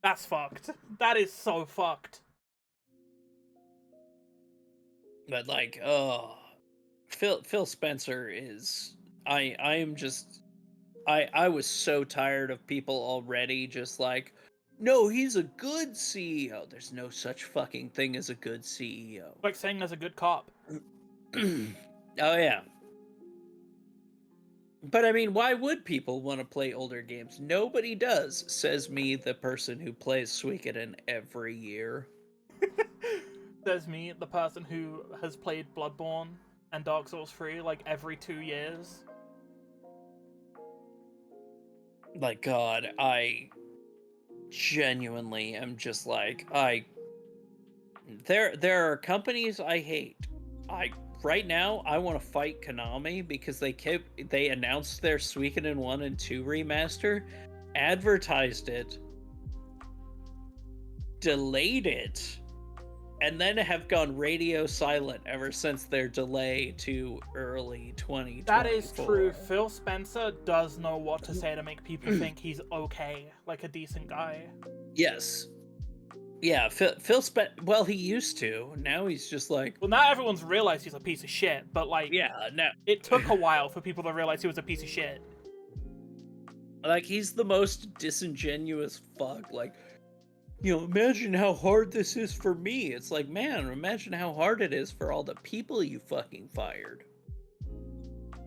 That's fucked. That is so fucked. But like, Phil Spencer is. I was so tired of people already just like, no, he's a good CEO. There's no such fucking thing as a good CEO. Like saying there's a good cop. Oh yeah. But I mean, why would people want to play older games? Nobody does, says me, the person who plays Suikoden every year. Says me, the person who has played Bloodborne and Dark Souls 3 like every 2 years. Like, God, I genuinely am just like, there are companies I hate. Right now, I want to fight Konami because they announced their Suikoden 1 and 2 remaster, advertised it, delayed it, and then have gone radio silent ever since their delay to early 2024. That is true. Phil Spencer does know what to say to make people think he's okay, like a decent guy. Yes. Yeah, Phil Spencer, well, he used to. Now he's just like... Well, now everyone's realized he's a piece of shit, but like... Yeah, no. It took a while for people to realize he was a piece of shit. Like, he's the most disingenuous fuck. Like, you know, imagine how hard this is for me. It's like, man, imagine how hard it is for all the people you fucking fired.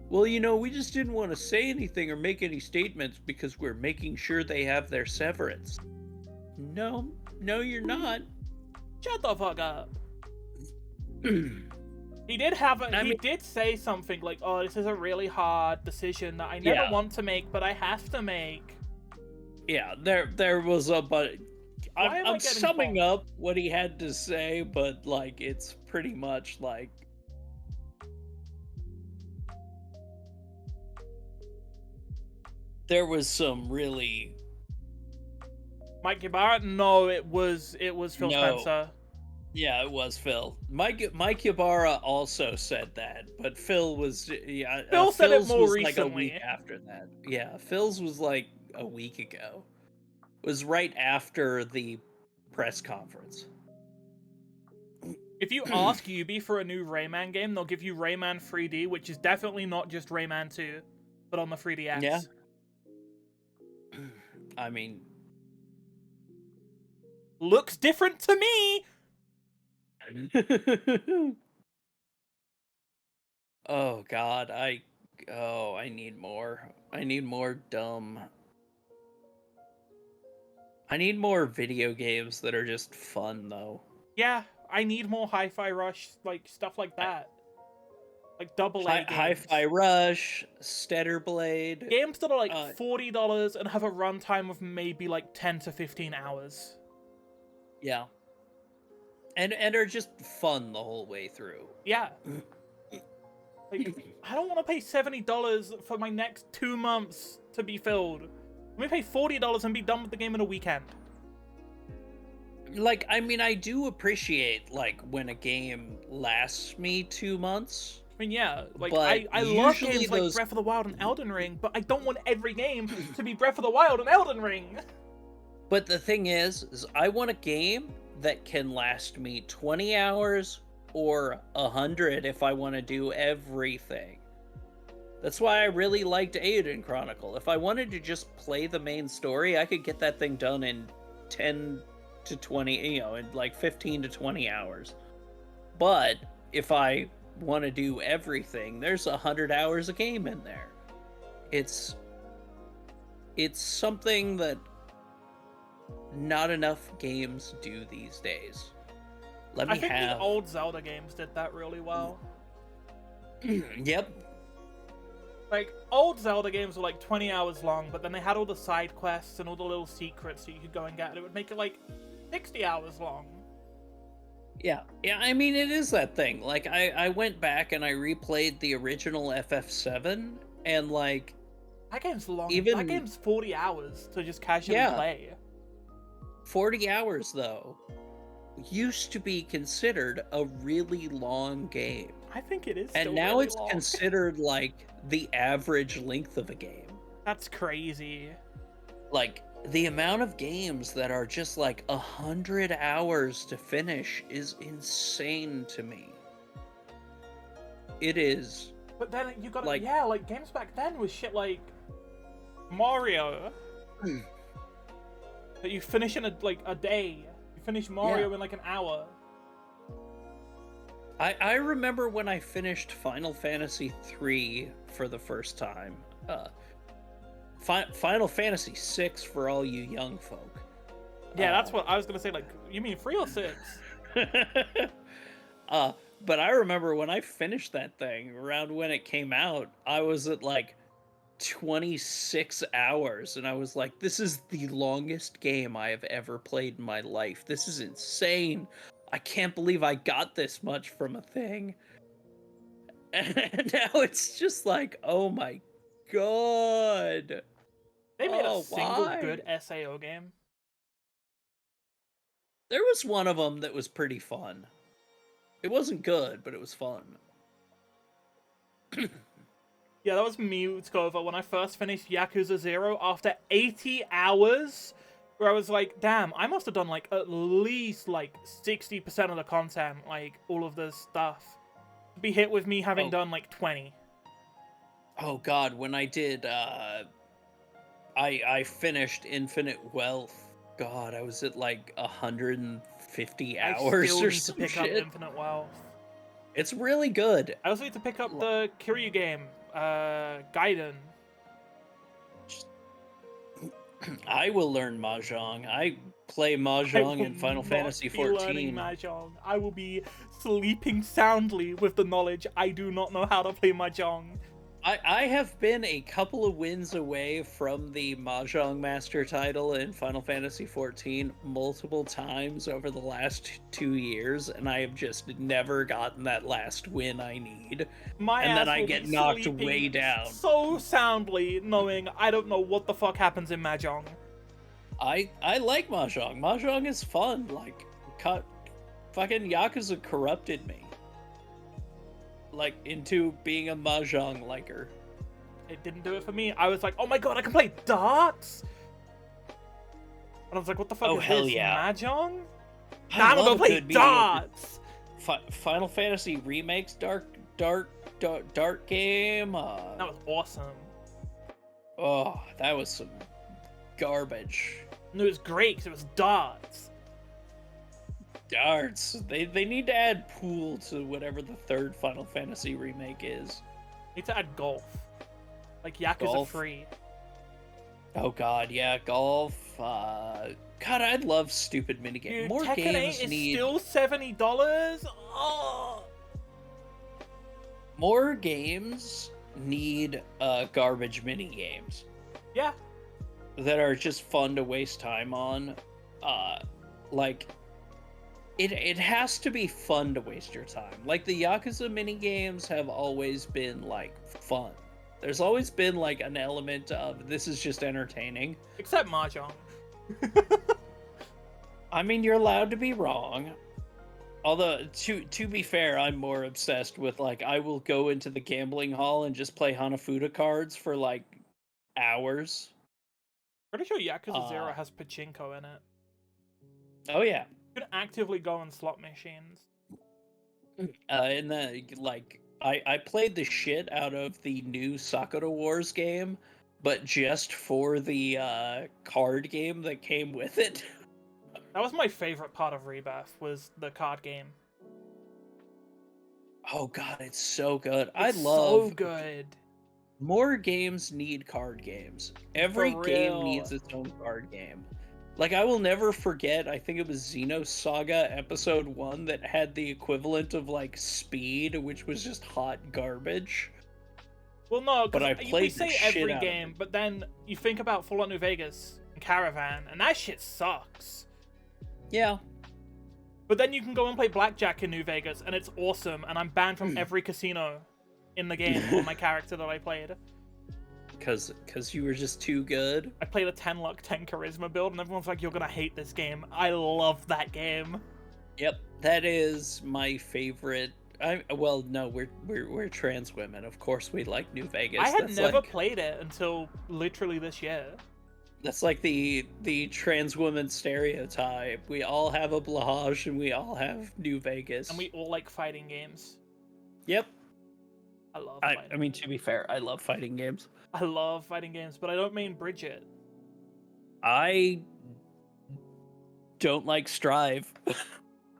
Well, you know, we just didn't want to say anything or make any statements because we're making sure they have their severance. No, you're not. Shut the fuck up. He did did say something like, oh, this is a really hard decision that I never want to make, but I have to make. Yeah, there was a, but I'm summing up what he had to say, but like, it's pretty much like, there was some really Mike Ybarra? No, it was Phil No. Spencer. Yeah, it was Phil. Mike Ybarra also said that, but Phil was Phil said it Phil's more was like a recently. week after that. Yeah, Phil's was like a week ago. It was right after the press conference. If you ask Ubi for a new Rayman game, they'll give you Rayman 3D, which is definitely not just Rayman 2, but on the 3DX. Yeah. I mean, looks different to me. oh God, I need more. I need more dumb. I need more video games that are just fun though. Yeah, I need more Hi-Fi Rush, like stuff like that. Like AA games. Hi-Fi Rush, Stetter Blade. Games that are like $40 and have a runtime of maybe like 10 to 15 hours. Yeah. And are just fun the whole way through. Yeah. Like, I don't want to pay $70 for my next 2 months to be filled. Let me pay $40 and be done with the game in a weekend. Like, I mean, I do appreciate, like, when a game lasts me 2 months. I mean, yeah, like, I love games those... like Breath of the Wild and Elden Ring, but I don't want every game to be Breath of the Wild and Elden Ring. But the thing is I want a game that can last me 20 hours or 100 if I want to do everything. That's why I really liked Aiden Chronicle. If I wanted to just play the main story, I could get that thing done in 10 to 20, you know, in like 15 to 20 hours. But if I want to do everything, there's 100 hours of game in there. It's something that not enough games do these days. I think the old Zelda games did that really well. Yep. Like, old Zelda games were like 20 hours long, but then they had all the side quests and all the little secrets that you could go and get, and it would make it like 60 hours long. Yeah, I mean, it is that thing. Like, I went back and I replayed the original FF7, and like... That game's long. That game's 40 hours to just casually play. 40 hours, though, used to be considered a really long game. I think it is. And now really it's long. considered like the average length of a game. That's crazy. Like, the amount of games that are just like 100 hours to finish is insane to me. It is. But then you got like, yeah, like games back then was shit like Mario. That you finish in a day. You finish Mario in like an hour. I remember when I finished Final Fantasy 3 for the first time. Final Fantasy 6 for all you young folk. Yeah, that's what I was gonna say. Like, you mean 3 or 6? But I remember when I finished that thing, around when it came out, I was at like 26 hours, and I was like, this is the longest game I have ever played in my life. This is insane. I can't believe I got this much from a thing. And now it's just like, oh my god. They made a single good SAO game. There was one of them that was pretty fun. It wasn't good, but it was fun. Yeah, that was Mewtwo when I first finished Yakuza 0 after 80 hours, where I was like, damn, I must have done like at least like 60% of the content, like all of this stuff. To be hit with me having done like 20. Oh god, when I did, I finished Infinite Wealth. God, I was at like 150 hours I still or need to pick up Infinite Wealth. It's really good. I also need to pick up the Kiryu game, Gaiden. I will learn Mahjong. I play Mahjong in Final Fantasy 14. Mahjong. I will be sleeping soundly with the knowledge I do not know how to play Mahjong. I have been a couple of wins away from the Mahjong Master title in Final Fantasy 14 multiple times over the last 2 years, and I have just never gotten that last win I need. And then I get knocked way down. So soundly, knowing I don't know what the fuck happens in Mahjong. I like Mahjong. Mahjong is fun. Like, fucking Yakuza corrupted me, like, into being a Mahjong liker. It didn't do it for me. I was like, oh my god, I can play darts. And I was like, what the fuck is hell this? yeah. Mahjong? I Now I'm love gonna a play good mediocre darts. Final Fantasy remakes Dart game. That was awesome. Oh, that was some garbage. And it was great because it was darts. Darts. They need to add pool to whatever the third Final Fantasy remake is. Need to add golf. Like Yakuza Golf? 3. Oh god, yeah, golf. God, I'd love stupid minigame. Dude, More Tekken games 8 is need still $70? Oh! more games need garbage mini games Yeah. that are just fun to waste time on. Like it has to be fun to waste your time. Like the Yakuza mini games have always been like fun. There's always been like an element of this is just entertaining. Except Mahjong. I mean, you're allowed to be wrong. Although, to be fair, I'm more obsessed with, like, I will go into the gambling hall and just play Hanafuda cards for, like, hours. Pretty sure Yakuza 0 Uh, has pachinko in it. Oh, yeah. You can actively go on slot machines. And then, like, I played the shit out of the new Sakura Wars game, but just for the card game that came with it. That was my favorite part of Rebirth, was the card game. Oh god, it's so good. It's I love so good. more games need card games. Every For game real. needs its own card game. Like, I will never forget, I think it was Xenosaga Episode 1 that had the equivalent of, like, Speed, which was just hot garbage. Well, no, But I because we played the say shit every out of game, it. but then you think about Fallout New Vegas and Caravan, and that shit sucks. Yeah. But then you can go and play Blackjack in New Vegas, and it's awesome, and I'm banned from every casino in the game on my character that I played. Because you were just too good? I played a 10 luck, 10 charisma build, and everyone's like, you're gonna hate this game. I love that game. Yep, that is my favorite. Well, no, we're trans women. Of course we like New Vegas. I had That's never like, played it until literally this year. That's like the trans woman stereotype. We all have a Blahage and we all have New Vegas. And we all like fighting games. Yep. I love I fighting. mean, to be fair, I love fighting games. I love fighting games, but I don't mean Bridget. I don't like Strive.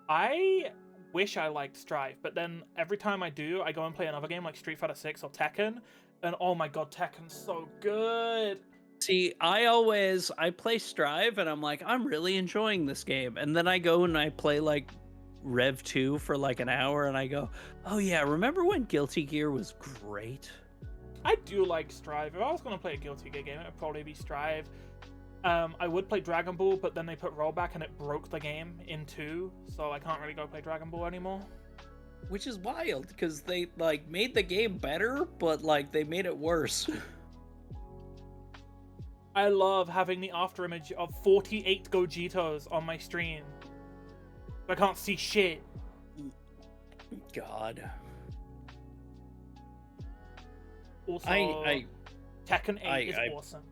I wish I liked Strive, but then every time I do, I go and play another game like Street Fighter 6 or Tekken, and oh my god, Tekken's so good. See, I play Strive and I'm like, I'm really enjoying this game. And then I go and I play like Rev 2 for like an hour and I go, oh yeah, remember when Guilty Gear was great? I do like Strive. If I was going to play a Guilty Gear game, it would probably be Strive. I would play Dragon Ball, but then they put rollback and it broke the game in two, so I can't really go play Dragon Ball anymore. Which is wild, because they like made the game better, but like they made it worse. I love having the after image of 48 Gojitos on my stream. I can't see shit. God. Also, Tekken 8 is awesome.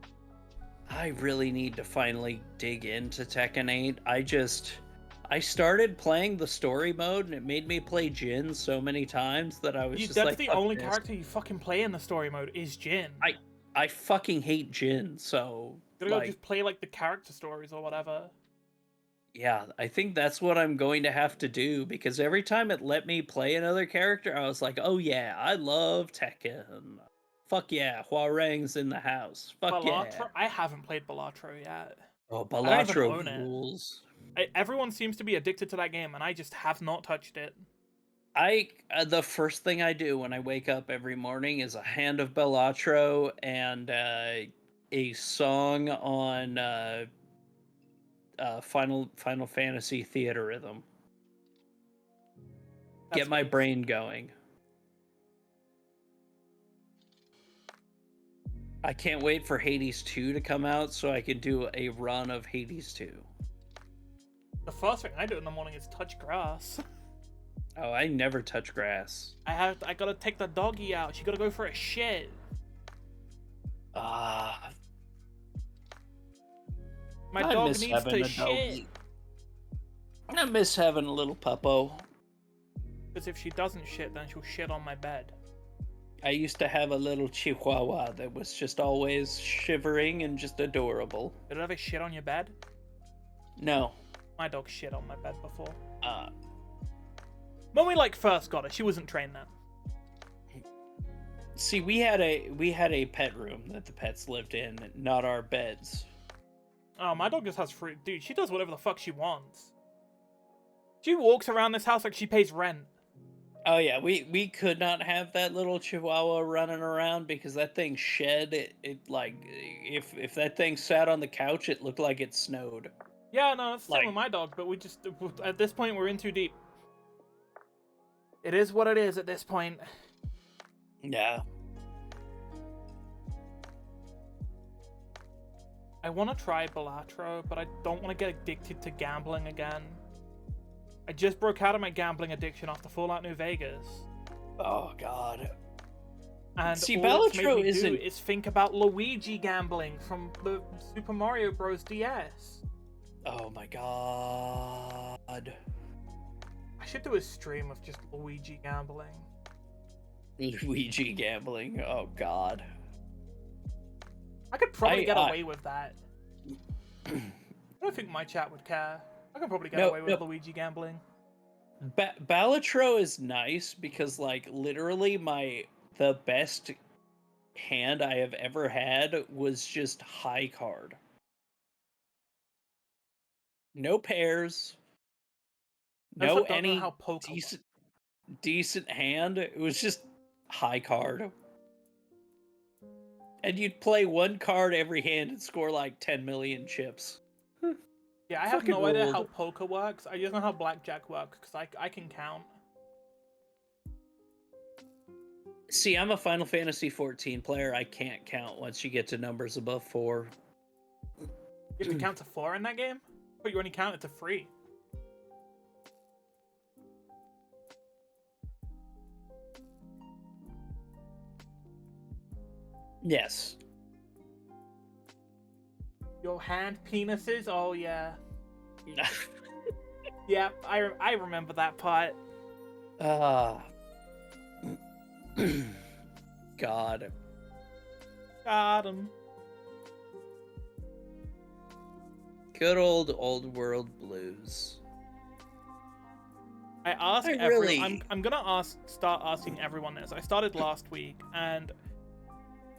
I really need to finally dig into Tekken 8. I started playing the story mode and it made me play Jin so many times that I was just that's like, the fuck only this. character you fucking play in the story mode is Jin. I fucking hate Jin, so You gotta go just play like the character stories or whatever. yeah, I think that's what I'm going to have to do, because every time it let me play another character, I was like, oh yeah, I love Tekken. Fuck yeah, Huarang's in the house. Fuck Balatro? yeah. I haven't played Balatro yet. Oh, I don't even Balatro own it. rules. Everyone seems to be addicted to that game, and I just have not touched it. The first thing I do when I wake up every morning is a hand of Balatro and a song on Final Fantasy Theater Rhythm. Get my brain going. I can't wait for Hades 2 to come out so I can do a run of Hades 2. The first thing I do in the morning is touch grass. Oh, I never touch grass. I gotta take the doggy out. She gotta go for a shit. Ah, My I dog miss needs having to a shit. doggy. I miss having a little puppo. Because if she doesn't shit, then she'll shit on my bed. I used to have a little chihuahua that was just always shivering and just adorable. Did it ever shit on your bed? No. My dog shit on my bed before. Uh, When we like first got her, she wasn't trained then. See, we had a pet room that the pets lived in, not our beds. Oh, my dog just has free. Dude, she does whatever the fuck she wants. She walks around this house like she pays rent. Oh yeah, we could not have that little chihuahua running around because that thing shed. It like if that thing sat on the couch, it looked like it snowed. Yeah, no, it's the same Like, with my dog, but we just at this point we're in too deep. It is what it is at this point. yeah. I want to try Balatro, but I don't want to get addicted to gambling again. I just broke out of my gambling addiction after Fallout New Vegas. Oh God. And See, all it's made Balatro me isn't. do is think about Luigi gambling from the Super Mario Bros. DS. Oh my God. I should do a stream of just Luigi gambling. Luigi gambling. Oh God. I could probably get away with that. I don't think my chat would care. I could probably get away with Luigi gambling. Balatro is nice because, like, literally the best hand I have ever had was just high card. No pairs. No don't know any how poker decent hand. It was just high card. And you'd play one card every hand and score like 10 million chips. Yeah, I have Fucking no idea ruled. how poker works. I just know how blackjack works because I can count. See, I'm a Final Fantasy 14 player. I can't count once you get to numbers above 4. You have to count to 4 in that game? But you only counted to 3. Yes. Your hand penises? Oh, yeah. Yeah, I remember that part. Ah. God. Got him. Good old world blues. I asked I everyone. really- I'm gonna start asking everyone this. I started last week, and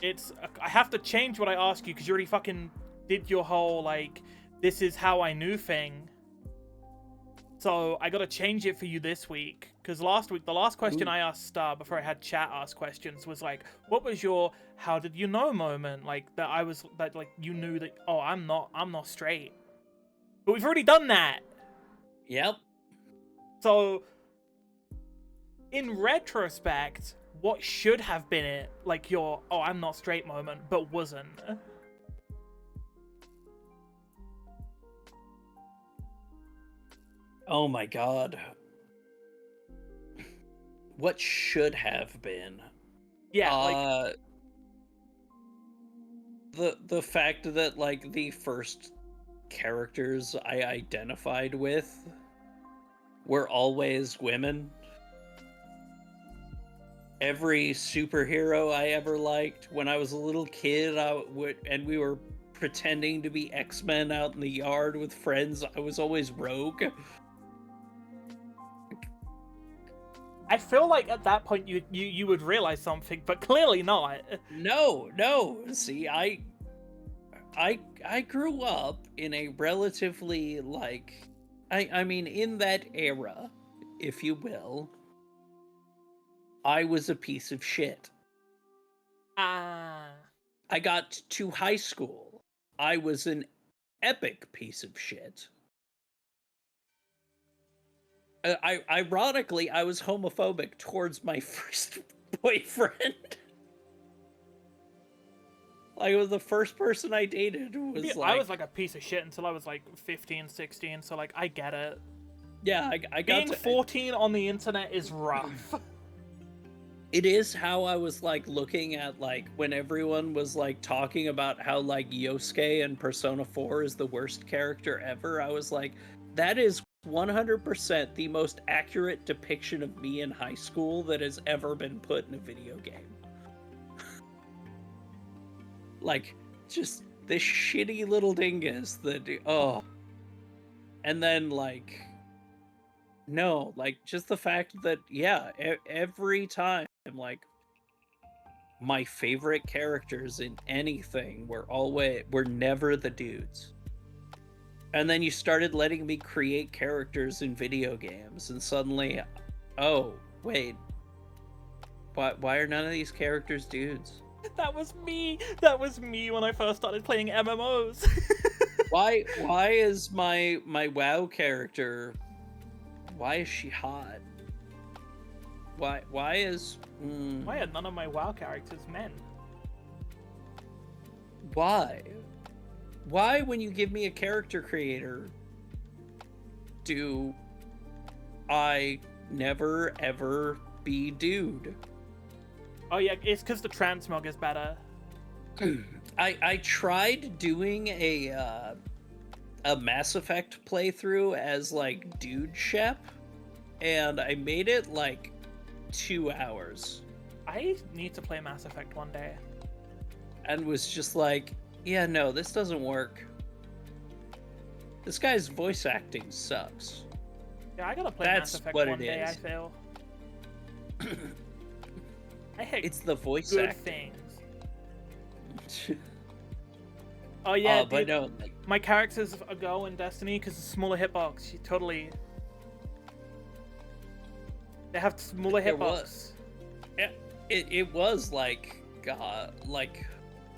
I have to change what I ask you because you already fucking did your whole like this is how I knew thing. So I gotta change it for you this week because last week the last question I asked Star before I had chat ask questions was like, what was your how did you know moment? Like that like you knew that I'm not straight. But we've already done that. Yep. So, in retrospect, what should have been it, like your, I'm not straight moment, but wasn't? Oh my God. What should have been? Yeah, like, the fact that like the first characters I identified with were always women. Every superhero I ever liked when I was a little kid, and we were pretending to be X-Men out in the yard with friends, I was always Rogue. I feel like at that point you would realize something, but clearly not. No. See, I grew up in a relatively like I mean in that era, if you will, I was a piece of shit. Ah. I got to high school. I was an epic piece of shit. Ironically, I was homophobic towards my first boyfriend. Like, it was the first person I dated Yeah, was I like, was like a piece of shit until I was like 15, 16, so like I get it. yeah, I got Being to. 14 on the internet is rough. It is how I was like looking at like when everyone was like talking about how like Yosuke in Persona 4 is the worst character ever. I was like, that is 100% the most accurate depiction of me in high school that has ever been put in a video game. Like, just this shitty little dingus that, oh. And then like, no, like just the fact that, yeah, every time, like, my favorite characters in anything were never the dudes. And then you started letting me create characters in video games, and suddenly, oh, wait, why are none of these characters dudes? That was me. That was me when I first started playing MMOs. Why is my WoW character, why is she hot? Why is Why are none of my WoW characters men? why? Why, when you give me a character creator, do I never ever be dude? Oh yeah, it's because the transmog is better. I tried doing a Mass Effect playthrough as like dude Shep, and I made it like 2 hours, I need to play Mass Effect one day. and was just like, yeah, no, this doesn't work. This guy's voice acting sucks. Yeah, I gotta play That's Mass Effect what one it day, I is. feel. I hate It's the voice good acting. things. Oh yeah, but dude, no, like, my character's a girl in Destiny because it's a smaller hitbox. She totally... They have smaller There was. hitbox. it was like, God, like,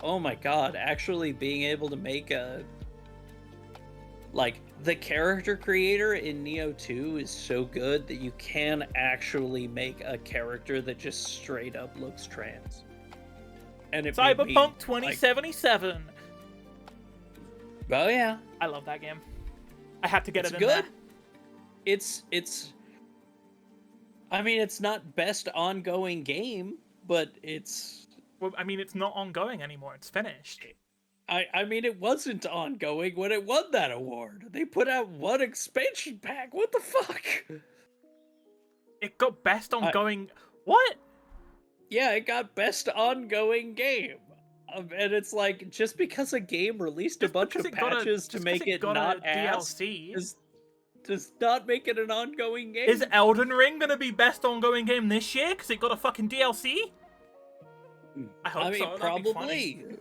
oh my God, actually being able to make a, like, the character creator in Neo 2 is so good that you can actually make a character that just straight up looks trans. And it made me, Cyberpunk 2077. like, oh yeah, I love that game. I had to get it's it in good. there. It's I mean, it's not best ongoing game, but it's, Well, I mean, it's not ongoing anymore. It's finished. I mean, it wasn't ongoing when it won that award. They put out one expansion pack. What the fuck? It got best ongoing... What? Yeah, it got best ongoing game. And it's like, just because a game released a bunch of patches to make it not ass DLC. does not make it an ongoing game. Is Elden Ring gonna be best ongoing game this year because it got a fucking DLC? I hope I mean, so. That'd be funny. probably.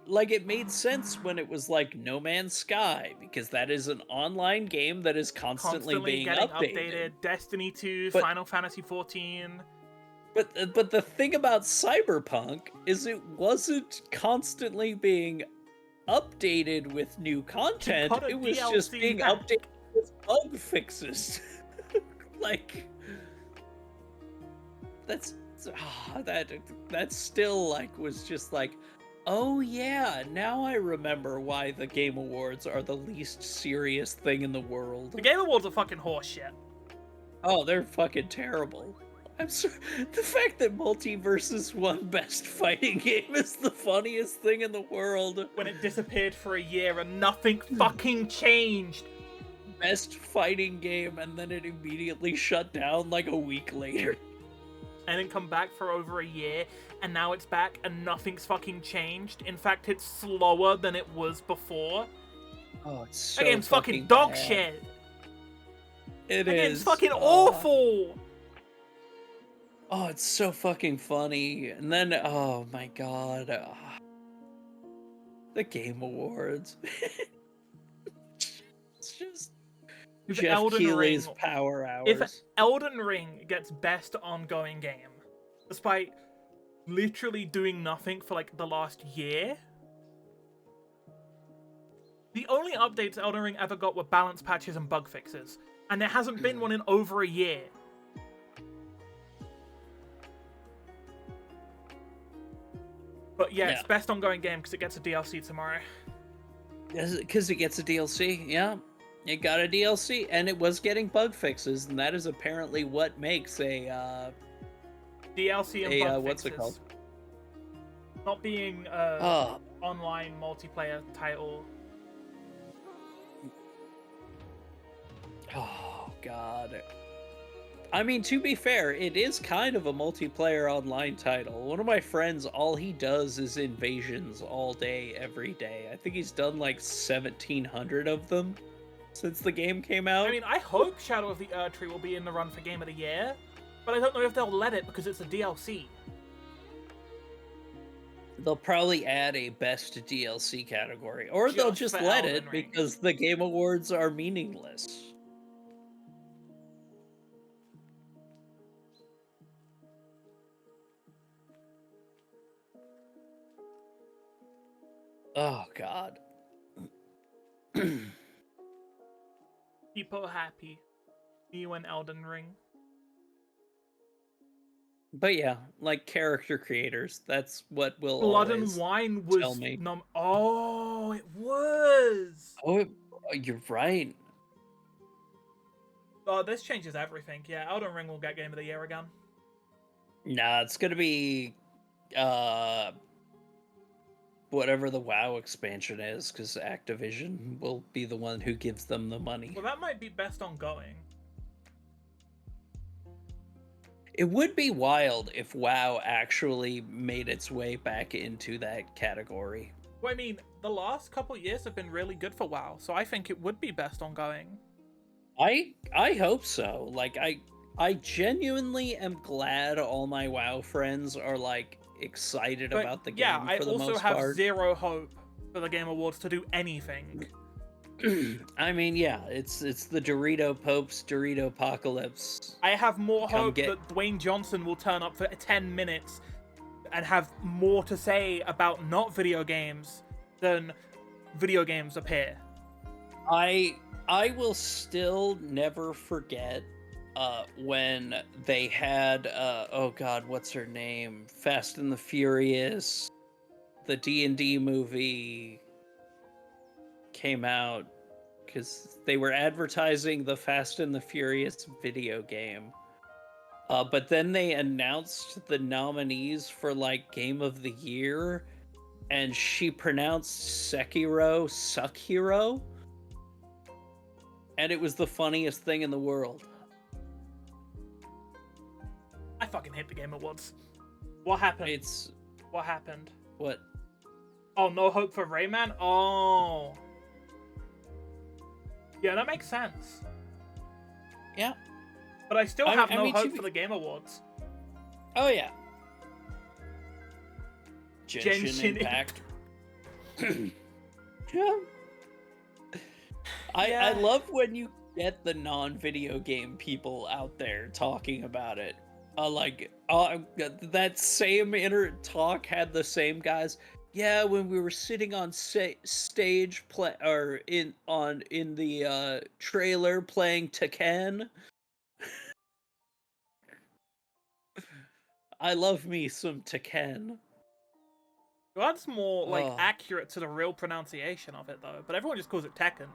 Like it made sense when it was like No Man's Sky, because that is an online game that is constantly being getting updated. Destiny 2, But- Final Fantasy 14. But the thing about Cyberpunk is it wasn't constantly being updated with new content. got a It was DLC just being pack. updated with bug fixes. Like, that still like was just like, oh yeah, now I remember why the Game Awards are the least serious thing in the world. The Game Awards are fucking horseshit. Oh, they're fucking terrible. I'm sorry. The fact that Multiversus won Best Fighting Game is the funniest thing in the world. When it disappeared for a year and nothing fucking changed. Best Fighting Game, and then it immediately shut down like a week later. And then come back for over a year, and now it's back and nothing's fucking changed. In fact, it's slower than it was before. Oh, it's so That game's fucking dog bad. shit. It That is. game's fucking awful. Oh, it's so fucking funny. And then, oh my god. The Game Awards. It's just If Jeff Elden Keighley's Ring- power hours. If Elden Ring gets best ongoing game, despite literally doing nothing for like the last year, the only updates Elden Ring ever got were balance patches and bug fixes, and there hasn't been one in over a year. But yeah, it's best ongoing game because it gets a DLC tomorrow. Because it gets a DLC, yeah. It got a DLC, and it was getting bug fixes, and that is apparently what makes a DLC and bug what's fixes. it called? Not being online multiplayer title. Oh god. I mean, to be fair, it is kind of a multiplayer online title. One of my friends, all he does is invasions all day, every day. I think he's done like 1,700 of them since the game came out. I mean, I hope Shadow of the Erdtree will be in the run for Game of the Year, but I don't know if they'll let it because it's a DLC. They'll probably add a best DLC category, or they'll just let it because the Game Awards are meaningless. Oh, God. People happy. You and Elden Ring. But yeah, like character creators, that's what will Blood always and Wine was tell me. Oh, it was. Oh, you're right. Oh, this changes everything. Yeah, Elden Ring will get Game of the Year again. Nah, it's gonna be whatever the WoW expansion is, because Activision will be the one who gives them the money. Well, that might be best ongoing. It would be wild if WoW actually made its way back into that category. Well, I mean, the last couple years have been really good for WoW, so I think it would be best ongoing. I hope so. Like, I genuinely am glad all my WoW friends are, like, excited about the game for the most part. Yeah, I also have zero hope for the Game Awards to do anything. I mean, yeah, it's the Dorito Popes, Dorito Apocalypse. I have more hope that Dwayne Johnson will turn up for 10 minutes and have more to say about not video games than video games appear. I will still never forget when they had oh god, what's her name? Fast and the Furious, the D&D movie came out, because they were advertising the Fast and the Furious video game. But then they announced the nominees for, like, Game of the Year, and she pronounced Sekiro Suck-Hero. And it was the funniest thing in the world. I fucking hate the Game Awards. What happened? What happened? What? Oh, no hope for Rayman? Oh. Yeah, that makes sense. Yeah. But I still have no hope for the Game Awards. Oh, yeah. Genshin Impact. Yeah. I love when you get the non-video game people out there talking about it. That same talk had the same guys. Yeah, when we were sitting on stage in the trailer playing Tekken. I love me some Tekken. Well, that's more like accurate to the real pronunciation of it, though. But everyone just calls it Tekken.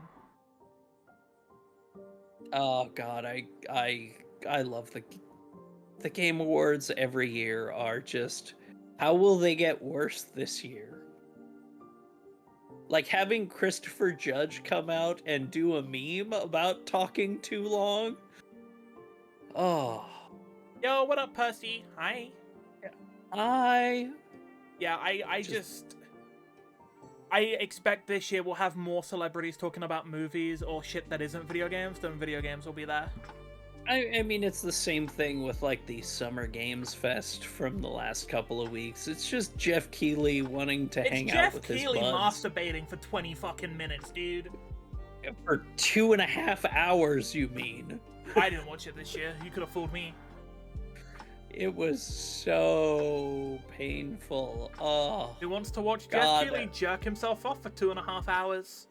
Oh god, I love the Game Awards every year are just, how will they get worse this year? Like having Christopher Judge come out and do a meme about talking too long. Oh. Yo, what up, Percy? Hi. Hi. Yeah, I expect this year we'll have more celebrities talking about movies or shit that isn't video games than video games will be there. I mean, it's the same thing with, like, the Summer Games Fest from the last couple of weeks. It's just Jeff Keighley wanting to hang out with his buds. It's Jeff Keighley masturbating for 20 fucking minutes, dude. For 2.5 hours, you mean? I didn't watch it this year. You could have fooled me. It was so painful. Oh, who wants to watch Jeff Keighley jerk himself off for 2.5 hours?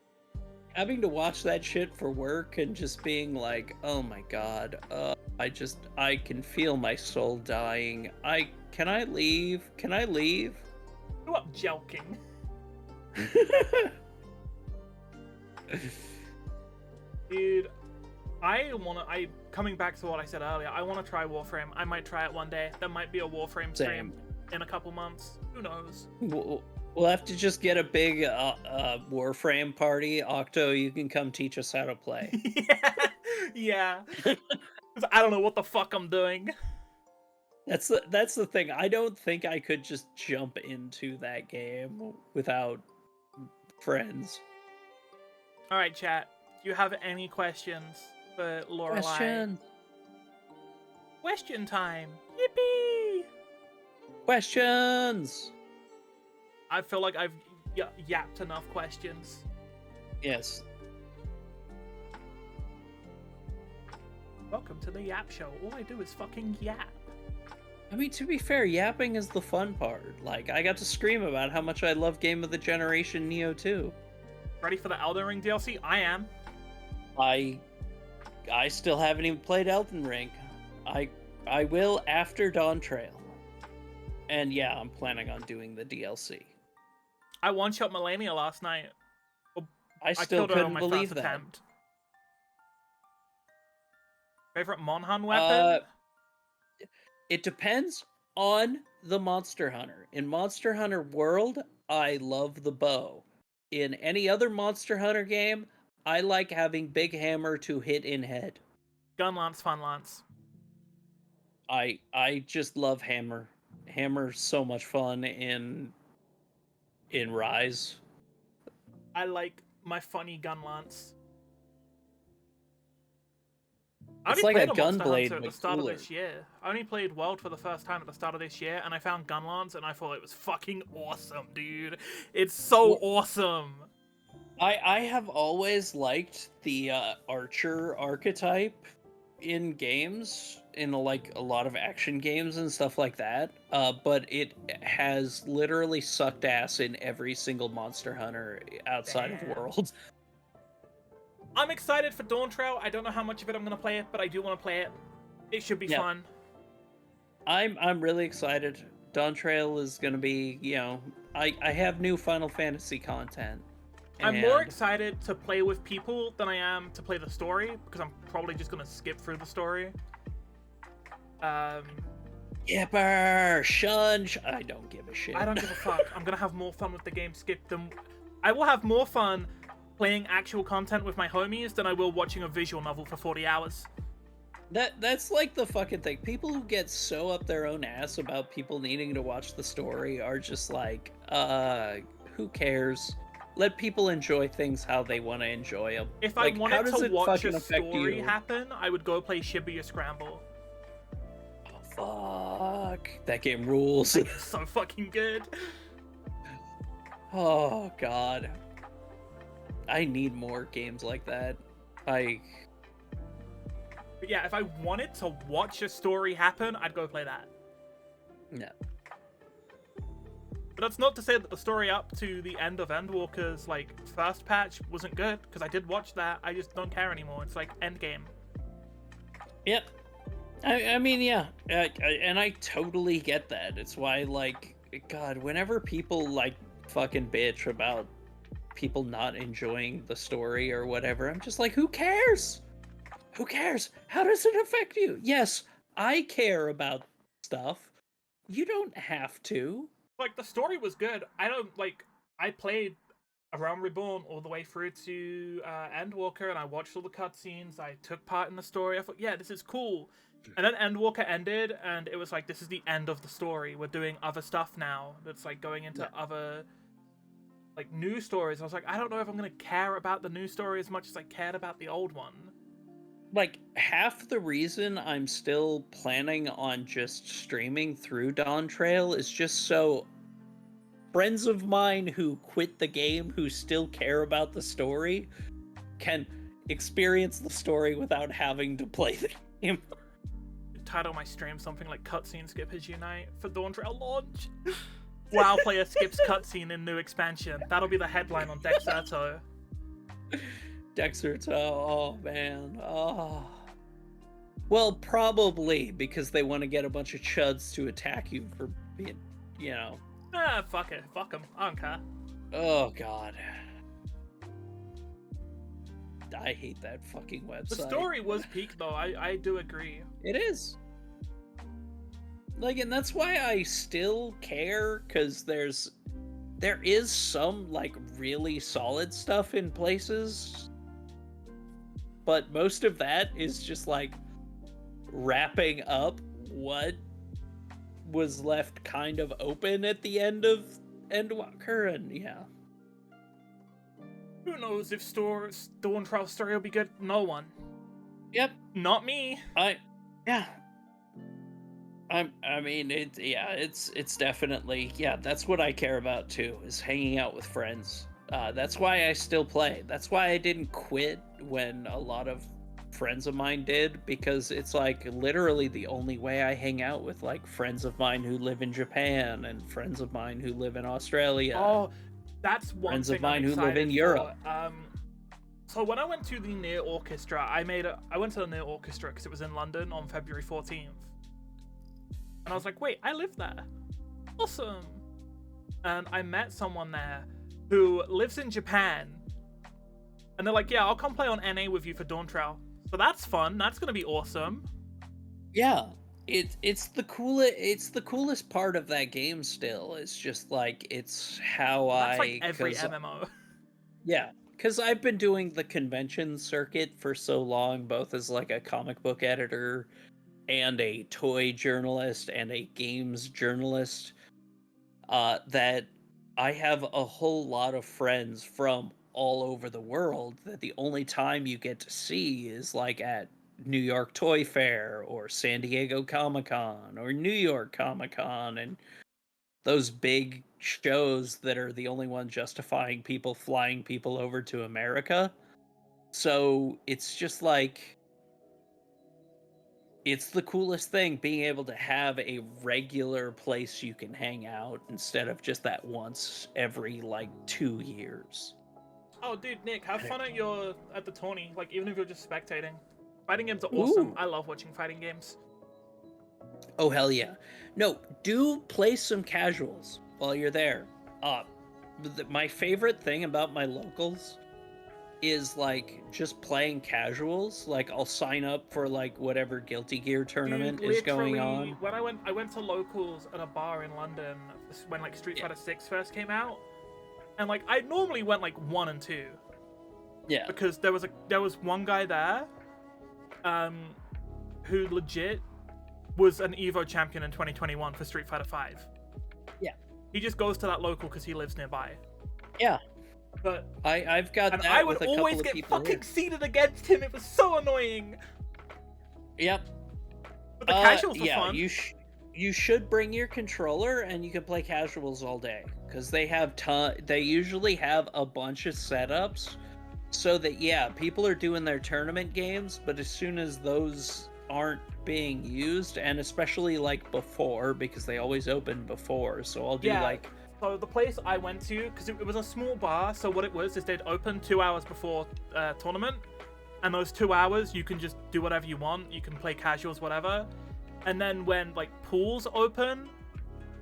Having to watch that shit for work and just being like, oh my god, I can feel my soul dying. Can I leave? Can I leave? What joking? Dude, coming back to what I said earlier, I wanna try Warframe. I might try it one day. There might be a Warframe stream in a couple months. Who knows? We'll have to just get a big Warframe party. Octo, you can come teach us how to play. Yeah. Because I don't know what the fuck I'm doing. That's the thing. I don't think I could just jump into that game without friends. All right, chat. Do you have any questions for Lorelai? Question time. Yippee! Questions! I feel like I've yapped enough questions. Yes. Welcome to the Yap Show. All I do is fucking yap. I mean, to be fair, yapping is the fun part. Like, I got to scream about how much I love Game of the Generation Neo 2. Ready for the Elden Ring DLC? I am. I still haven't even played Elden Ring. I will after Dawn Trail. And yeah, I'm planning on doing the DLC. I one-shot Melania last night. I still couldn't believe that. Attempt. Favorite Monhan weapon? It depends on the Monster Hunter. In Monster Hunter World, I love the bow. In any other Monster Hunter game, I like having Big Hammer to hit in head. Gun lance, fun lance. I just love Hammer. Hammer's so much fun in Rise. I like my funny gun lance. It's like a Gunblade at the start of this year. I only played World for the first time at the start of this year, and I found Gunlance, and I thought it was fucking awesome, dude. It's so awesome. I have always liked the archer archetype in games, in like a lot of action games and stuff like that. But it has literally sucked ass in every single Monster Hunter outside of World. I'm excited for Dawn Trail. I don't know how much of it I'm gonna play it, but I do want to play it. It should be fun. I'm really excited. Dawn Trail is gonna be, you know, I have new Final Fantasy content. I'm more excited to play with people than I am to play the story, because I'm probably just gonna skip through the story. Yipper! Shun! I don't give a shit. I don't give a fuck. I'm gonna have more fun with the game skip than... I will have more fun playing actual content with my homies than I will watching a visual novel for 40 hours. That's like the fucking thing. People who get so up their own ass about people needing to watch the story are just like, who cares? Let people enjoy things how they want to enjoy them. If I wanted to watch a story happen, I would go play Shibuya Scramble. Oh, fuck. That game rules. It's so fucking good. Oh, God. I need more games like that. But yeah, if I wanted to watch a story happen, I'd go play that. No. But that's not to say that the story up to the end of Endwalker's like first patch wasn't good, because I did watch that. I just don't care anymore. It's like Endgame. Yep. I mean, yeah. And I totally get that. It's why, like, God, whenever people like fucking bitch about people not enjoying the story or whatever, I'm just like, who cares? Who cares? How does it affect you? Yes, I care about stuff. You don't have to. Like, the story was good. I played A Realm Reborn all the way through to Endwalker, and I watched all the cutscenes. I took part in the story. I thought, yeah, this is cool. And then Endwalker ended, and it was like, this is the end of the story. We're doing other stuff now. That's like going into other like new stories. I was like, I don't know if I'm gonna care about the new story as much as I cared about the old one. Like, half the reason I'm still planning on just streaming through Dawn Trail is just so friends of mine who quit the game, who still care about the story, can experience the story without having to play the game. Title my stream something like Cutscene Skippers Unite for Dawn Trail launch. WoW player skips cutscene in new expansion. That'll be the headline on Dexerto. Dexerto, oh man, oh. Well, probably because they want to get a bunch of chuds to attack you for being, you know. Ah, fuck it. Fuck them. I don't care. Oh god. I hate that fucking website. The story was peak, though. I do agree. It is. Like, and that's why I still care, because there is some, like, really solid stuff in places, but most of that is just, like, wrapping up what was left kind of open at the end of Endwalker, and yeah. Who knows if Dawn Trial story will be good? No one. Yep. Not me. Yeah. I mean, it's definitely, yeah, that's what I care about too, is hanging out with friends. That's why I still play. That's why I didn't quit when a lot of friends of mine did, because it's like literally the only way I hang out with like friends of mine who live in Japan and friends of mine who live in Australia. Oh, that's one friends thing of mine I'm who live in excited Europe. for. So when I went to the Near Orchestra, I went to the Near Orchestra because it was in London on February 14th. And I was like, wait, I live there. Awesome. And I met someone there who lives in Japan. And they're like, yeah, I'll come play on NA with you for Dawn Trail. So that's fun. That's going to be awesome. Yeah. It's the coolest part of that game still. It's just like, it's how That's like every MMO. Yeah. Because I've been doing the convention circuit for so long, both as like a comic book editor and a toy journalist and a games journalist, that I have a whole lot of friends from all over the world that the only time you get to see is like at New York Toy Fair or San Diego Comic-Con or New York Comic-Con, and those big shows that are the only one justifying people flying people over to America. So it's just like, it's the coolest thing being able to have a regular place you can hang out instead of just that once every like 2 years. Oh, dude, Nick, have fun at the tourney. Like, even if you're just spectating. Fighting games are Ooh. awesome. I love watching fighting games. Oh, hell yeah. No, do play some casuals while you're there. My favorite thing about my locals is like just playing casuals. Like, I'll sign up for like whatever Guilty Gear tournament is going on. When I went to locals at a bar in London when like Street Fighter 6 first came out, and like I normally went like 1 and 2. Yeah. Because there was one guy there, who legit was an Evo champion in 2021 for Street Fighter 5. Yeah. He just goes to that local because he lives nearby. Yeah. But I've got and that I would with a couple always of get people fucking here. seated against him. It was so annoying. Yep. But the casuals were yeah, fun. you should bring your controller and you can play casuals all day, because they usually have a bunch of setups, so that yeah, people are doing their tournament games, but as soon as those aren't being used, and especially like before, because they always open before, so I'll do like. So the place I went to, because it was a small bar, so what it was is they'd open 2 hours before tournament, and those 2 hours you can just do whatever you want. You can play casuals, whatever. And then when like pools open,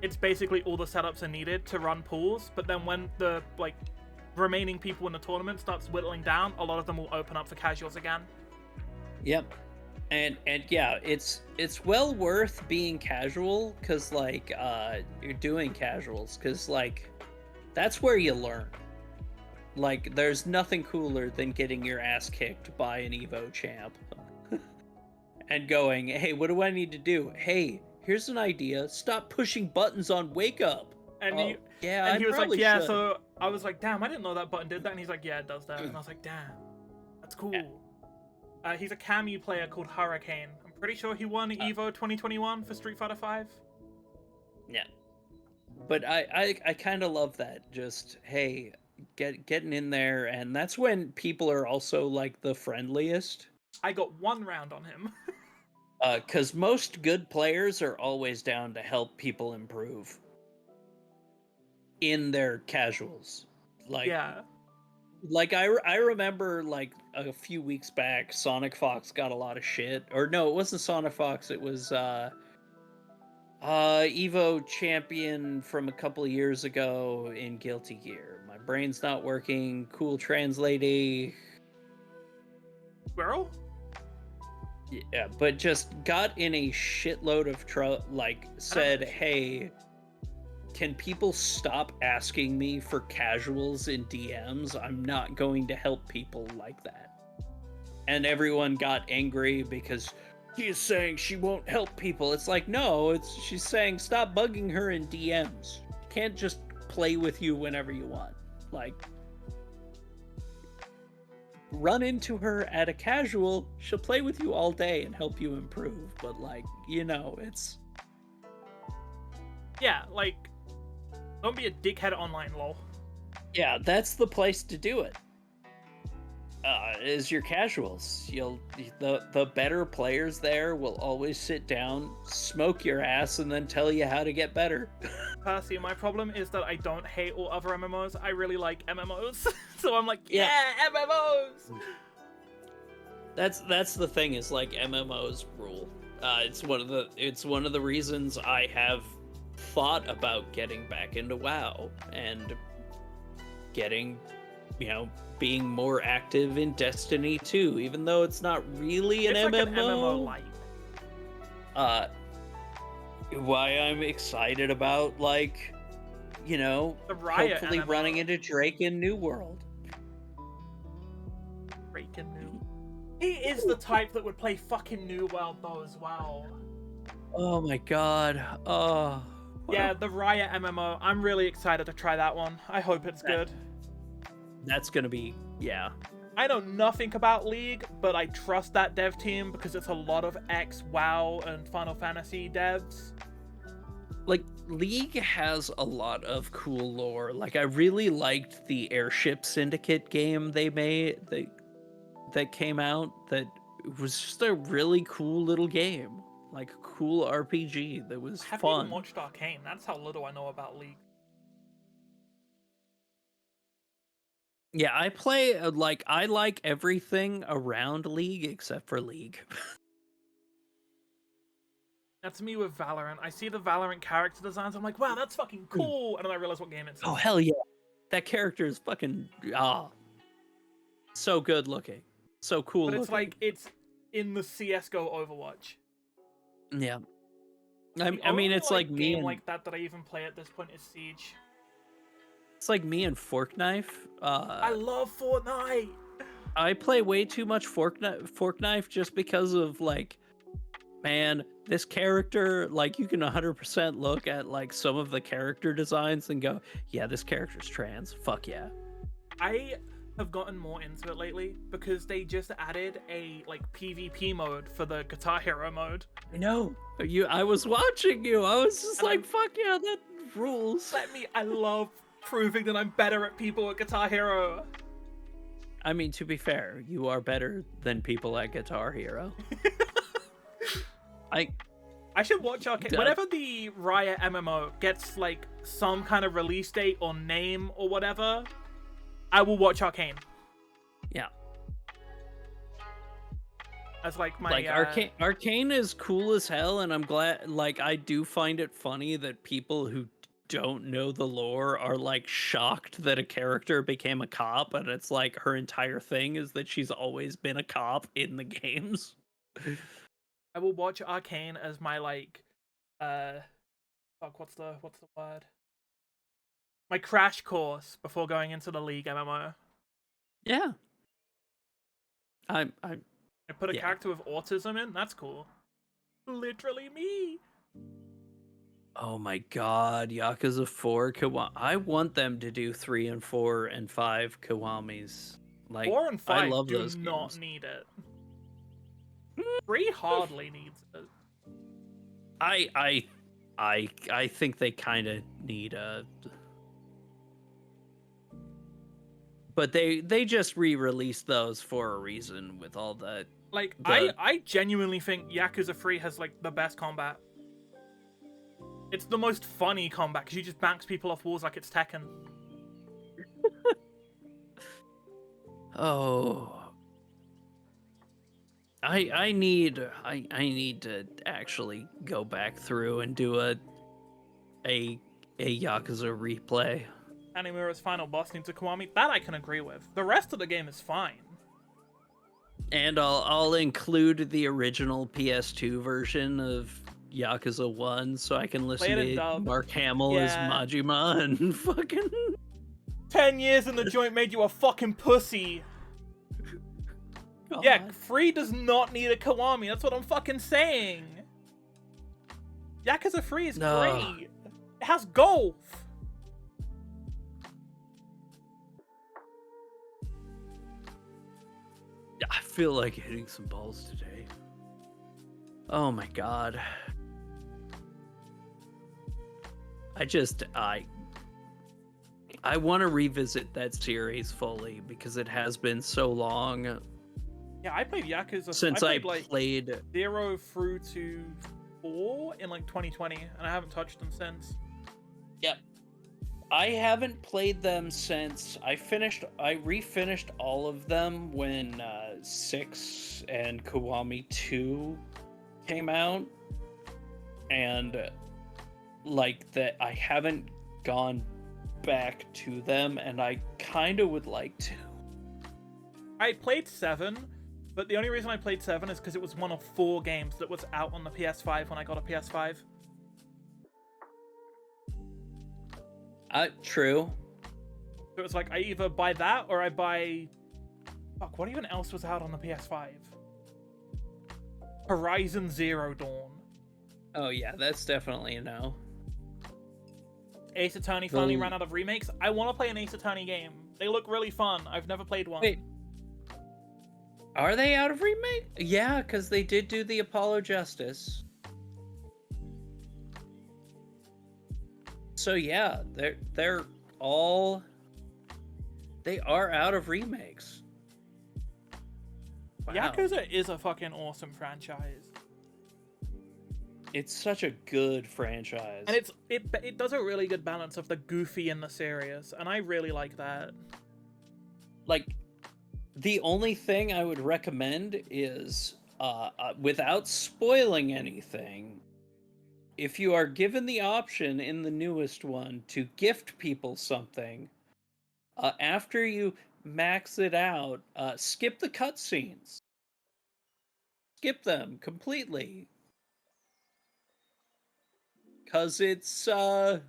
it's basically all the setups are needed to run pools. But then when the like remaining people in the tournament starts whittling down, a lot of them will open up for casuals again. Yep. And yeah, it's well worth being casual, because like you're doing casuals, because like that's where you learn. Like, there's nothing cooler than getting your ass kicked by an Evo champ and going, hey, what do I need to do? Hey, here's an idea. Stop pushing buttons on Wake Up. And he was like, yeah, should. so I was like, damn, I didn't know that button did that. And he's like, yeah, it does that. And I was like, damn, that's cool. Yeah. He's a Camu player called Hurricane. I'm pretty sure he won Evo 2021 for Street Fighter 5. Yeah. But I kind of love that. Just, hey, getting in there, and that's when people are also like the friendliest. I got 1 round on him. Because most good players are always down to help people improve in their casuals. Like, yeah. Like, I remember, like, a few weeks back, Sonic Fox got a lot of shit. Or, no, it wasn't Sonic Fox, it was, Evo champion from a couple of years ago in Guilty Gear. My brain's not working. Cool translady. Squirrel? Yeah, but just got in a shitload of said, hey, can people stop asking me for casuals in DMs? I'm not going to help people like that. And everyone got angry because she is saying she won't help people. It's like, no, she's saying stop bugging her in DMs. She can't just play with you whenever you want. Like, run into her at a casual, she'll play with you all day and help you improve. But like, it's... Yeah, like, don't be a dickhead online, lol. Yeah, that's the place to do it. Is your casuals. The better players there will always sit down, smoke your ass, and then tell you how to get better. Percy, my problem is that I don't hate all other MMOs. I really like MMOs, so I'm like, yeah, MMOs. That's the thing, is like MMOs rule. It's one of the reasons I have thought about getting back into WoW and getting, being more active in Destiny 2, even though it's not really an MMO. Like an MMO light. Why I'm excited about, like, hopefully MMO. running into Drake in New World. Drake in New. He is the type that would play fucking New World though as well. Oh my god. Oh. Yeah, the Riot MMO. I'm really excited to try that one. I hope it's good. That's gonna be, yeah. I know nothing about League, but I trust that dev team because it's a lot of ex-WoW and Final Fantasy devs. Like, League has a lot of cool lore. Like, I really liked the Airship Syndicate game they made, that came out, that was just a really cool little game. Like, a cool RPG that was fun. I haven't even watched Arcane. That's how little I know about League. Yeah, I play, I like everything around League except for League. That's me with Valorant. I see the Valorant character designs, I'm like, wow, that's fucking cool! And then I realize what game it's in. Oh, hell yeah. That character is fucking, so good looking. So cool looking. But it's like, it's in the CSGO Overwatch. Yeah. I mean, it's like me and... like that I even play at this point is Siege. It's like me and Forkknife. I love Fortnite! I play way too much Forkknife just because of, like, man, this character, like, you can 100% look at, like, some of the character designs and go, yeah, this character's trans. Fuck yeah. I have gotten more into it lately because they just added a, like, PvP mode for the Guitar Hero mode. I know. I was watching you. I was just like, fuck yeah, that rules. I love proving that I'm better at people at Guitar Hero. I mean, to be fair, you are better than people at Guitar Hero. I should watch Arcane. Whenever the Riot MMO gets, like, some kind of release date or name or whatever, I will watch Arcane. Yeah. As, like, my... Like, Arcane is cool as hell, and I'm glad... Like, I do find it funny that people who don't know the lore are, like, shocked that a character became a cop, and it's like, her entire thing is that she's always been a cop in the games. I will watch Arcane as my, like, fuck, what's the word? My crash course before going into the League MMO. Yeah. I put a character with autism in? That's cool. Literally me! Oh my god, Yakuza 4 Kiwami. I want them to do 3 and 4 and 5 Kiwamis. Like, 4 and 5 I love do those not games. need it. 3 hardly needs it. I think they kind of need a... But they just re-released those for a reason with all that. Like, I genuinely think Yakuza 3 has, like, the best combat. It's the most funny combat, because you just bounce people off walls like it's Tekken. Oh. I need to actually go back through and do a Yakuza replay. Animura's final boss needs a Kiwami. That I can agree with. The rest of the game is fine. And I'll include the original PS2 version of Yakuza 1 so I can listen Play it in to dub. Mark Hamill as Yeah. Majima and fucking 10 years in the joint made you a fucking pussy. God. Yeah, Free does not need a Kiwami. That's what I'm fucking saying. Yakuza 3 is No. great. It has golf. I feel like hitting some balls today. Oh my god. I want to revisit that series fully because it has been so long Yeah, I played Yakuza since I played, played 0 through to 4 in like 2020, and I haven't touched them since. Yep. I haven't played them since I refinished all of them when 6 and Kiwami 2 came out. And like that I haven't gone back to them, and I kind of would like to. I played 7, but the only reason I played 7 is because it was one of 4 games that was out on the PS5 when I got a PS5. True. So it was like, I either buy that or I buy... Fuck, what even else was out on the PS5? Horizon Zero Dawn. Oh yeah, that's definitely a no. Ace Attorney finally ran out of remakes. I want to play an Ace Attorney game. They look really fun. I've never played one. Wait. Are they out of remake? Yeah, because they did do the Apollo Justice. So yeah, they are out of remakes. Wow. Yakuza is a fucking awesome franchise. It's such a good franchise. And it does a really good balance of the goofy and the serious, and I really like that. Like, the only thing I would recommend is, without spoiling anything, if you are given the option in the newest one to gift people something, after you max it out, skip the cutscenes. Skip them completely. Because it's, I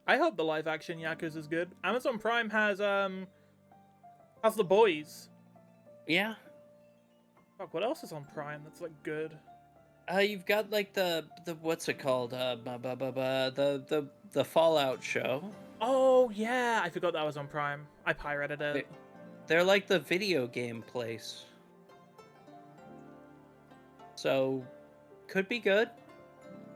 hope the live action Yakuza is good. Amazon Prime has The Boys. Yeah. Fuck, what else is on Prime that's like good? You've got like the what's it called? The Fallout show. Oh yeah, I forgot that was on Prime. I pirated it. They're like the video game place. So, could be good.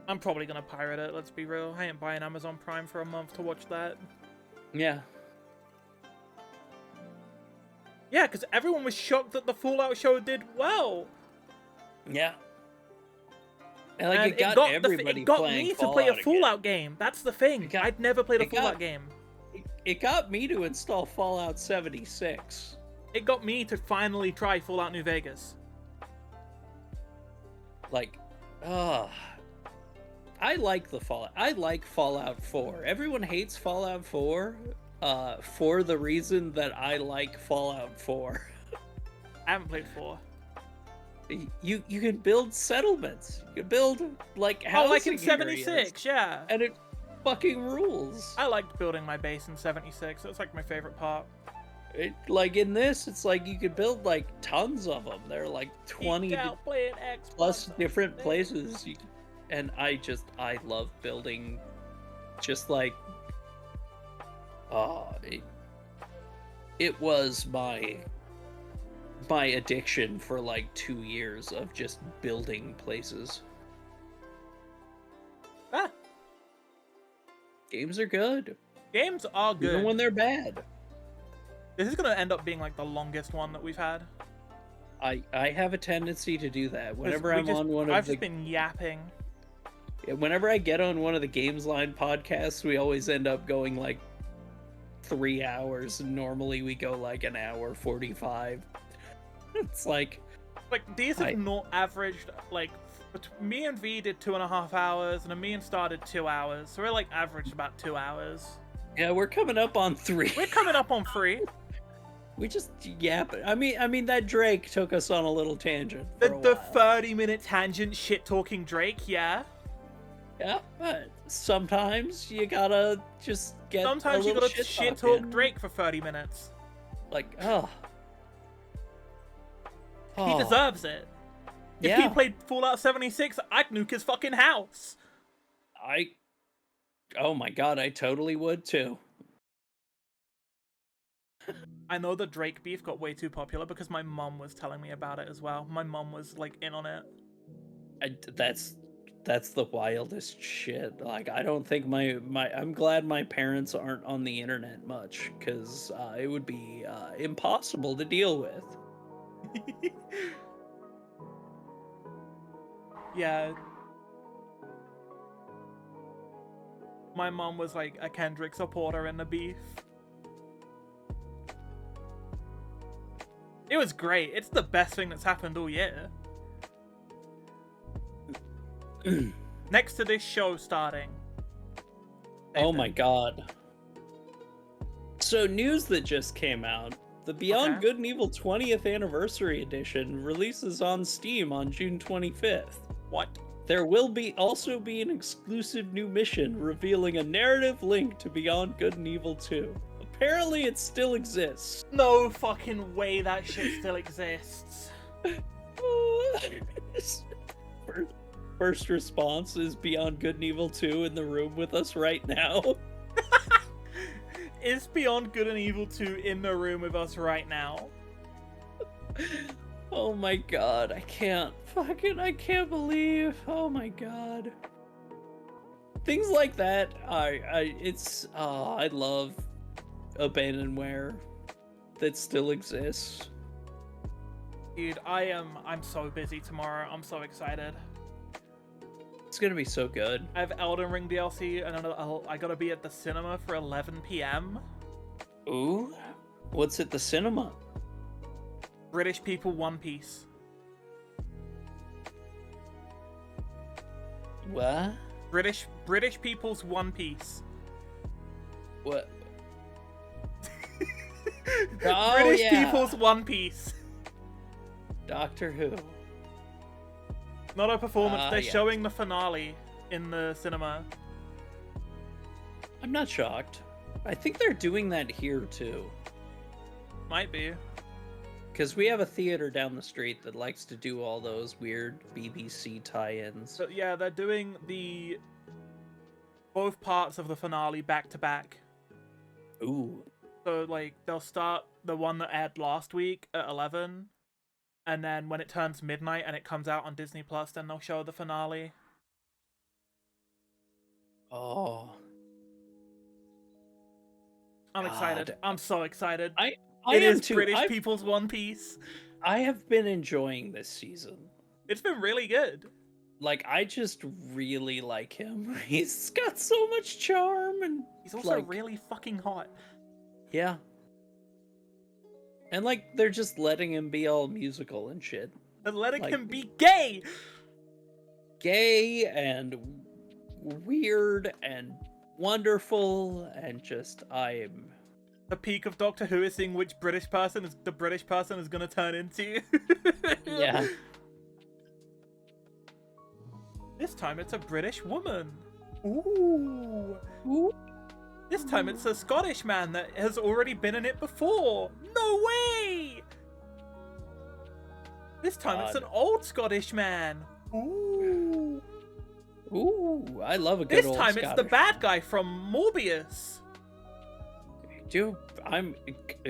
I'm probably gonna pirate it, let's be real. I ain't buying Amazon Prime for a month to watch that. Yeah. Yeah, because everyone was shocked that the Fallout show did well. Yeah. And like, And it got everybody it got playing me to Fallout play a again. Fallout game. That's the thing. I'd never played a Fallout game. It got me to install Fallout 76. It got me to finally try Fallout New Vegas. Like, I like the Fallout. I like Fallout 4. Everyone hates Fallout 4 for the reason that I like Fallout 4. I haven't played 4. You can build settlements. You can build like housing like in 76, areas, yeah. and it fucking rules. I liked building my base in 76. It was like my favorite part. Like in this, it's like you could build like tons of them. There are like 20 plus different places, and I love building. Just like, it was my addiction for like 2 years of just building places. Ah. Games are good. Games are good. Even when they're bad. This is going to end up being like the longest one that we've had. I have a tendency to do that. Whenever I've just been yapping. Whenever I get on one of the Games Line podcasts, we always end up going like 3 hours, and normally we go like an hour 45. It's like these have not averaged, like, me and V did 2.5 hours, and me and Star did 2 hours, so we're like averaged about 2 hours. Yeah, we're coming up on 3. We're coming up on 3. We just but I mean that Drake took us on a little tangent. The For a 30-minute tangent shit talking Drake, yeah. Yeah, but sometimes you gotta just get. Sometimes you gotta shit talk Drake for 30 minutes. Like, oh. He deserves it. If he played Fallout 76, I'd nuke his fucking house. Oh my god, I totally would too. I know the Drake beef got way too popular because my mum was telling me about it as well. My mum was like in on it. That's the wildest shit. Like, I don't think I'm glad my parents aren't on the internet much, because it would be impossible to deal with. Yeah. My mum was like a Kendrick supporter in the beef. It was great. It's the best thing that's happened all year. Next to this show starting. Oh my god. So, news that just came out. The Beyond Good and Evil 20th Anniversary Edition releases on Steam on June 25th. What? There will also be an exclusive new mission revealing a narrative link to Beyond Good and Evil 2. Apparently it still exists. No fucking way that shit still exists. First response is Beyond Good and Evil 2 in the room with us right now. Is Beyond Good and Evil 2 in the room with us right now? Oh my god, I can't believe. Oh my god. Things like that, I love abandonware that still exists. Dude, I'm so busy tomorrow. I'm so excited. It's gonna be so good. I have Elden Ring DLC, and I gotta be at the cinema for 11 p.m. Ooh, what's at the cinema? British People One Piece. What? British People's One Piece. What? British People's One Piece. Doctor Who. Not a performance. They're showing the finale in the cinema. I'm not shocked. I think they're doing that here too. Might be. Because we have a theater down the street that likes to do all those weird BBC tie-ins. So yeah, they're doing both parts of the finale back to back. Ooh. So like they'll start the one that aired last week at 11, and then when it turns midnight and it comes out on Disney Plus, then they'll show the finale. Oh. I'm excited. I'm so excited. It is too. British People's One Piece. I have been enjoying this season. It's been really good. Like, I just really like him. He's got so much charm, and he's also really fucking hot. Yeah. And like, they're just letting him be all musical and shit. And letting him be gay! Gay and weird and wonderful, and just, I'm... The peak of Doctor Who is seeing which British person the British person is gonna turn into. Yeah. This time it's a British woman. Ooh. Ooh. This time it's a Scottish man that has already been in it before. No way! This time it's an old Scottish man. Ooh. Ooh, I love a good old Scottish. This time it's the bad guy from Morbius. Dude,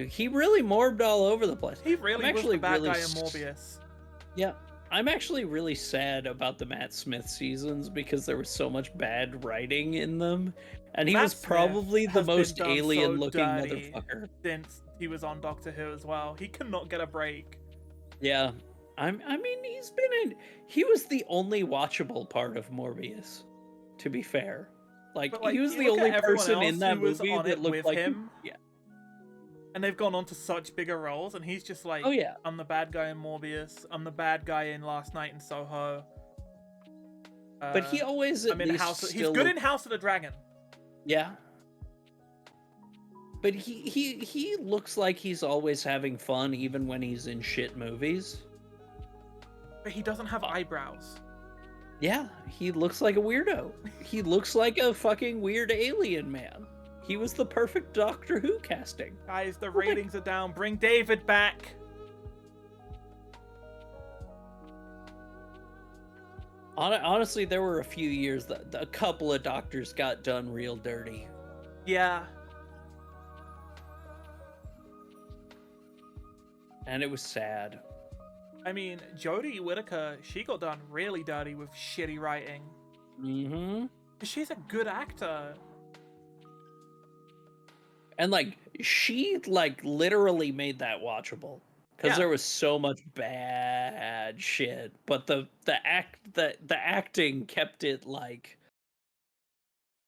he really morbed all over the place. He really was the bad guy in Morbius. Yeah, I'm actually really sad about the Matt Smith seasons because there was so much bad writing in them, and he was probably the most alien-looking motherfucker since he was on Doctor Who as well. He cannot get a break. Yeah, I mean, he was the only watchable part of Morbius, to be fair. Like, But he like, was you the look at only everyone person else in that who was movie on that it looked with like him, yeah. and they've gone on to such bigger roles, and he's just like, Oh yeah. I'm the bad guy in Morbius. I'm the bad guy in Last Night in Soho. But he always I'm at in least He's still good in House of the Dragon. yeah. But he looks like he's always having fun even when he's in shit movies. But he doesn't have eyebrows. Yeah, he looks like a weirdo. He looks like a fucking weird alien man. He was the perfect Doctor Who casting. Guys, the ratings are down. Bring David back. Honestly, there were a few years that a couple of doctors got done real dirty. Yeah. And it was sad. I mean, Jodie Whittaker, she got done really dirty with shitty writing. Mm-hmm. She's a good actor. And like she like literally made that watchable because Yeah. there was so much bad shit, but the acting kept it like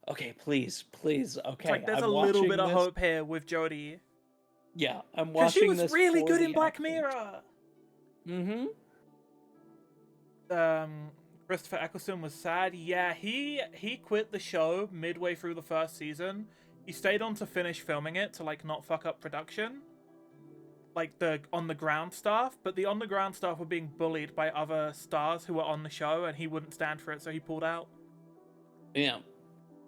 okay, please, okay, It's like there's I'm a little watching bit of this. hope here with Jodie. Yeah, I'm Because she watching was this really for good the in Black acting. Mirror. Mm-hmm. Christopher Eccleston was sad. Yeah, he quit the show midway through the first season. He stayed on to finish filming it to like not fuck up production. Like the on the ground staff, but the on the ground staff were being bullied by other stars who were on the show, and he wouldn't stand for it, so he pulled out. Yeah.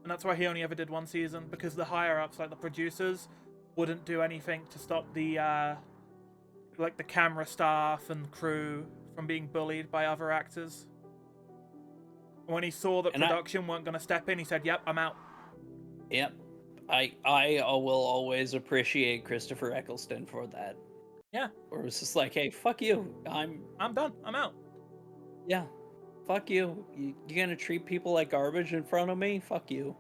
And that's why he only ever did one season, because the higher ups, like the producers, wouldn't do anything to stop the like the camera staff and crew from being bullied by other actors. When he saw that production weren't going to step in, he said, "Yep, I'm out." Yep. I will always appreciate Christopher Eccleston for that. Yeah. Or it was just like, hey, fuck you. I'm done. I'm out. Yeah. Fuck you. You're gonna treat people like garbage in front of me? Fuck you.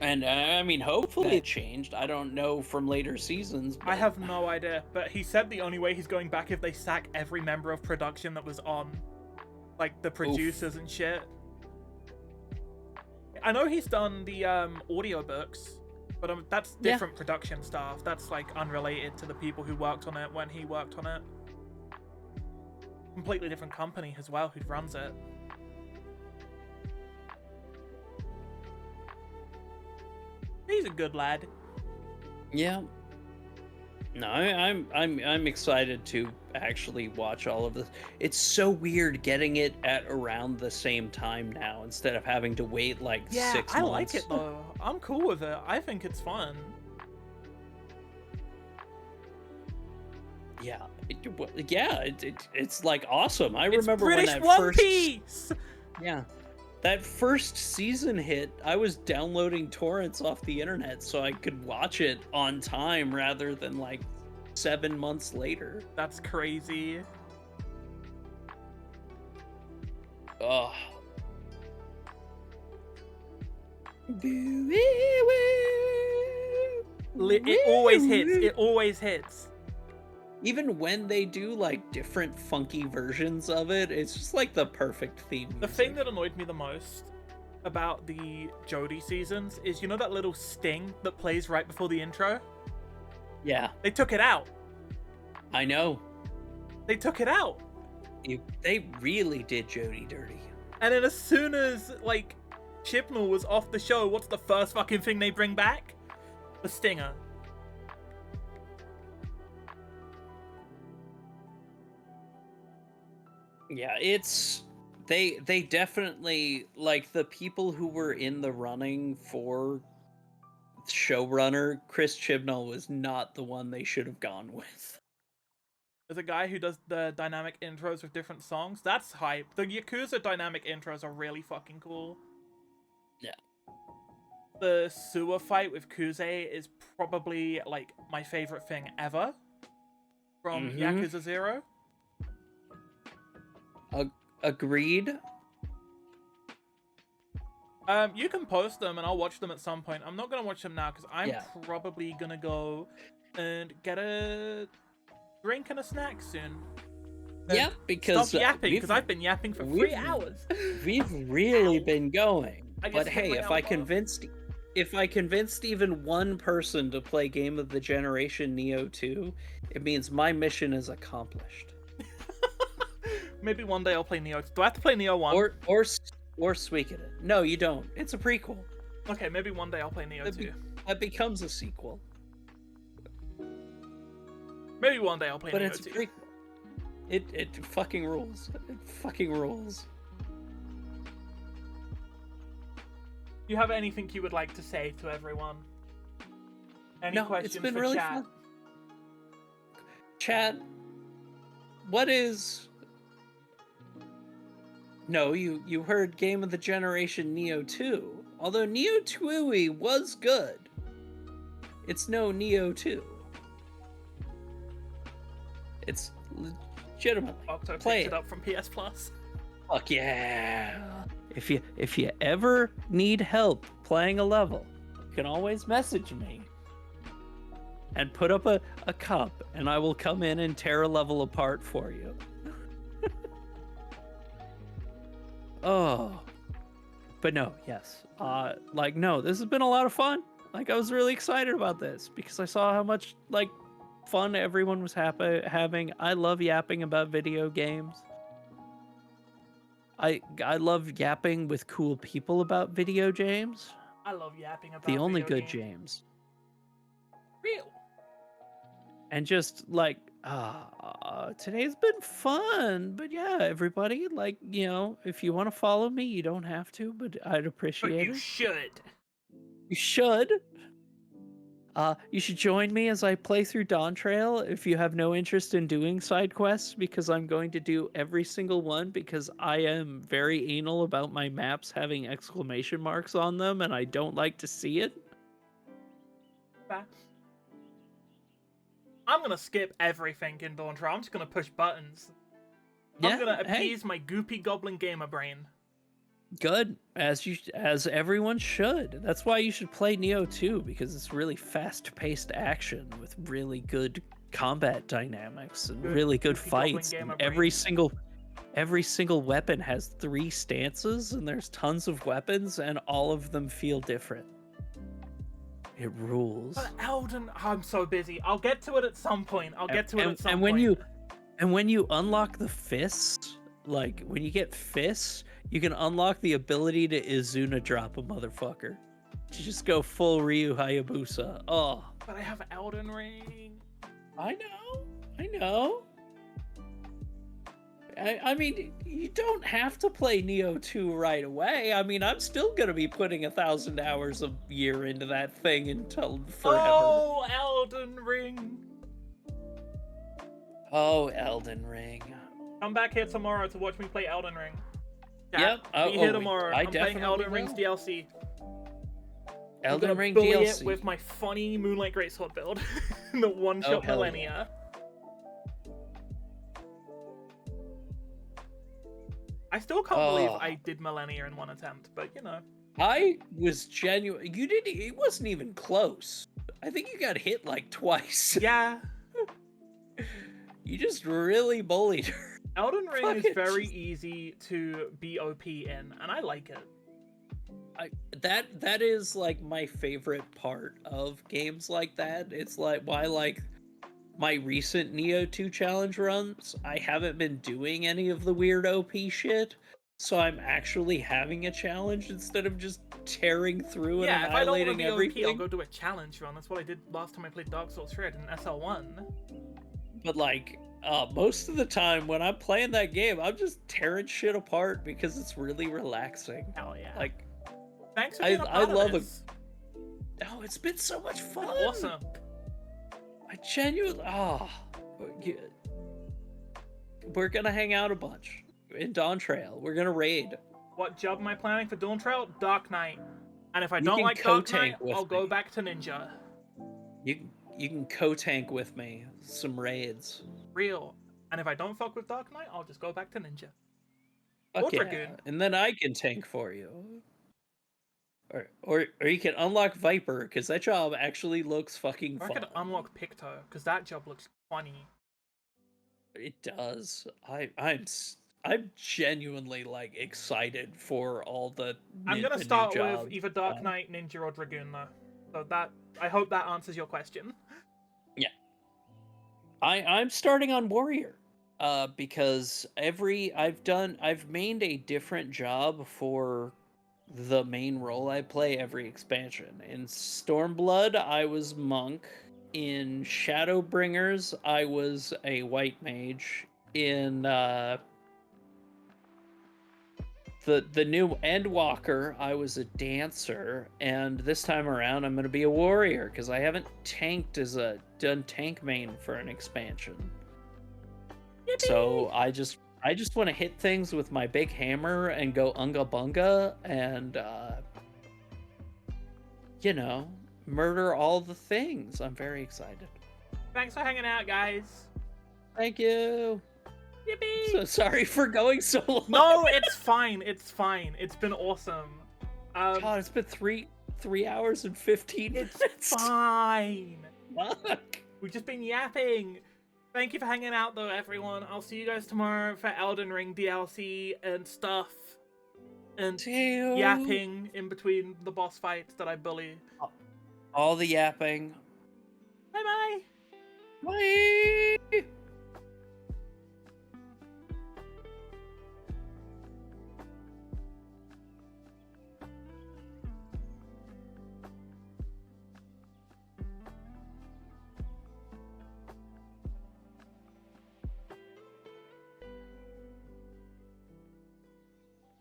And I mean, hopefully it changed. I don't know from later seasons. But... I have no idea. But he said the only way he's going back if they sack every member of production that was on, like the producers and shit. I know he's done the audiobooks, but that's different production staff. That's like unrelated to the people who worked on it when he worked on it. Completely different company as well who runs it. He's a good lad. Yeah. No, I'm excited to actually watch all of this. It's so weird getting it at around the same time now instead of having to wait like 6 months. I like it though. I'm cool with it. I think it's fun. Yeah, it's like awesome. I remember British when that One first Piece. Yeah. That first season hit, I was downloading torrents off the internet so I could watch it on time rather than like 7 months later. That's crazy. Ugh. It always hits. It always hits. Even when they do like different funky versions of it, it's just like the perfect theme music. The thing that annoyed me the most about the Jodie seasons is, you know that little sting that plays right before the intro? Yeah. They took it out. I know. They took it out. They really did Jodie dirty. And then as soon as, like, Chibnall was off the show, what's the first fucking thing they bring back? The stinger. Yeah, it's they definitely, like, the people who were in the running for showrunner, Chris Chibnall was not the one they should have gone with. There's a guy who does the dynamic intros with different songs. That's hype. The Yakuza dynamic intros are really fucking cool. Yeah. The sewer fight with Kuze is probably, like, my favorite thing ever from Yakuza 0. Agreed. You can post them and I'll watch them at some point. I'm not gonna watch them now because I'm probably gonna go and get a drink and a snack soon. Yep, Stop because yapping, because I've been yapping for 3 hours. we've really Ow. been going. I get But to hit hey, my elbow. if I convinced even one person to play Game of the Generation Neo 2, it means my mission is accomplished. Maybe one day I'll play Neo. Do I have to play Neo 1? Or Suikoden. No, you don't. It's a prequel. Okay, maybe one day I'll play Neo 2. That becomes a sequel. Maybe one day I'll play But Neo it's a 2. prequel. It fucking rules. It fucking rules. Do you have anything you would like to say to everyone? Any questions it's been for really chat? fun. Chat, what is... No, you heard Game of the Generation Neo 2. Although Neo 2 was good, it's no Neo 2. It's legitimately. Octo Play picked it up from PS Plus. Fuck yeah! If you ever need help playing a level, you can always message me and put up a cup, and I will come in and tear a level apart for you. Oh, but no, yes, no, this has been a lot of fun. Like, I was really excited about this because I saw how much fun everyone was having. I love yapping about video games. I love yapping with cool people about video games. I love yapping about The only video good games. James. Real. And just today's been fun. But yeah, everybody, if you want to follow me, you don't have to, but I'd But appreciate you it. should. You should. You should join me as I play through Dawn Trail if you have no interest in doing side quests, because I'm going to do every single one because I am very anal about my maps having exclamation marks on them and I don't like to see it. I'm gonna skip everything in Dawn Trail. I'm just gonna push buttons. Yeah, I'm gonna appease my goopy goblin gamer brain. Good, as everyone should. That's why you should play Neo 2, because it's really fast-paced action with really good combat dynamics and really good fights. And every single weapon has 3 stances, and there's tons of weapons, and all of them feel different. It rules. But Elden, I'm so busy. I'll get to it at some point. And when you unlock the fists, when you get fists, you can unlock the ability to Izuna drop a motherfucker. To just go full Ryu Hayabusa. Oh. But I have Elden Ring. I know. I mean, you don't have to play Neo 2 right away. I mean, I'm still gonna be putting 1,000 hours a year into that thing until forever. Oh, Elden Ring. Oh, Elden Ring. Come back here tomorrow to watch me play Elden Ring. Yep. Be here tomorrow. I'm playing Elden Ring's DLC. Elden Ring bully DLC. It with my funny Moonlight Greatsword build. The one-shot Millennia. Yeah. I still can't believe I did Millennia in one attempt, but you know. I was genuine. You didn't. It wasn't even close. I think you got hit twice. Yeah. You just really bullied her. Elden Ring is very easy to be OP in, and I like it. That is my favorite part of games like that. It's why my recent Neo 2 challenge runs, I haven't been doing any of the weird OP shit. So I'm actually having a challenge instead of just tearing through and annihilating everything. OP, I'll go do a challenge run. That's what I did last time I played Dark Souls 3 in SL1. But most of the time when I'm playing that game, I'm just tearing shit apart because it's really relaxing. Hell yeah. Thanks for being a part of this. Oh, it's been so much fun. Awesome. I genuinely... We're gonna hang out a bunch in Dawn Trail. We're gonna raid. What job am I planning for Dawn Trail? Dark Knight. And if I don't like Dark Knight, I'll go back to Ninja. You can co-tank with me some raids. Real. And if I don't fuck with Dark Knight, I'll just go back to Ninja. Fuck yeah. And then I can tank for you. Or you can unlock Viper, because that job actually looks fucking fun. I could unlock Picto, because that job looks funny. It does. I'm genuinely like excited for all I'm gonna the new start with jobs. either Dark Knight, Ninja, or Dragoon though. So that I hope that answers your question. Yeah, I'm starting on Warrior. Because I've mained a different job for the main role I play every expansion. In Stormblood, I was monk. In Shadowbringers, I was a white mage. In the new Endwalker, I was a dancer, and this time around, I'm gonna be a warrior because I haven't tanked as a done tank main for an expansion. So Yippee! I just want to hit things with my big hammer and go unga bunga and you know, murder all the things. I'm very excited. Thanks for hanging out, guys. Thank you. Yippee! So sorry for going so long. No, it's fine. It's fine. It's been awesome. God, it's been 3 hours and 15 It's minutes. fine. Fuck. We've just been yapping. Thank you for hanging out, though, everyone. I'll see you guys tomorrow for Elden Ring DLC and stuff. And yapping in between the boss fights that I bully. All the yapping. Bye-bye. Bye.